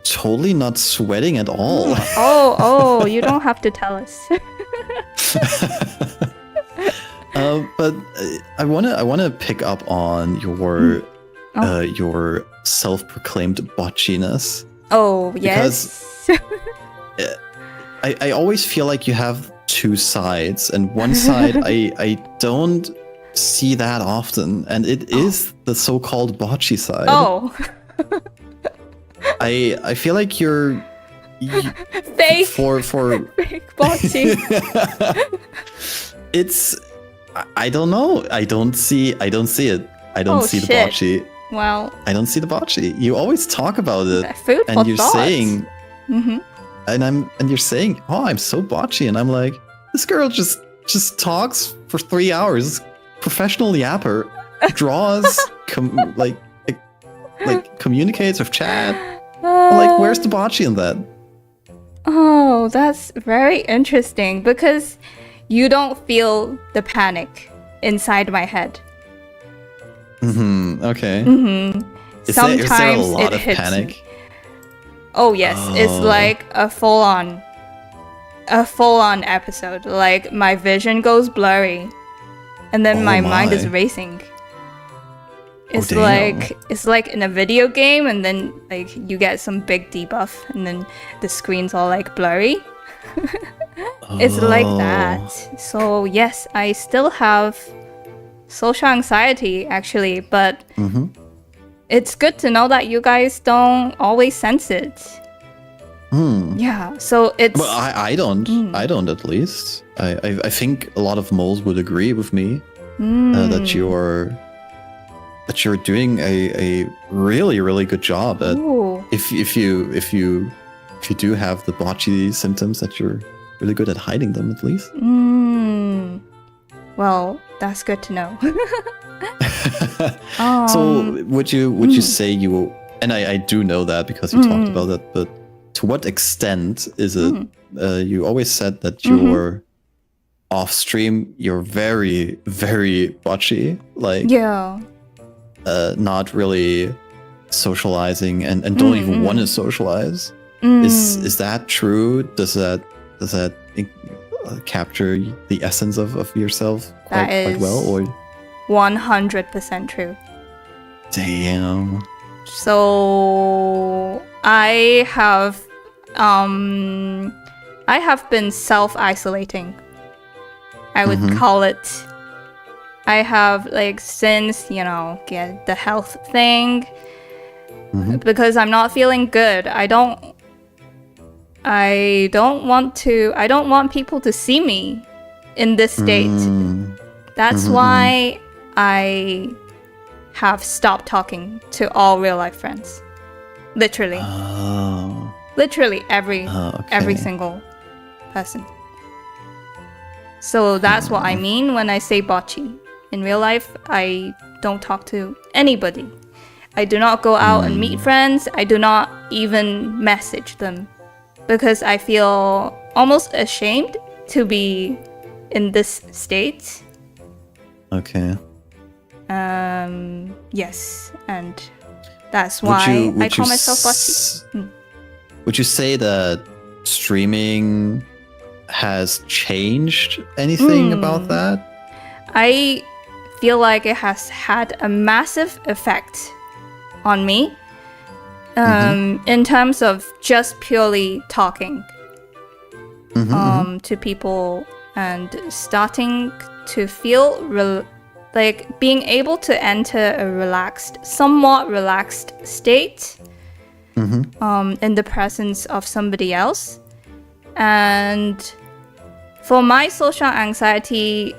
Totally not sweating at all. Oh, you don't have to tell us. But I wanna pick up on your self-proclaimed botchiness. Oh yes. Because I always feel like you have two sides, and one side I don't see that often, and it is the so-called botchy side. Oh. I feel like you're fake for fake botchy. It's I don't know. I don't see it. I don't see the botchy. Well, I don't see the botchy. You always talk about it, food and for you're thought. saying, and you're saying, oh, I'm so botchy, and I'm like, this girl just talks for 3 hours professional yapper draws, like communicates with chat. Like, where's the bocce in that? Oh, that's very interesting because you don't feel the panic inside my head. Okay. Sometimes is there a lot it of hits panic? me. Oh yes, it's like a full-on episode. Like my vision goes blurry, and then my mind is racing. It's like in a video game, and then like you get some big debuff, and then the screen's all like blurry. It's like that. So yes, I still have social anxiety actually, but it's good to know that you guys don't always sense it. Yeah, so it's. Well, I don't. I don't, at least. I think a lot of moles would agree with me that you're doing a really, really good job at. If you do have the bocce symptoms, that you're really good at hiding them, at least. Well, that's good to know. So would you say you, and I do know that because you talked about that, but to what extent is it you always said that you're off stream, you're very, very bocce, like not really socializing and don't even want to socialize. Is that true? Does that capture the essence of yourself quite well, or 100% true? Damn. So I have been self-isolating, I would call it. I have, like, since, get the health thing, because I'm not feeling good. I don't want people to see me in this state. That's why I have stopped talking to all real life friends. Literally. Literally every single person. So that's what I mean when I say bocce. In real life, I don't talk to anybody. I do not go out and meet friends. I do not even message them because I feel almost ashamed to be in this state. Okay. Yes, and that's why I call myself bocce. Would you say that streaming has changed anything about that? I feel like it has had a massive effect on me in terms of just purely talking to people and starting to feel like being able to enter a somewhat relaxed state in the presence of somebody else. And for my social anxiety,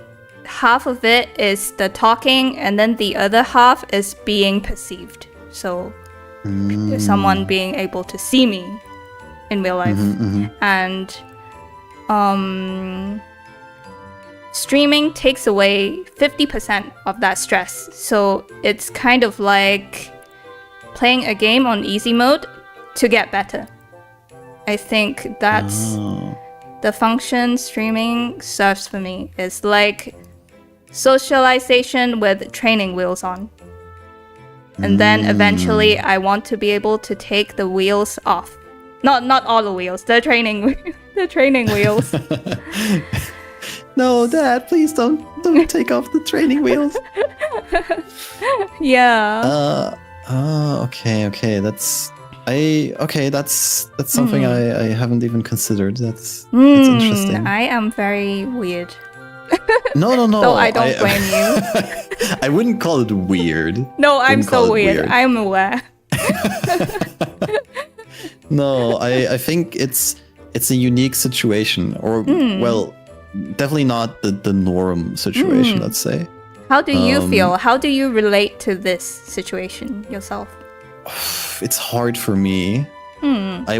half of it is the talking, and then the other half is being perceived. So someone being able to see me in real life. And streaming takes away 50% of that stress. So it's kind of like playing a game on easy mode to get better. I think that's the function streaming serves for me. It's like socialization with training wheels on. And then eventually I want to be able to take the wheels off. Not all the wheels, the training wheels. No, Dad, please don't take off the training wheels. Yeah. Okay. That's something I haven't even considered. That's interesting. I am very weird. No. So I don't blame you. I wouldn't call it weird. No, I'm so weird. I'm aware. No, I think it's a unique situation, or well, definitely not the norm situation. Let's say. How do you feel? How do you relate to this situation yourself? It's hard for me. I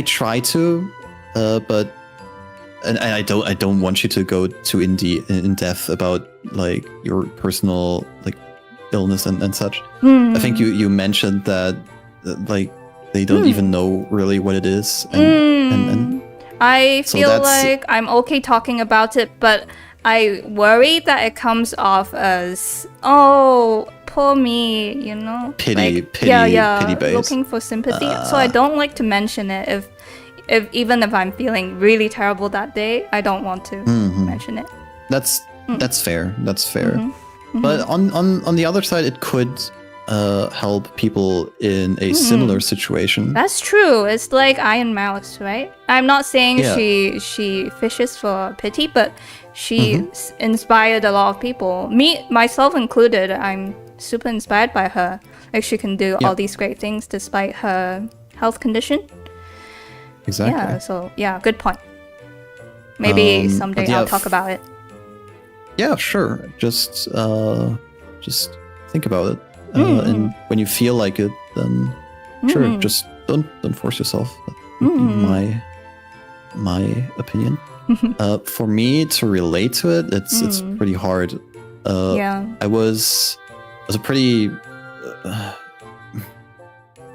try to, but and I don't want you to go too in depth about like your personal like illness and such. I think you mentioned that like they don't even know really what it is, and I so feel that's- like I'm okay talking about it, but I worry that it comes off as, oh, poor me, you know? pity based. looking for sympathy. So I don't like to mention it if even if I'm feeling really terrible that day, I don't want to mention it. That's fair. That's fair. But on the other side, it could help people in a similar situation. That's true. It's like Iron Mouse, right? I'm not saying Yeah. she fishes for pity, but she inspired a lot of people. Myself included. I'm super inspired by her. Like she can do all these great things despite her health condition. Exactly. Yeah. So yeah, good point. Maybe someday but yeah, I'll talk about it. Yeah, sure. Just think about it. And when you feel like it, then sure, just don't force yourself. That would be my opinion. For me to relate to it, it's pretty hard. I was a pretty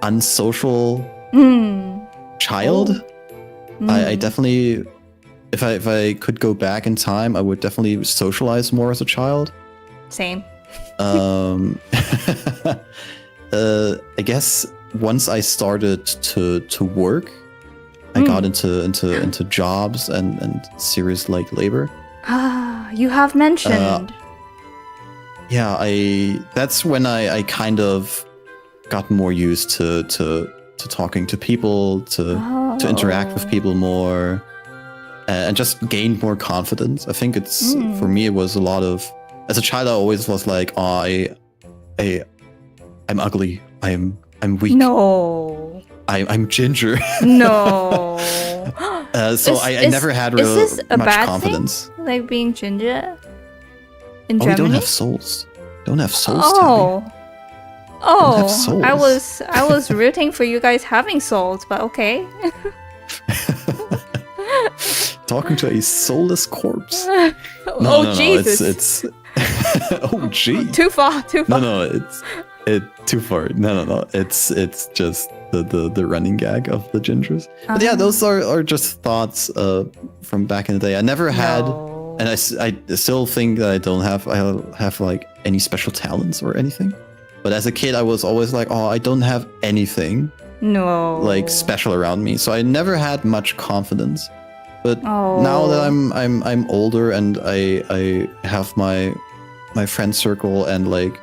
unsocial child. I definitely, if I could go back in time, I would definitely socialize more as a child. Same. I guess once I started to work, I got into jobs and serious like labor. Ah, you have mentioned. Yeah, that's when I kind of got more used to talking to people, to interact with people more, and just gained more confidence. I think it's for me it was a lot of, as a child I always was like, oh, I'm ugly, I'm weak, No. I'm ginger. No. So I never had real is this a much bad confidence. thing? Like being ginger in Oh, Germany? we don't have souls. Don't have souls. Tabby. Oh. Don't have Oh, souls. I was rooting for you guys having souls, but okay. Talking to a soulless corpse. Oh Jesus! It's oh gee. Too far. No, it's too far. No. It's just the running gag of the gingers. But yeah, those are just thoughts from back in the day. I never had, and I still think that I don't have like any special talents or anything. But as a kid, I was always like, oh, I don't have anything No. like special around me, so I never had much confidence. But now that I'm older and I have my friend circle, and like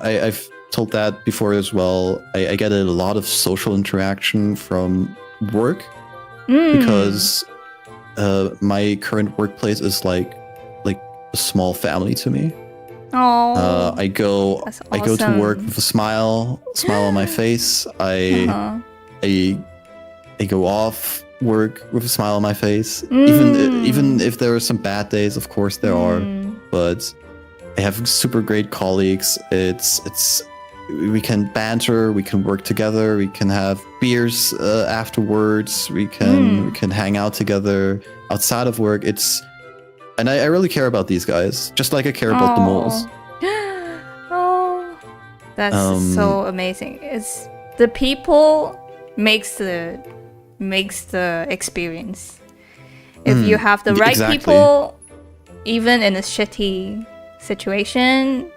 I've told that before as well, I get a lot of social interaction from work because my current workplace is like a small family to me. Oh. I go to work with a smile on my face. I go off work with a smile on my face. Even if there are some bad days, of course there are, but I have super great colleagues. We can banter, we can work together, we can have beers afterwards, we can hang out together outside of work. And I really care about these guys, just like I care about the moles. Oh, that's so amazing. It's the people makes the experience. If you have the right people, even in a shitty situation,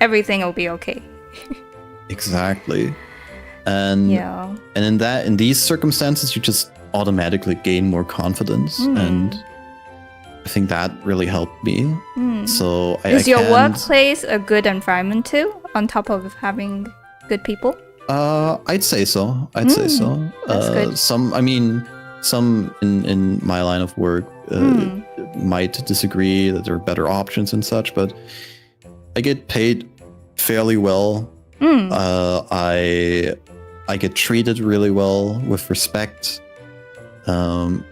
everything will be okay. Exactly. And in these circumstances, you just automatically gain more confidence, and I think that really helped me. So is your workplace a good environment too, on top of having good people? I'd say so. That's good. Some in my line of work might disagree that there are better options and such, but I get paid fairly well. I get treated really well with respect, and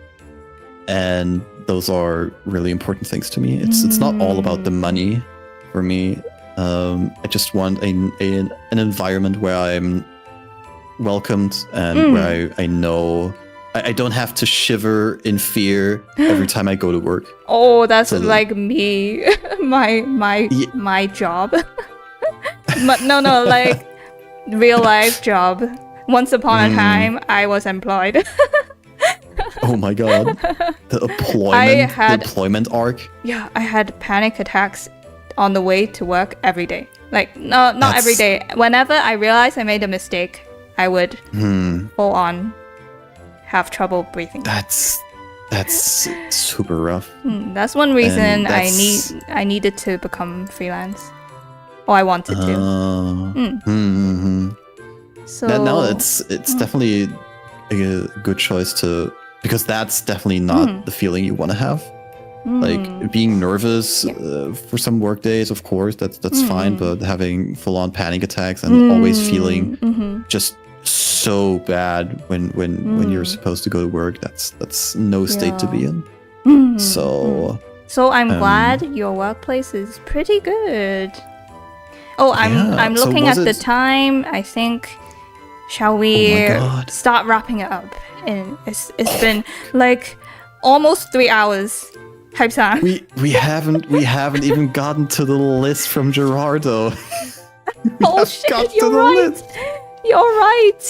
those are really important things to me. It's not all about the money for me. I just want an environment where I'm welcomed and where I know I don't have to shiver in fear every time I go to work. Oh, that's So- like me, my job. But no, like real life job. Once upon a time, I was employed. Oh my god. The deployment arc. Yeah, I had panic attacks on the way to work every day. Like, no, not every day. Whenever I realized I made a mistake, I would full on have trouble breathing. That's super rough. That's one reason And that's- I needed to become freelance. Or I wanted to. So No, it's definitely a good choice because that's definitely not the feeling you want to have. Like being nervous for some work days, of course, that's fine. But having full-on panic attacks and always feeling just so bad when you're supposed to go to work, that's no state to be in. So I'm glad your workplace is pretty good. Oh, I'm so looking was at the it- time. I think shall we God. start wrapping it up? And it's been like almost 3 hours. Hype-san. we haven't even gotten to the list from Gerardo. Oh shit, you're right. You're right.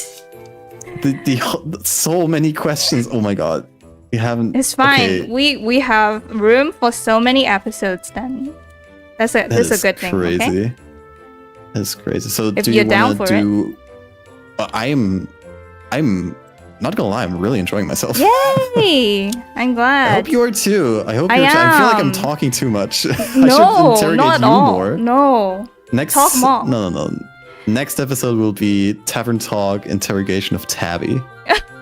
So many questions. Oh my god. We haven't. It's fine. Okay, We have room for so many episodes then. That's a good thing. Crazy. Okay? That's crazy. So If do you're you down want for to do? I'm not gonna lie. I'm really enjoying myself. Yay! I'm I glad. hope you are too. I hope I you're. I feel like am. I'm talking too much. I should No, interrogate not at you all. more. No. Next. Talk more. No. Next episode will be Tavern Talk Interrogation of Tabby.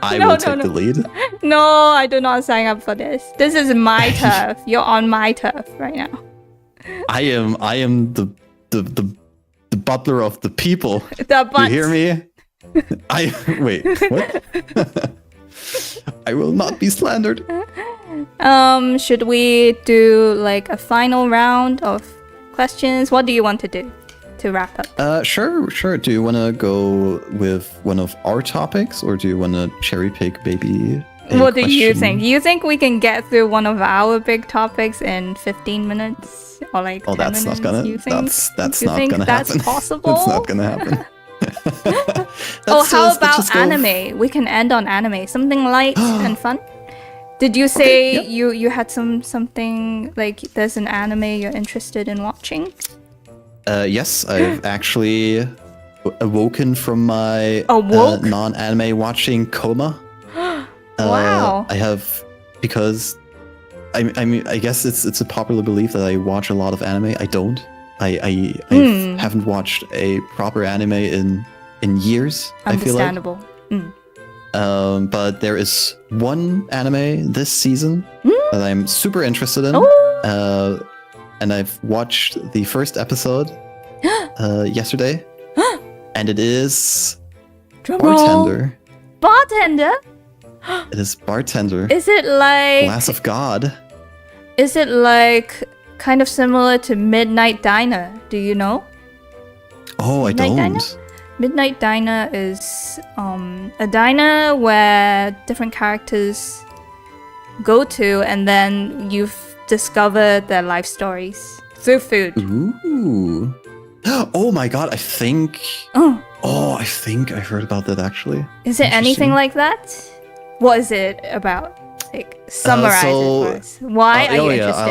I No, will no, take no. the lead. No, I do not sign up for this. This is my turf. You're on my turf right now. I am the butler of the people. The You hear me? Wait. What? I will not be slandered. Should we do like a final round of questions? What do you want to do to wrap up? Sure. Do you want to go with one of our topics, or do you want to cherry pick maybe? What do you question? think? Do you think we can get through one of our big topics in 15 minutes or like 10 that's minutes? not gonna. You think? That's You not think gonna that's happen. possible? It's not gonna happen. How about anime? We can end on anime. Something light and fun. Did you say yep. you had something like there's an anime you're interested in watching? Yes, I've actually awoken from my Awoke? non-anime watching coma. Wow. I have, because I mean I guess it's a popular belief that I watch a lot of anime. I don't. I haven't watched a proper anime in years. I feel like. Understandable. But there is one anime this season that I'm super interested in. Oh. And I've watched the first episode yesterday, and it is Bartender. Bartender? It is Bartender. Is it like Glass of God. Is it like kind of similar to Midnight Diner? Do you know? Oh, I Midnight Diner? don't. Midnight Diner is a diner where different characters go to, and then you've discovered their life stories through food. Ooh. Oh my god, I think I think I heard about that actually. Is it anything like that? What is it about? Like, summarize it for us. Why are you interested?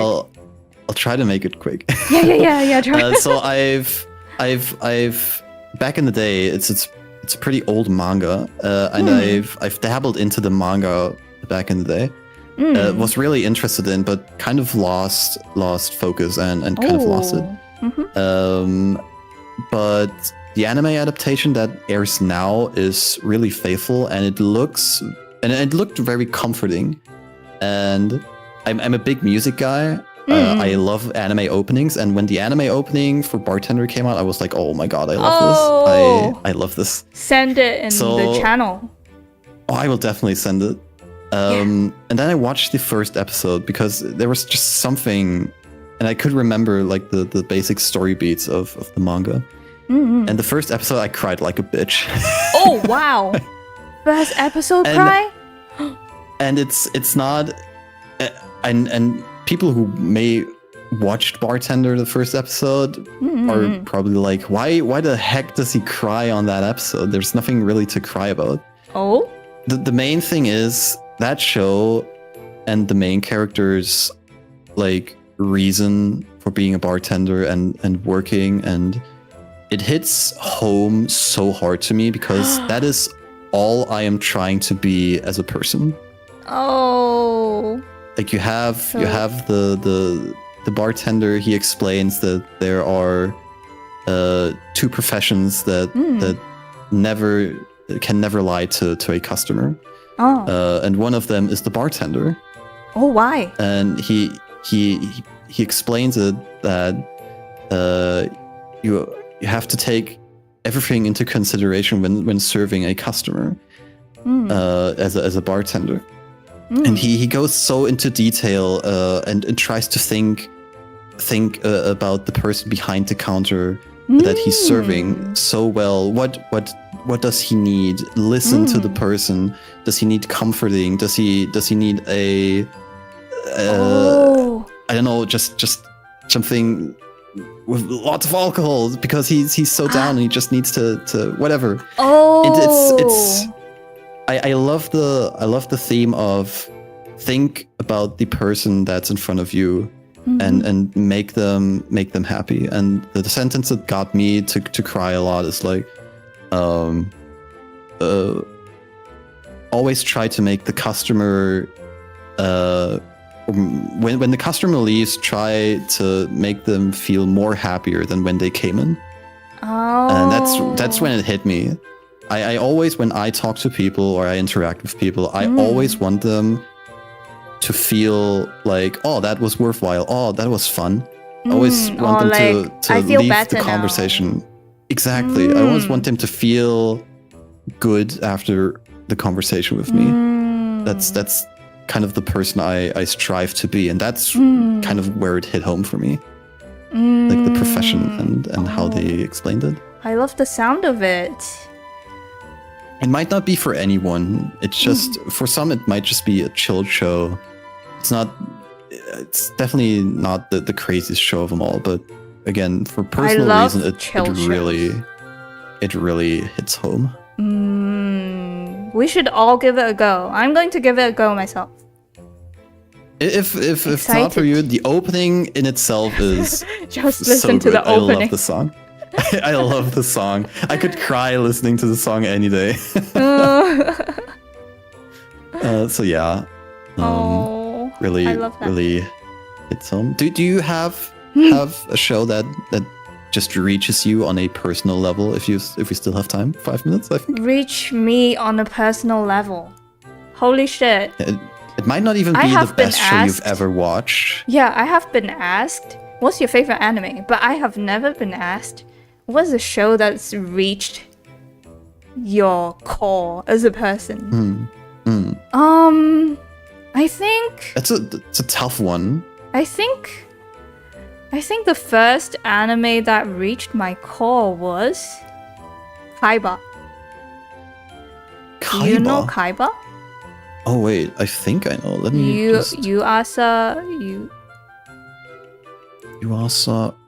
I'll try to make it quick. Yeah. Try. So I've back in the day, it's a pretty old manga, and I've dabbled into the manga back in the day. Was really interested in, but kind of lost focus and kind of lost it. But the anime adaptation that airs now is really faithful, and it looked very comforting. And I'm a big music guy. I love anime openings, and when the anime opening for Bartender came out, I was like, "Oh my god, I love this! I love this." Send it in the channel. Oh, I will definitely send it. And then I watched the first episode because there was just something, and I could remember like the basic story beats of the manga. And the first episode, I cried like a bitch. Oh wow! First episode cry? and it's not, and people who may watched Bartender the first episode are probably like, why the heck does he cry on that episode? There's nothing really to cry about. Oh? The main thing is that show and the main character's like reason for being a bartender and working, and it hits home so hard to me because that is all I am trying to be as a person. Oh. Like you have the bartender. He explains that there are two professions that can never lie to a customer. Oh. And one of them is the bartender. Oh, why? And he explains it that you have to take everything into consideration when serving a customer as a bartender. And he goes so into detail and tries to think about the person behind the counter that he's serving so well. What does he need? Listen to the person. Does he need comforting? Does he need a I don't know, just something with lots of alcohol because he's so down and he just needs to whatever. Oh. I love the theme of think about the person that's in front of you and make them happy. And the sentence that got me to cry a lot is like always try to make the customer when the customer leaves, try to make them feel more happier than when they came in. Oh. And that's when it hit me. I always, when I talk to people or I interact with people, I always want them to feel like, oh, that was worthwhile. Oh, that was fun. I always want them to leave the conversation. Now. Exactly. I always want them to feel good after the conversation with me. That's kind of the person I strive to be. And that's kind of where it hit home for me. Like the profession and how they explained it. I love the sound of it. It might not be for anyone. It's just, for some, it might just be a chilled show. It's definitely not the craziest show of them all, but again, for personal reason, it really hits home. We should all give it a go. I'm going to give it a go myself. If it's not for you, the opening in itself is just listen to the opening. I love the song. I love the song. I could cry listening to the song any day. So yeah, really hits home. Do you have a show that just reaches you on a personal level? If we still have time, 5 minutes, I think. Reach me on a personal level. Holy shit! It might not even be the best show you've ever watched. Yeah, I have been asked, what's your favorite anime? But I have never been asked, what's a show that's reached your core as a person? I think... It's a tough one. I think the first anime that reached my core was Kaiba. Do you know Kaiba? Oh wait, I think I know. Let me Yuasa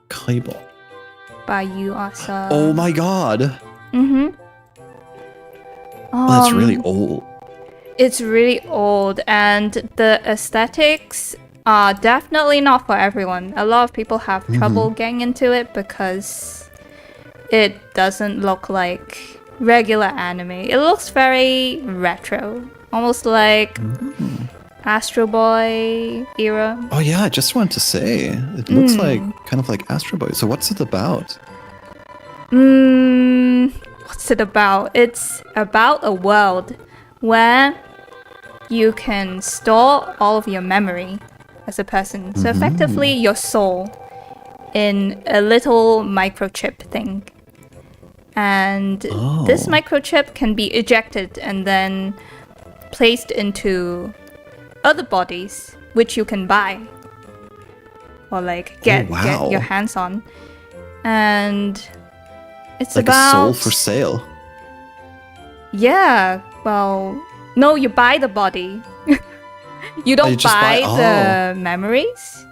Kaiba. By Yuasa. Oh my god. That's really old. It's really old, and the aesthetics are definitely not for everyone. A lot of people have trouble getting into it because it doesn't look like regular anime. It looks very retro, almost like Astro Boy era. Oh yeah, I just wanted to say, it looks like kind of like Astro Boy. So what's it about? What's it about? It's about a world where you can store all of your memory as a person. So effectively, your soul in a little microchip thing. And this microchip can be ejected and then placed into other bodies, which you can buy. Or like get your hands on. And it's like about... a soul for sale. Yeah, well... No, you buy the body. You don't just buy buy- the memories.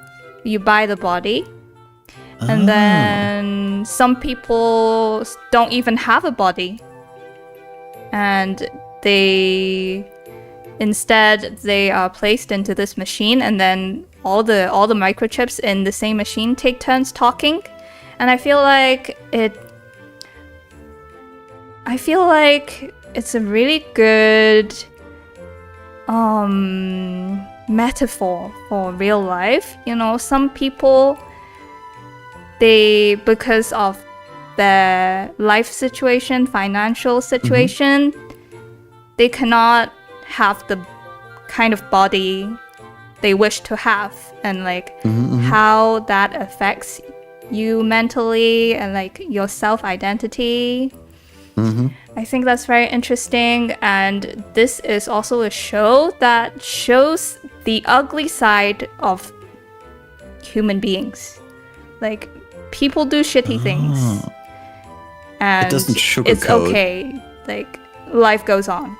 You buy the body. And then some people don't even have a body. And instead they are placed into this machine, and then all the microchips in the same machine take turns talking. And I feel like it's a really good metaphor for real life. You know, some people, because of their life situation, financial situation, they cannot have the kind of body they wish to have, and like how that affects you mentally and like your self-identity. I think that's very interesting, and this is also a show that shows the ugly side of human beings. Like, people do shitty things, and It doesn't sugarcoat. it's okay. Like, life goes on.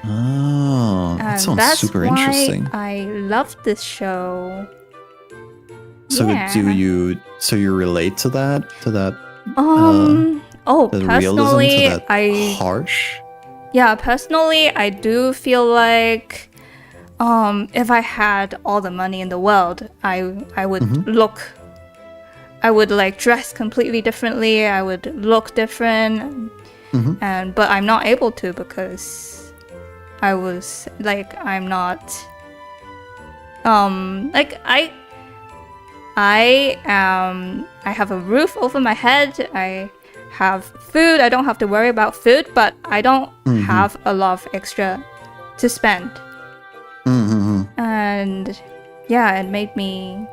Oh, that And sounds that's super why interesting. I love this show. So Yeah. you relate to that? The realism, Personally, to that harsh? personally, I do feel like if I had all the money in the world, I would I would like dress completely differently. I would look different, but I'm not able to because I'm not I have a roof over my head. I have food. I don't have to worry about food, but I don't have a lot of extra to spend. And yeah, it made me,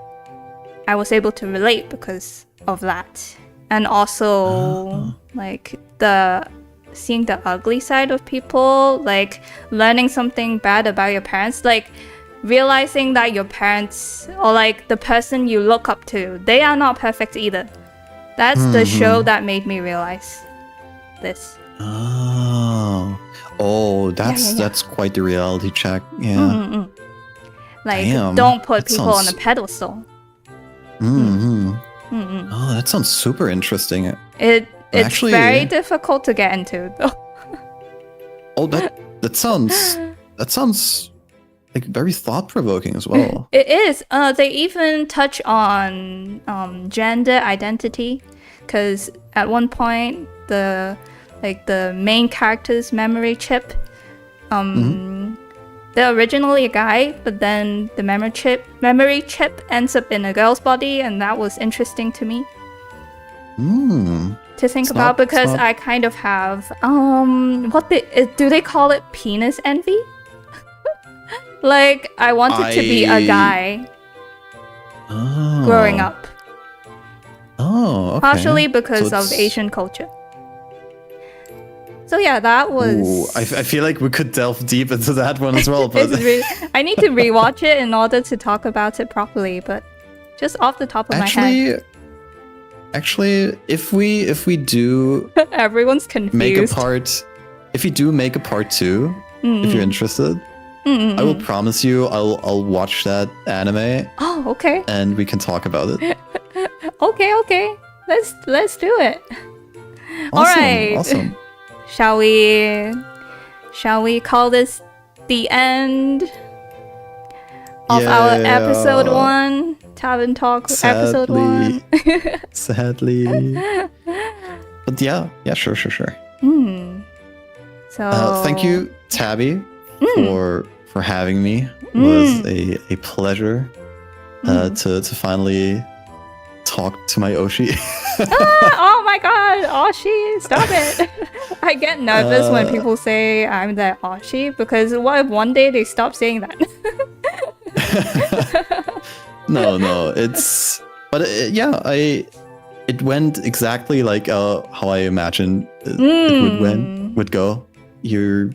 I was able to relate because of that. And also like seeing the ugly side of people, like learning something bad about your parents, like realizing that your parents or like the person you look up to, they are not perfect either. That's the show that made me realize this. That's quite the reality check. Yeah. Like, Damn, don't put that people on a sounds- pedestal. Oh, that sounds super interesting. It's Actually- very difficult to get into, though. Oh, that sounds like very thought provoking as well. It is. They even touch on gender identity, because at one point the main character's memory chip, they're originally a guy, but then the memory chip ends up in a girl's body, and that was interesting to me to think about, because I kind of have do they call it penis envy? Like, I wanted to be a guy growing up. Oh, okay. Partially because So of it's- Asian culture. So yeah, that was... Ooh, I feel like we could delve deep into that one as well, but I need to rewatch it in order to talk about it properly, but just off the top of my head. Actually, if we do Everyone's confused. make a part 2, if you're interested, I will promise you I'll watch that anime Oh, okay. and we can talk about it. Okay. Let's do it. Awesome, Alright. awesome. Shall we call this the end of our episode 1? Tavern Talk episode 1. Sadly. But yeah, sure. So Thank you, Tabby, for having me. It was a pleasure to finally talk to my Oshi. Oh my god, Oshi, stop it. I get nervous when people say I'm the Oshi, because what if one day they stop saying that? No, it went exactly like how I imagined it would go. You're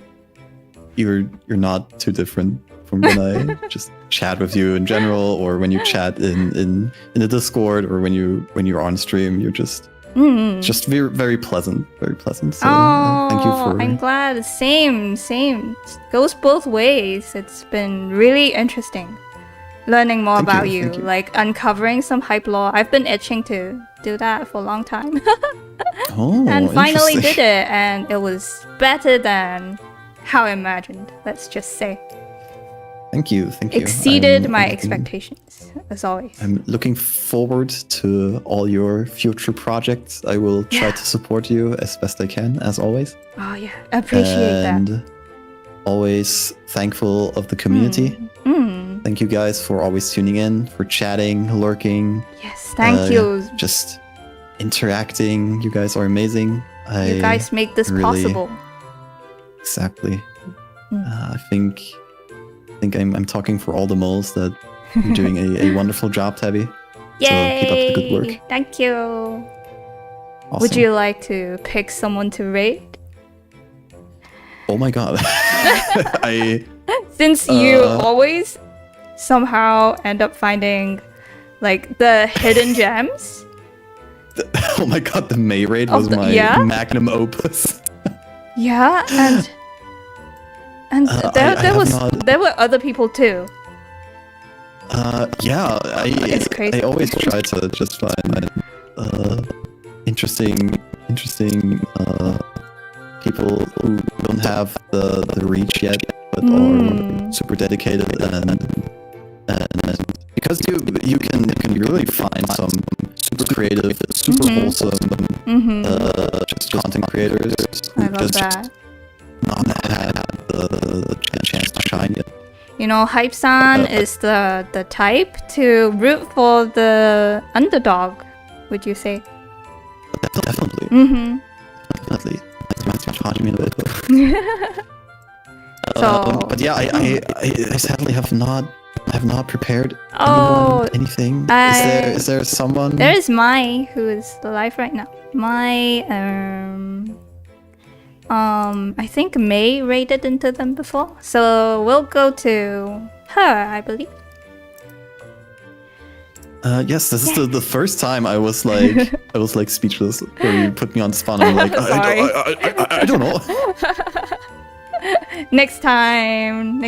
not too different from when I just chat with you in general, or when you chat in the Discord, or when you're on stream. You're just just very, very pleasant. Very pleasant. So thank you for... I'm glad. Same. Goes both ways. It's been really interesting learning more about you, like uncovering some hype lore. I've been itching to do that for a long time. And finally did it, and it was better than how I imagined, let's just say. Thank you. Exceeded my expectations, as always. I'm looking forward to all your future projects. I will try to support you as best I can, as always. Oh yeah, appreciate that. And always thankful of the community. Thank you guys for always tuning in, for chatting, lurking. Yes, thank you. Just interacting. You guys are amazing. You guys make this possible. Exactly. I think I'm talking for all the moles that you're doing a wonderful job, Tabby. Yay! So keep up the good work. Thank you. Awesome. Would you like to pick someone to rate? Oh my god. Since you always somehow end up finding like the hidden gems. Oh my god, the May raid was my magnum opus. Yeah, and there were other people too. Yeah, it's crazy. I always try to just find interesting people who don't have the reach yet, but are super dedicated and because you can really find some super creative, super wholesome, just content creators who just not had the chance to shine yet. You know, Hype-san is the type to root for the underdog, would you say? Definitely. Definitely. But yeah, I sadly have not prepared anything. Is there someone? There is Mai, who is alive right now. Mai, I think May raided into them before, so we'll go to her, I believe. Yes, this is the first time I was like speechless when you put me on the spot. I'm like, I don't know. Next time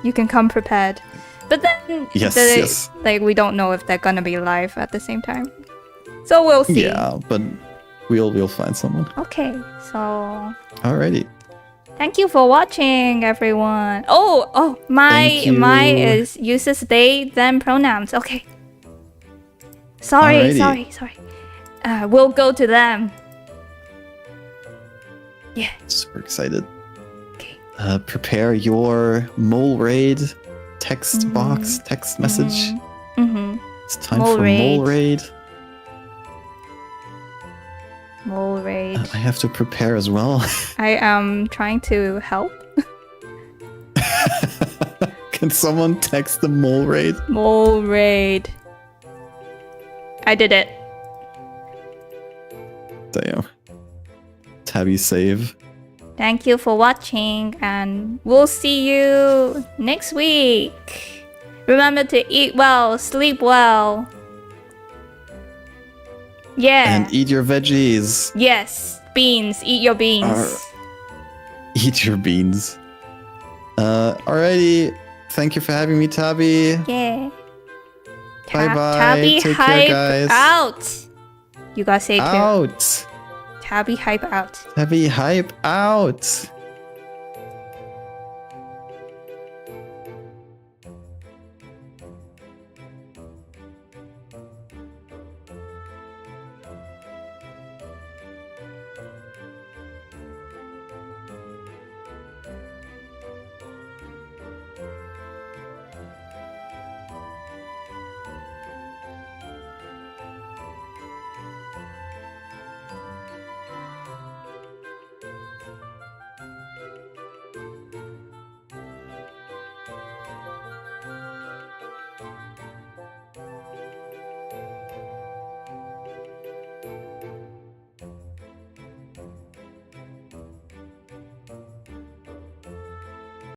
you can come prepared. But then yes. Like we don't know if they're gonna be live at the same time, so we'll see. Yeah, but we'll find someone. Okay, so alrighty. Thank you for watching, everyone. My uses they them pronouns. Okay. Sorry. We'll go to them. Yeah. Super excited. Okay. Prepare your mole raid text box, text message. It's time for mole raid. Mole raid. I have to prepare as well. I am trying to help. Can someone text the mole raid? Mole raid. I did it. Damn. Tabby save. Thank you for watching, and we'll see you next week. Remember to eat well, sleep well. Yeah. And eat your veggies. Yes. Beans. Eat your beans. Eat your beans. Alrighty. Thank you for having me, Tabby. Yeah. Bye-bye. Tabby Take hype care, guys. out. You gotta say too. Out. Tabby hype out. Tabby hype out.